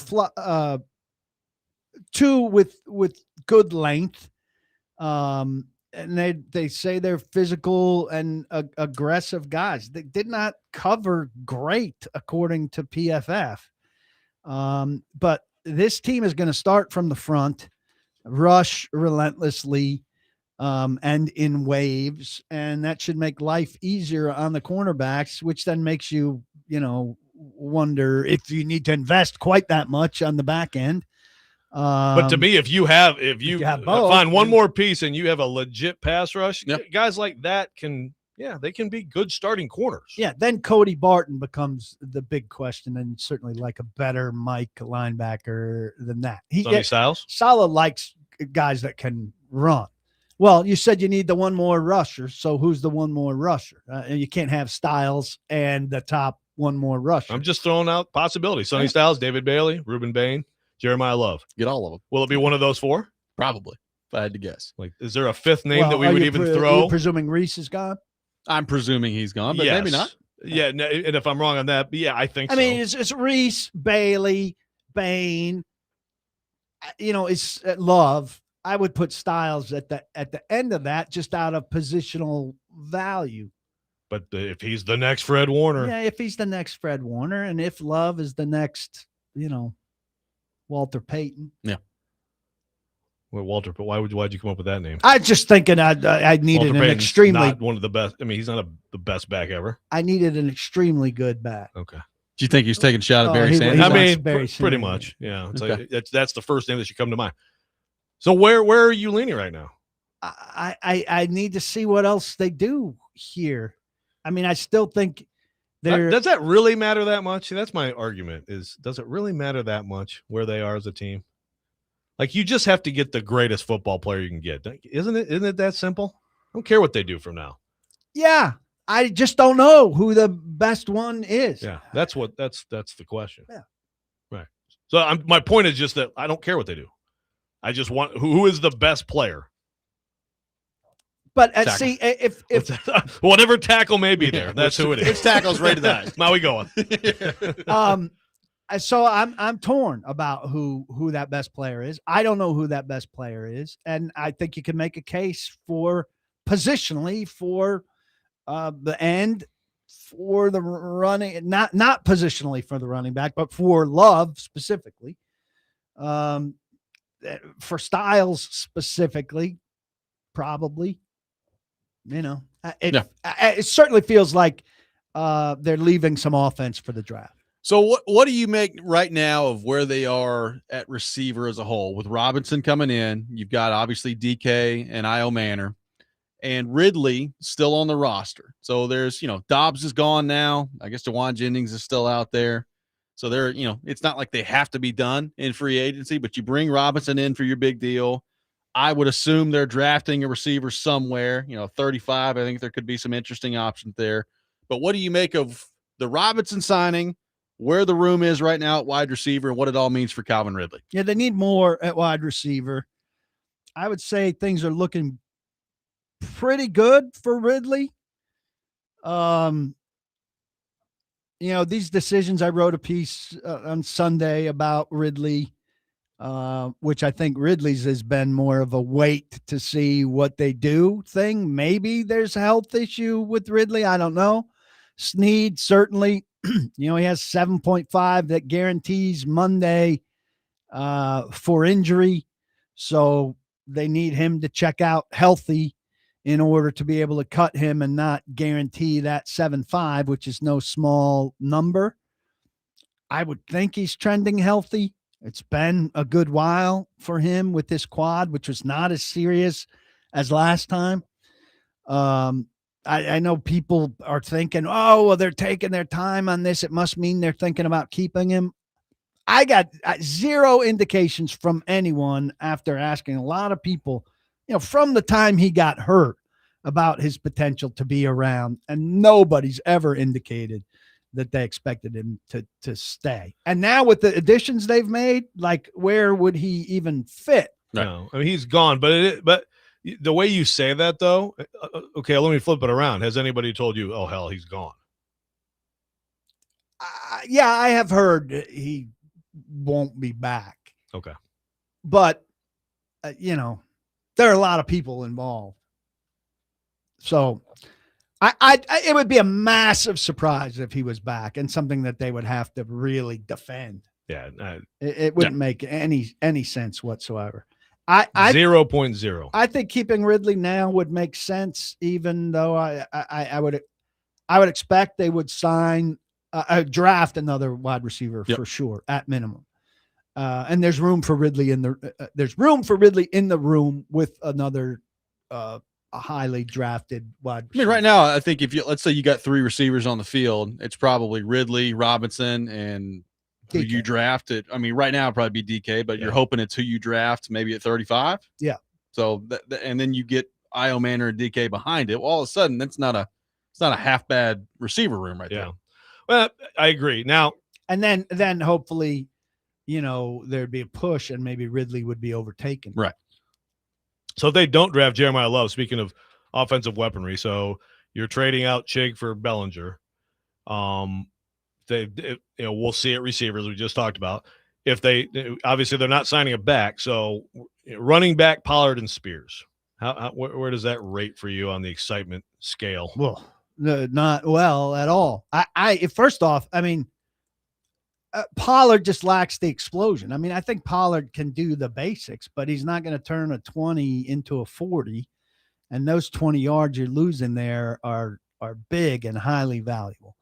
2 with good length. And they say they're physical and aggressive guys. They did not cover great according to PFF. But this team is going to start from the front, rush relentlessly, and in waves, and that should make life easier on the cornerbacks, which then makes you, wonder if you need to invest quite that much on the back end. But to me, if you both, find one more piece and you have a legit pass rush, Yep. guys like that they can be good starting corners. Yeah, then Cody Barton becomes the big question, and certainly like a better Mike linebacker than that. Sonny Styles? Saleh likes guys that can run. Well, you said you need the one more rusher, so who's the one more rusher? You can't have Styles and the top one more rusher. I'm just throwing out possibilities. Sonny Styles, David Bailey, Reuben Bain, Jeremiah Love. Get all of them. Will it be one of those 4? Probably, if I had to guess. Like, is there a 5th name that we are would you even Are throw? you presuming Reese is gone? I'm presuming he's gone, but maybe not. Yeah, and if I'm wrong on that, but yeah, I think I so. mean, it's Reese, Bailey, Bain. It's Love. I would put Styles at the end of that, just out of positional value. But if he's the next Fred Warner, Yeah, if he's the next Fred Warner, and if Love is the next, Walter Payton. Yeah. Well, Walter, but why'd you come up with that name? I just thinking I needed Walter an Payton's extremely not one of the best. I mean, he's not the best back ever. I needed an extremely good back. Okay. Do you think he's taking a shot at Barry he Sanders? I wants mean, Barry pretty Sanders. much. Yeah. It's Okay. like that's the first name that should come to mind. So where are you leaning right now? I need to see what else they do here. I mean, I still think Does that really matter that much? See, that's my argument does it really matter that much where they are as a team? Like, you just have to get the greatest football player you can get. Isn't it that simple? I don't care what they do from now. Yeah. I just don't know who the best one is. Yeah. That's the question. Yeah. Right. So my point is just that I don't care what they do. I just want who is the best player. But Tackle. see, if whatever tackle may be there, that's who it is. Which tackle's rated the highest? Now we going. So I'm torn about who that best player is. I don't know who that best player is, and I think you can make a case for positionally for the end, for the running, not positionally for the running back, but for Love specifically, for Styles specifically, probably. It certainly feels like they're leaving some offense for the draft. So what do you make right now of where they are at receiver as a whole? With Robinson coming in, you've got obviously DK and Io Manor, and Ridley still on the roster. So there's, Dobbs is gone now. I guess DeJuan Jennings is still out there. So they're, it's not like they have to be done in free agency, but you bring Robinson in for your big deal. I would assume they're drafting a receiver somewhere, 35. I think there could be some interesting options there. But what do you make of the Robinson signing, where the room is right now at wide receiver, and what it all means for Calvin Ridley? Yeah, they need more at wide receiver. I would say things are looking pretty good for Ridley. These decisions, I wrote a piece on Sunday about Ridley, which I think Ridley's has been more of a wait to see what they do thing. Maybe there's a health issue with Ridley. I don't know. Snead, certainly, he has 7.5 that guarantees Monday for injury. So they need him to check out healthy in order to be able to cut him and not guarantee that 7.5, which is no small number. I would think he's trending healthy. It's been a good while for him with this quad, which was not as serious as last time. I know people are thinking, oh, well, they're taking their time on this. It must mean they're thinking about keeping him. I got zero indications from anyone after asking a lot of people, from the time he got hurt about his potential to be around, and nobody's ever indicated that they expected him to stay. And now with the additions they've made, like, where would he even fit? No, I mean, he's gone, but the way you say that, though, okay, let me flip it around. Has anybody told you, oh, hell, he's gone? Yeah, I have heard he won't be back. Okay. But, there are a lot of people involved. So it would be a massive surprise if he was back, and something that they would have to really defend. Yeah. It wouldn't make any sense whatsoever. 0.0. I think keeping Ridley now would make sense, even though I would expect they would draft another wide receiver for sure at minimum. And there's room for Ridley in the room with another a highly drafted wide receiver. I mean, right now, I think let's say you got 3 receivers on the field, it's probably Ridley, Robinson, and who DK. you drafted. I mean, right now it'd probably be DK, but you're hoping it's who you draft maybe at 35. Yeah. So and then you get Io Manor and DK behind it. Well, all of a sudden, it's not a half bad receiver room right there. Well, I agree. Now, and then hopefully, there'd be a push and maybe Ridley would be overtaken. Right. So if they don't draft Jeremiah Love, speaking of offensive weaponry, so you're trading out Chig for Bellinger. We'll see at receivers we just talked about. If obviously they're not signing a back, so running back Pollard and Spears. Where does that rate for you on the excitement scale? Well, not well at all. First off, I mean, Pollard just lacks the explosion. I mean, I think Pollard can do the basics, but he's not going to turn a 20 into a 40. And those 20 yards you're losing there are big and highly valuable.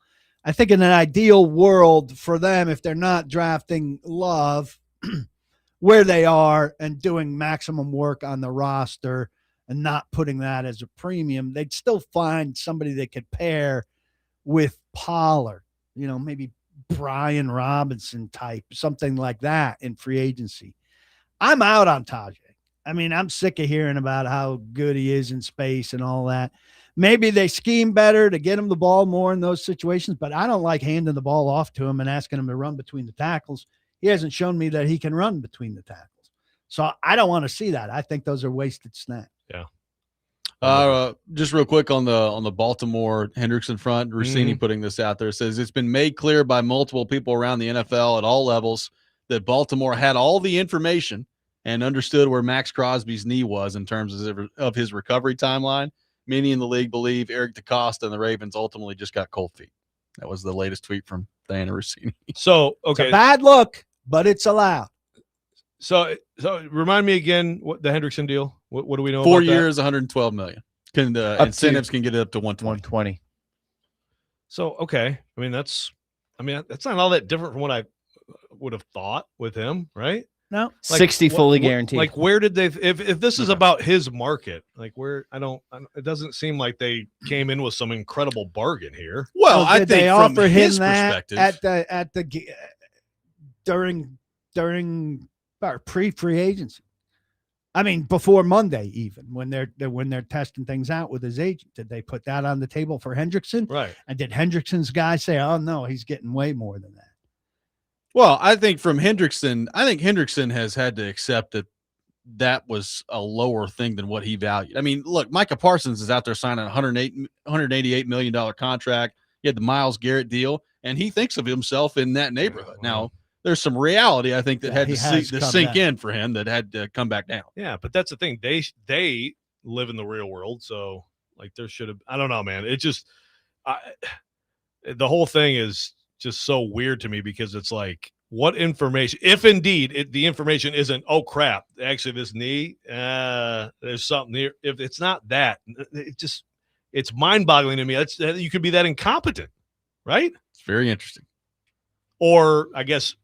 I think in an ideal world for them, if they're not drafting Love where they are and doing maximum work on the roster and not putting that as a premium, they'd still find somebody they could pair with Pollard, maybe Brian Robinson type, something like that in free agency. I'm out on Tajay. I mean, I'm sick of hearing about how good he is in space and all that. Maybe they scheme better to get him the ball more in those situations, but I don't like handing the ball off to him and asking him to run between the tackles. He hasn't shown me that he can run between the tackles. So I don't want to see that. I think those are wasted snaps. Yeah. Just real quick on the Baltimore Hendrickson front, Rossini putting this out there. It says it's been made clear by multiple people around the NFL at all levels that Baltimore had all the information and understood where Max Crosby's knee was in terms of his recovery timeline. Many in the league believe Eric DeCosta and the Ravens ultimately just got cold feet. That was the latest tweet from Diana Rossini. So, okay. It's a bad look, but it's allowed. So remind me again what the Hendrickson deal. What do we know? 4 about years, $112 million. Incentives can get it up to 120. $120. So okay, I mean that's I mean, that's not all that different from what I would have thought with him, right? No, 60 fully guaranteed. Like, where did they? If this is about his market, like where I don't, it doesn't seem like they came in with some incredible bargain here. Well, I did think they from offer him his that perspective, at the during or pre-free agency. I mean, before Monday, even when they're testing things out with his agent, did they put that on the table for Hendrickson? Right. And did Hendrickson's guy say, "Oh no, he's getting way more than that"? well, I think from Hendrickson, has had to accept that was a lower thing than what he valued. I mean, look, Micah Parsons is out there signing a $188 million contract. He had the Myles Garrett deal, and he thinks of himself in that neighborhood. Now, there's some reality, I think, that had to sink in for him that had to come back down. Yeah, but that's the thing. They live in the real world, so like there should have. I don't know, man. It just the whole thing is just so weird to me because it's like, what information, if indeed the information isn't, oh crap, actually this knee, there's something here. If it's not that, it's mind-boggling to me. You could be that incompetent, right? It's very interesting. Or I guess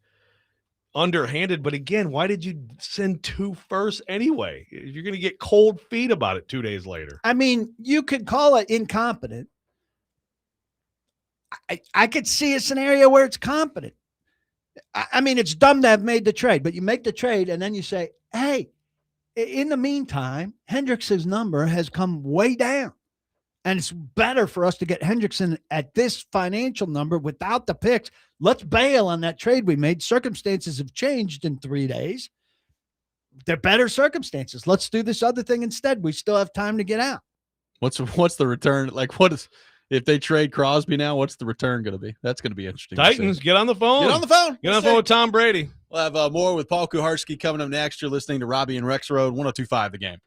underhanded, but again, why did you send 2 firsts anyway? You're going to get cold feet about it 2 days later. I mean, you could call it incompetent. I could see a scenario where it's competent. I mean, it's dumb to have made the trade, but you make the trade and then you say, hey, in the meantime, Hendrickson's number has come way down. And it's better for us to get Hendrickson at this financial number without the picks. Let's bail on that trade we made. Circumstances have changed in 3 days. They're better circumstances. Let's do this other thing instead. We still have time to get out. What's the return? Like, if they trade Crosby now, what's the return going to be? That's going to be interesting. Titans, get on the phone. Get on the phone. Get on the phone with Tom Brady. We'll have more with Paul Kuharsky coming up next. You're listening to Robby and Rexrode, 102.5 The Game.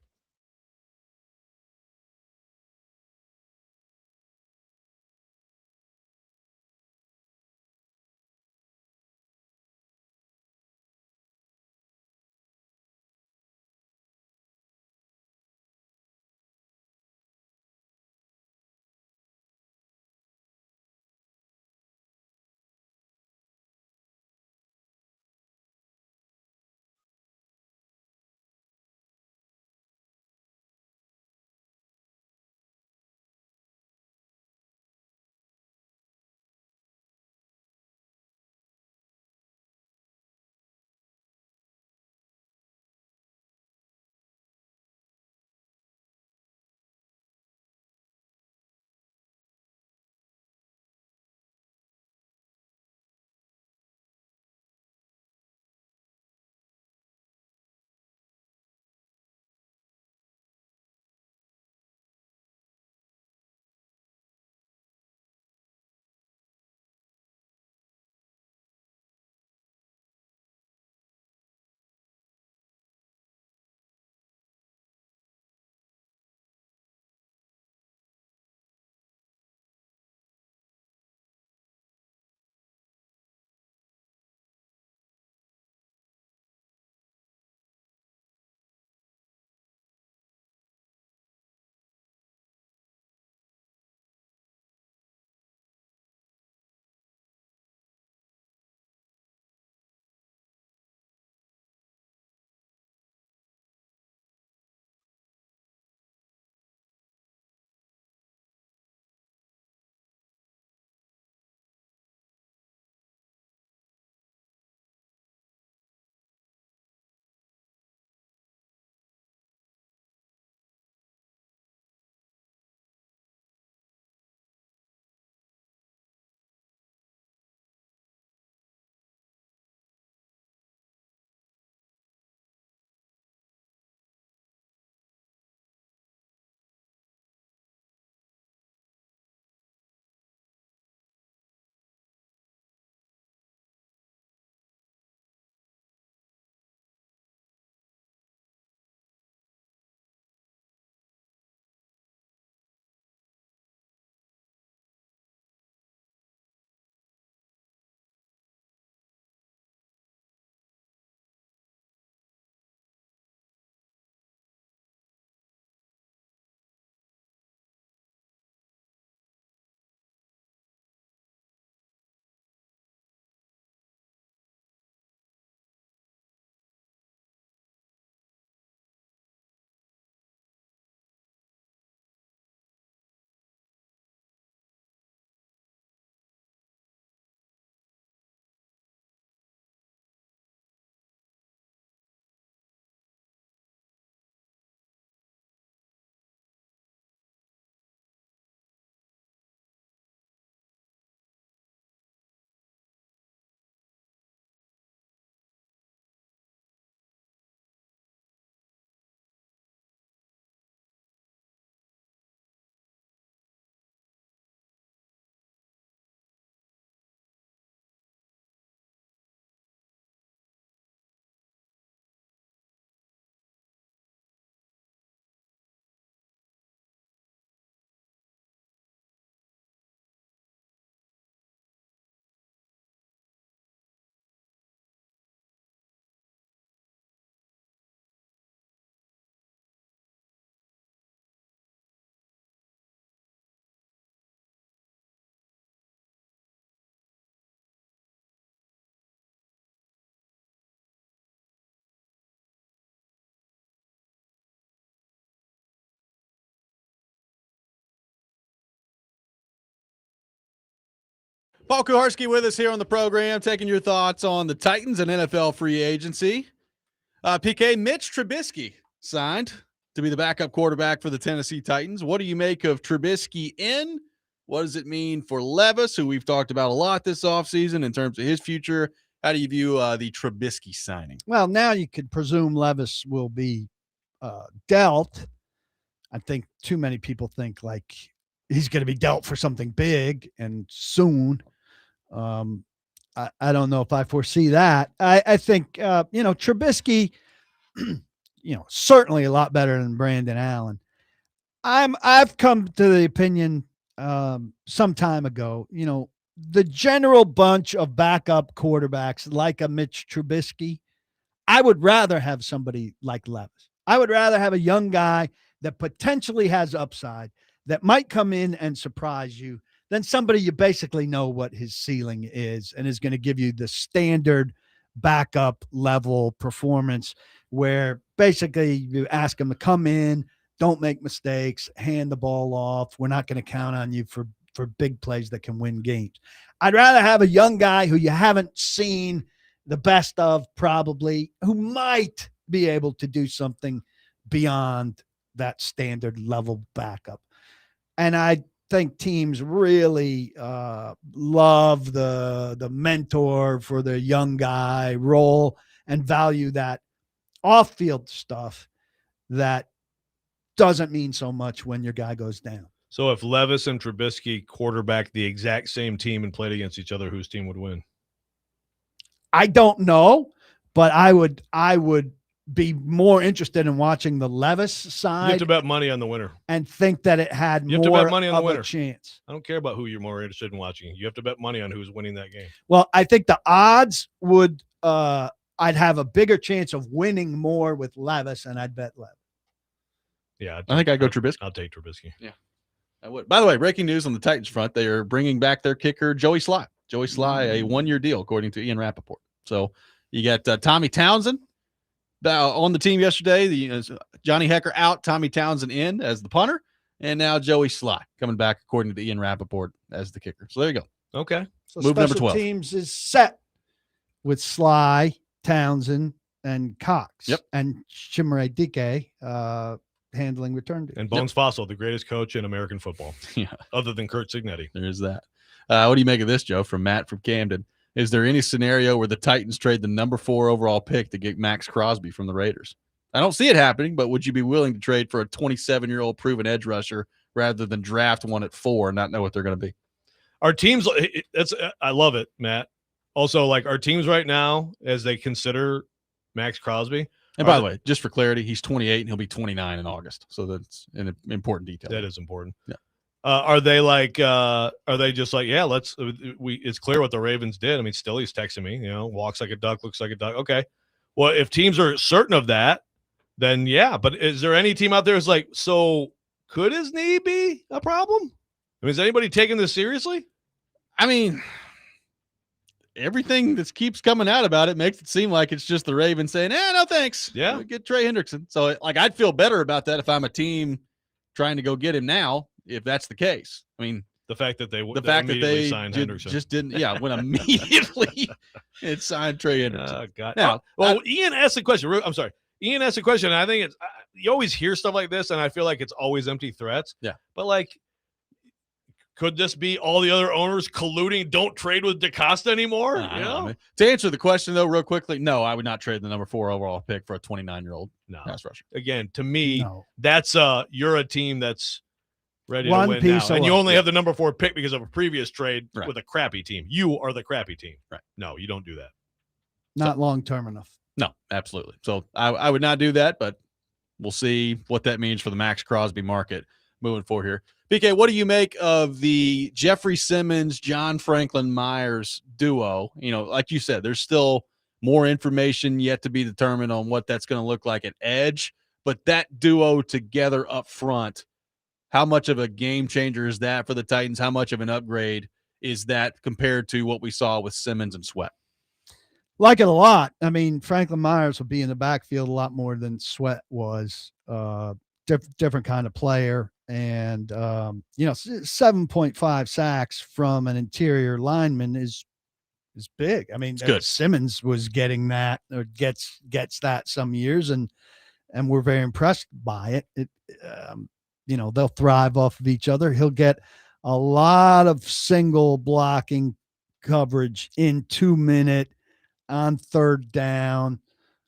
Paul Kuharsky with us here on the program, taking your thoughts on the Titans and NFL free agency. PK, Mitch Trubisky signed to be the backup quarterback for the Tennessee Titans. What do you make of Trubisky in? What does it mean for Levis, who we've talked about a lot this offseason in terms of his future? How do you view the Trubisky signing? Well, now you could presume Levis will be dealt. I think too many people think like he's going to be dealt for something big and soon. I don't know if I foresee that. I think, Trubisky, certainly a lot better than Brandon Allen. I've come to the opinion some time ago, the general bunch of backup quarterbacks like a Mitch Trubisky, I would rather have somebody like Levis. I would rather have a young guy that potentially has upside that might come in and surprise you than somebody you basically know what his ceiling is and is going to give you the standard backup level performance where basically you ask him to come in, don't make mistakes, hand the ball off. We're not going to count on you for big plays that can win games. I'd rather have a young guy who you haven't seen the best of probably, who might be able to do something beyond that standard level backup. And I think teams really love the mentor for the young guy role and value that off-field stuff that doesn't mean so much when your guy goes down. So if Levis and Trubisky quarterback the exact same team and played against each other, whose team would win? I don't know, but I would be more interested in watching the Levis side. You have to bet money on the winner. And think that it had you have more to bet money on the of winner. A chance. I don't care about who you're more interested in watching. You have to bet money on who's winning that game. Well, I think the odds would I'd have a bigger chance of winning more with Levis, and I'd bet Levis. Yeah, I think I'd go Trubisky. I'll take Trubisky. Yeah, I would. By the way, breaking news on the Titans front, they are bringing back their kicker, Joey Sly. Joey Sly, a one-year deal, according to Ian Rappaport. So you got Tommy Townsend on the team yesterday. Johnny Hecker out, Tommy Townsend in as the punter, and now Joey Sly coming back, according to Ian Rappaport, as the kicker. So there you go. Okay. So move number special 12. teams is set with Sly, Townsend, and Cox. Yep. And Chimere Dike handling return duty. And Bones Fossil, the greatest coach in American football. Yeah. Other than Kurt Cignetti. There is that. What do you make of this, Joe, from Matt from Camden? Is there any scenario where the Titans trade the number 4 overall pick to get Max Crosby from the Raiders? I don't see it happening, but would you be willing to trade for a 27-year-old proven edge rusher rather than draft one at 4 and not know what they're going to be? Our teams, I love it, Matt. Also, like our teams right now, as they consider Max Crosby. And by the way, just for clarity, he's 28 and he'll be 29 in August. So that's an important detail. That is important. Yeah. Are they just like, yeah, it's clear what the Ravens did. I mean, Stilly's texting me, walks like a duck, looks like a duck. Okay. Well, if teams are certain of that, then yeah. But is there any team out there who's like, so could his knee be a problem? I mean, is anybody taking this seriously? I mean, everything that keeps coming out about it makes it seem like it's just the Ravens saying, no thanks. Yeah. Get Trey Hendrickson. So I'd feel better about that if I'm a team trying to go get him now, if that's the case. I mean, the fact that they signed Hendrickson just didn't, went immediately and signed Trey Hendrickson. Oh, God. Now, Ian asked a question. I'm sorry. Ian asked a question. And I think you always hear stuff like this, and I feel like it's always empty threats. Yeah. But could this be all the other owners colluding? Don't trade with DaCosta anymore. To answer the question though, real quickly, no, I would not trade the number 4 overall pick for a 29-year-old pass rusher. Again, to me, that's you're a team that's ready One to win piece now, and you away. only have the number 4 pick because of a previous trade Right. with a crappy team. You are the crappy team. Right. No, you don't do that. Not long-term enough. No, absolutely. So I would not do that, but we'll see what that means for the Max Crosby market moving forward here. BK, what do you make of the Jeffrey Simmons, John Franklin Myers duo? Like you said, there's still more information yet to be determined on what that's going to look like at edge, but that duo together up front, how much of a game changer is that for the Titans? How much of an upgrade is that compared to what we saw with Simmons and Sweat? Like it a lot. I mean, Franklin Myers will be in the backfield a lot more than Sweat was. Different kind of player. And 7.5 sacks from an interior lineman is big. I mean, good. Simmons was getting that, or gets that some years, and we're very impressed by it. They'll thrive off of each other. He'll get a lot of single blocking coverage in 2-minute on third down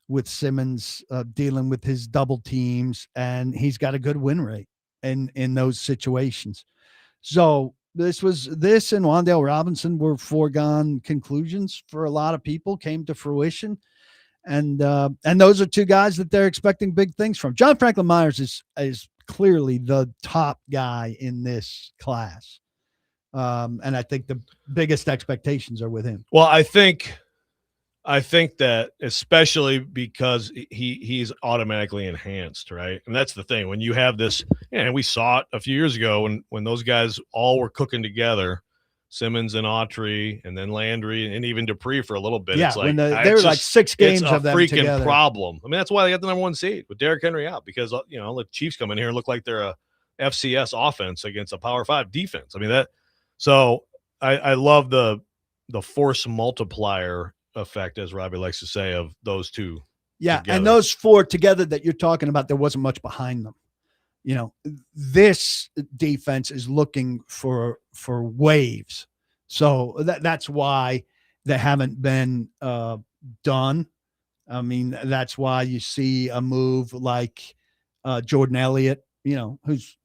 with Simmons dealing with his double teams, and he's got a good win rate in those situations. So this and Wan'Dale Robinson were foregone conclusions for a lot of people, came to fruition. And those are two guys that they're expecting big things from. John Franklin Myers is clearly the top guy in this class. And I think the biggest expectations are with him. Well, I think that especially because he's automatically enhanced, right? And that's the thing. When you have this, and we saw it a few years ago when those guys all were cooking together, Simmons and Autry, and then Landry, and even Dupree for a little bit. Yeah, it's like, when they were like 6 games of them freaking together. problem. I mean, that's why they got the number 1 seed with Derrick Henry out, because the Chiefs come in here and look like they're a FCS offense against a Power 5 defense. I mean that. So I love the force multiplier effect, as Robby likes to say, of those two. Yeah, together. and those 4 together that you're talking about, there wasn't much behind them. This defense is looking for waves. So that's why they haven't been done. I mean, that's why you see a move like Jordan Elliott, who's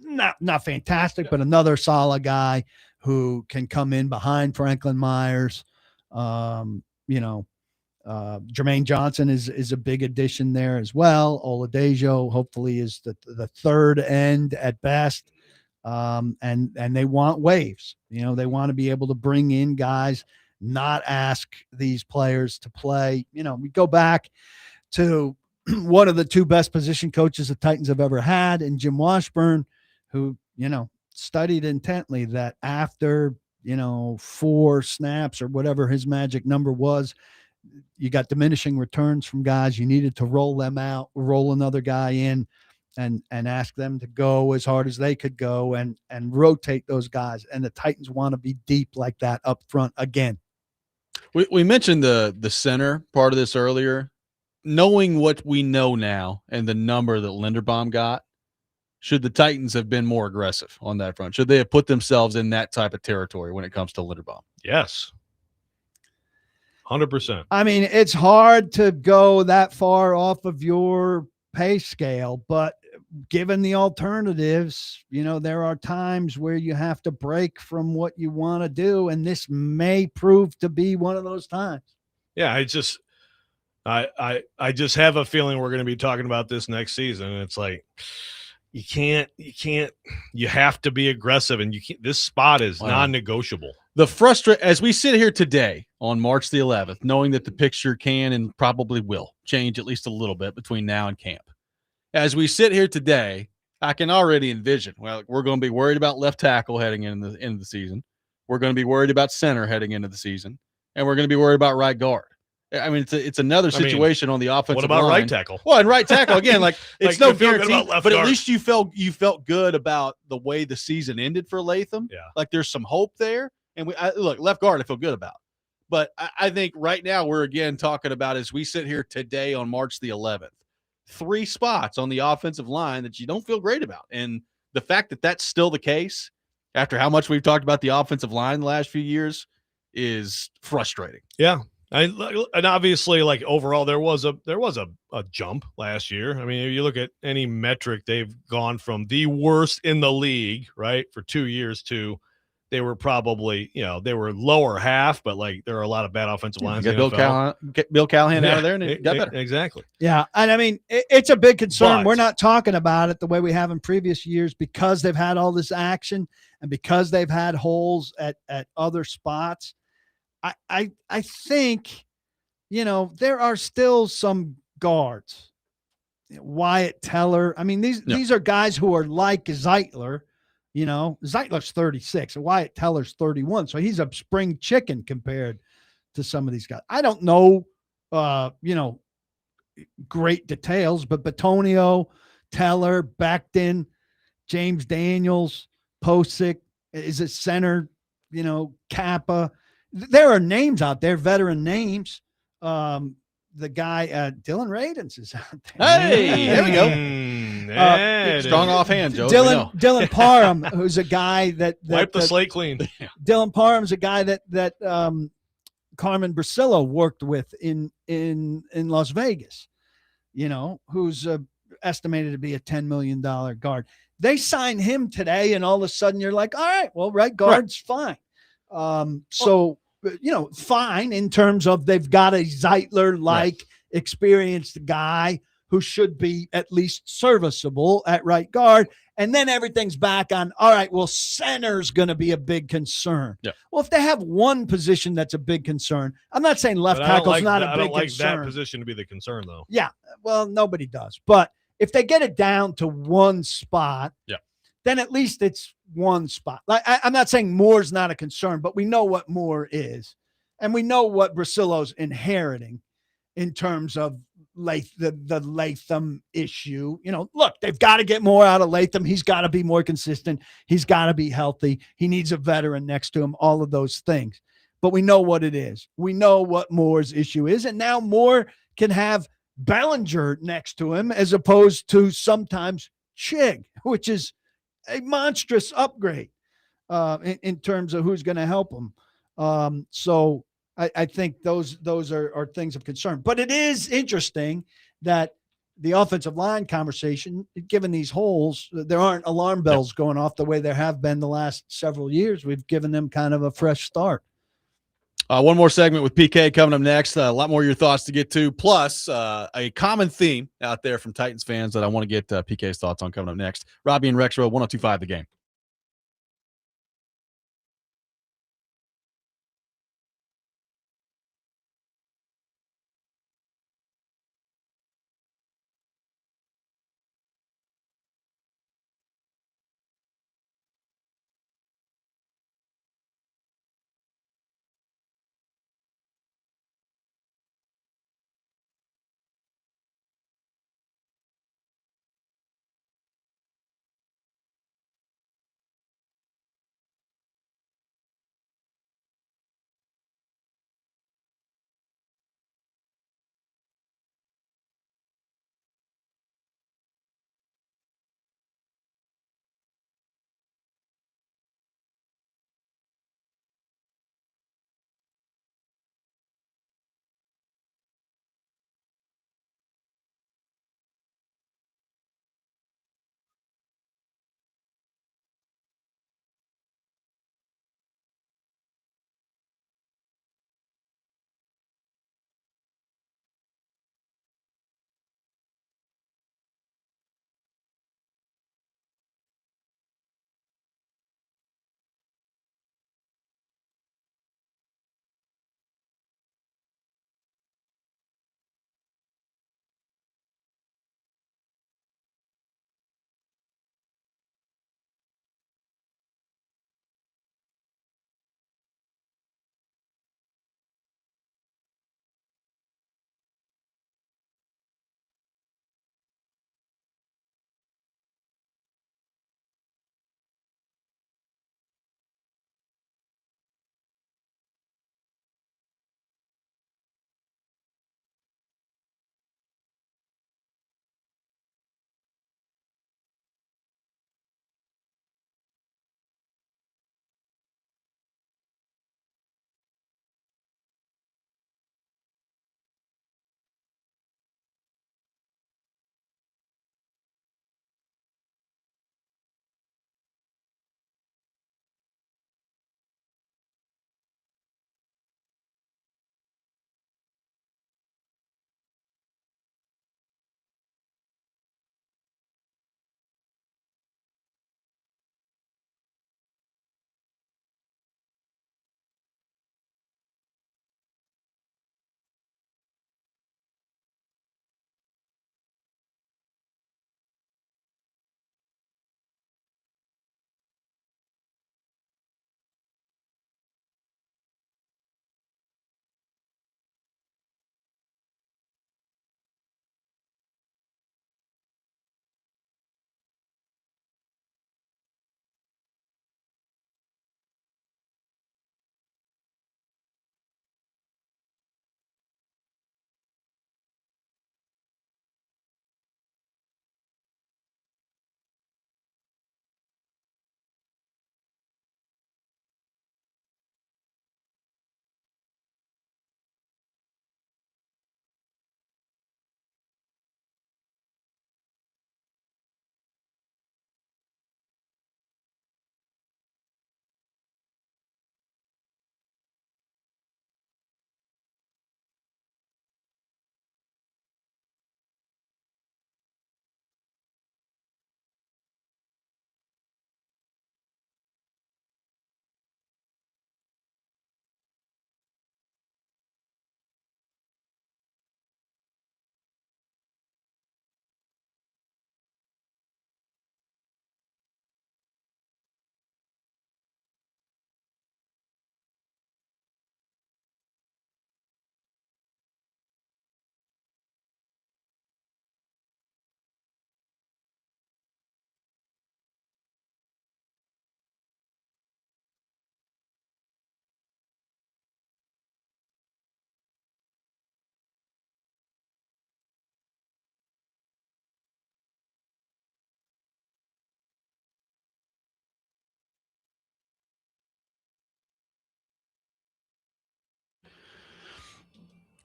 not fantastic, but another solid guy who can come in behind Franklin Myers. Jermaine Johnson is a big addition there as well. Oladejo hopefully is the third end at best. And they want waves. They want to be able to bring in guys, not ask these players to play. We go back to one of the 2 best position coaches the Titans have ever had, and Jim Washburn, who, studied intently that after, 4 snaps or whatever his magic number was, you got diminishing returns from guys. You needed to roll them out, roll another guy in, and ask them to go as hard as they could go and rotate those guys. And the Titans want to be deep like that up front again. We mentioned the center part of this earlier. Knowing what we know now and the number that Linderbaum got, should the Titans have been more aggressive on that front? Should they have put themselves in that type of territory when it comes to Linderbaum? Yes. 100%. I mean, it's hard to go that far off of your pay scale, but given the alternatives, there are times where you have to break from what you want to do, and this may prove to be one of those times. Yeah, I just have a feeling we're going to be talking about this next season, and it's like you have to be aggressive, and this spot is non-negotiable. As we sit here today on March the 11th, knowing that the picture can and probably will change at least a little bit between now and camp. As we sit here today, I can already envision, we're going to be worried about left tackle heading into the end of the season. We're going to be worried about center heading into the season, and we're going to be worried about right guard. I mean, it's another situation on the offensive line. What about right tackle? Well, and right tackle again, it's no guarantee, but guard. at least you felt good about the way the season ended for Latham. Yeah, like there's some hope there. And look, left guard, I feel good about. But I think right now we're again talking about, as we sit here today on March the 11th, 3 spots on the offensive line that you don't feel great about, and the fact that that's still the case after how much we've talked about the offensive line the last few years is frustrating. Yeah. And obviously, overall, there was a jump last year. I mean, if you look at any metric, they've gone from the worst in the league, right, for 2 years to they were probably, they were lower half, but there are a lot of bad offensive lines. Get Bill Callahan out of there, and it got better. Exactly. Yeah, and I mean, it's a big concern. But we're not talking about it the way we have in previous years because they've had all this action and because they've had holes at other spots. I think, there are still some guards. Wyatt Teller. I mean, these are guys who are like Zeitler. Zeitler's 36, and Wyatt Teller's 31. So he's a spring chicken compared to some of these guys. I don't know, great details, but Batonio, Teller, Becton, James Daniels, Posick is a center, Kappa. There are names out there, veteran names. The guy, Dylan Radins is out there. Hey, there we go. Strong offhand, Joe. Dylan Parham, who's a guy that wipe the slate clean. Dylan Parham's a guy that Carmen Brasillo worked with in Las Vegas, who's estimated to be a $10 million guard. They sign him today, and all of a sudden you're like, all right, well, right guard's fine. Fine in terms of they've got a Zeitler-like experienced guy who should be at least serviceable at right guard. And then everything's back on, all right, well, center's going to be a big concern. Yeah. Well, if they have one position that's a big concern, I'm not saying left tackle's not a big concern. I don't like that position to be the concern, though. Yeah, well, nobody does. But if they get it down to one spot, then at least it's one spot. I'm not saying Moore's not a concern, but we know what Moore is. And we know what Brasillo's inheriting in terms of the Latham issue. Look, they've got to get more out of Latham. He's got to be more consistent. He's got to be healthy. He needs a veteran next to him, all of those things. But we know what it is. We know what Moore's issue is. And now Moore can have Bellinger next to him as opposed to sometimes Chig, which is a monstrous upgrade in terms of who's going to help him. So I think those are things of concern. But it is interesting that the offensive line conversation, given these holes, there aren't alarm bells going off the way there have been the last several years. We've given them kind of a fresh start. One more segment with PK coming up next. A lot more of your thoughts to get to, plus a common theme out there from Titans fans that I want to get PK's thoughts on coming up next. Robby and Rexrode, 102.5 The Game.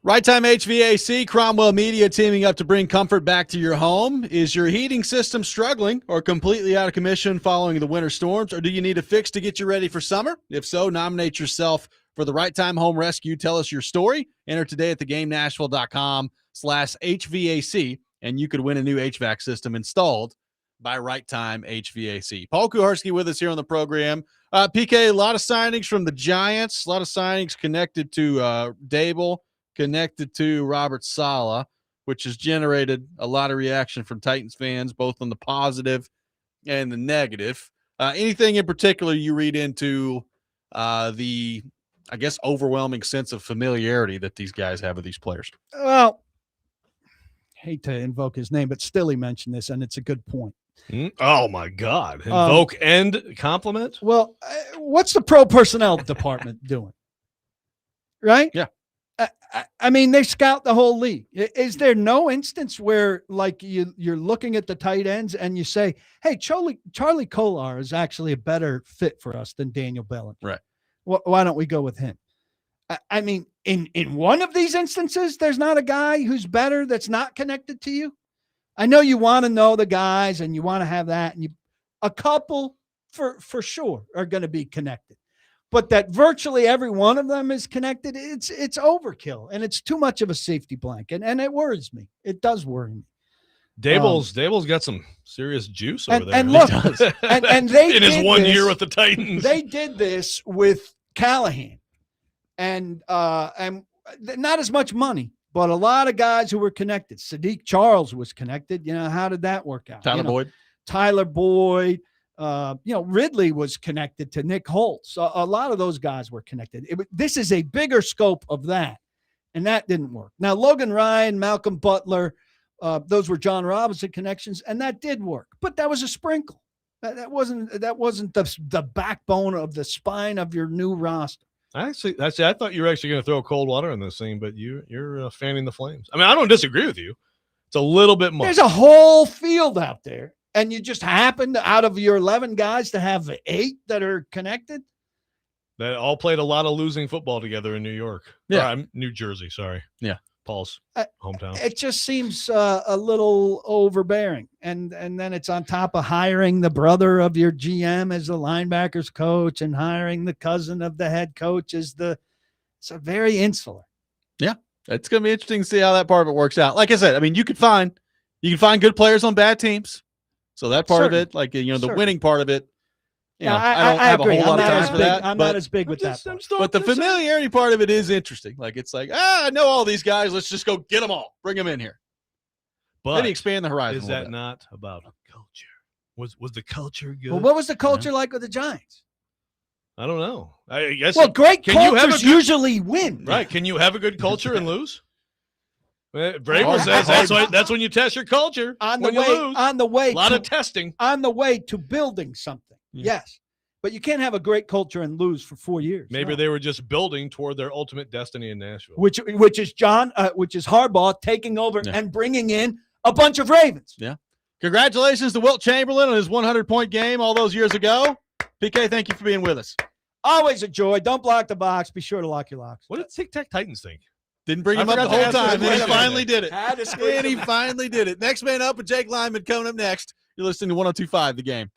Right Time HVAC, Cromwell Media teaming up to bring comfort back to your home. Is your heating system struggling or completely out of commission following the winter storms, or do you need a fix to get you ready for summer? If so, nominate yourself for the Right Time Home Rescue. Tell us your story. Enter today at thegamenashville.com/HVAC, and you could win a new HVAC system installed by Right Time HVAC. Paul Kuharsky with us here on the program. PK, a lot of signings from the Giants, a lot of signings connected to Dable, connected to Robert Saleh, which has generated a lot of reaction from Titans fans, both on the positive and the negative. Anything in particular you read into the, I guess, overwhelming sense of familiarity that these guys have with these players? Well, hate to invoke his name, but still he mentioned this, and it's a good point. Oh, my God. Invoke and compliment? Well, what's the pro personnel department doing? Right? Yeah. I mean, they scout the whole league. Is there no instance where, like, you're looking at the tight ends and you say, hey, Charlie Kolar is actually a better fit for us than Daniel Bellinger. Right. Why don't we go with him? I mean, in one of these instances, there's not a guy who's better that's not connected to you. I know you want to know the guys and you want to have that, and a couple for sure are going to be connected. But that virtually every one of them is connected, it's overkill, and it's too much of a safety blanket, and it worries me. It does worry me. Dable's got some serious juice over there. And look, and they in his did 1 this, year with the Titans. They did this with Callahan, and not as much money, but a lot of guys who were connected. Sadiq Charles was connected. You know, how did that work out? Tyler Boyd. Ridley was connected to Nick Holtz. A lot of those guys were connected. This is a bigger scope of that, and that didn't work. Now, Logan Ryan, Malcolm Butler, those were John Robinson connections, and that did work. But that was a sprinkle. That wasn't the backbone of the spine of your new roster. I thought you were actually going to throw cold water on this thing, but you're fanning the flames. I mean, I don't disagree with you. It's a little bit much. There's a whole field out there, and you just happen to, out of your 11 guys, to have 8 that are connected. That all played a lot of losing football together in New York. Yeah. New Jersey, sorry. Yeah. Paul's hometown. It just seems a little overbearing. And then it's on top of hiring the brother of your GM as the linebackers coach and hiring the cousin of the head coach as it's a very insular. Yeah. It's going to be interesting to see how that part of it works out. Like I said, I mean, you can find good players on bad teams. So that part of it, the winning part of it, I don't have a whole lot of time for that. I'm not as big with that. But the familiarity part of it is interesting. Like, it's like, I know all these guys. Let's just go get them all. Bring them in here. But maybe expand the horizon. Is that not about culture? Was the culture good? Well, what was the culture like with the Giants? I don't know. I guess. Well, great cultures usually win. Right. Can you have a good culture and lose? Vrabel says that's when you test your culture. On the way, a lot of testing. On the way to building something. Yes. But you can't have a great culture and lose for 4 years. Maybe they were just building toward their ultimate destiny in Nashville. Which is Harbaugh taking over and bringing in a bunch of Ravens. Yeah. Congratulations to Wilt Chamberlain on his 100-point game all those years ago. PK, thank you for being with us. Always a joy. Don't block the box. Be sure to lock your locks. What did Tic Tac Titans think? Didn't bring him up the whole time. Then he finally did it. And he finally did it. Next man up with Jake Lyman coming up next. You're listening to 102.5 The Game.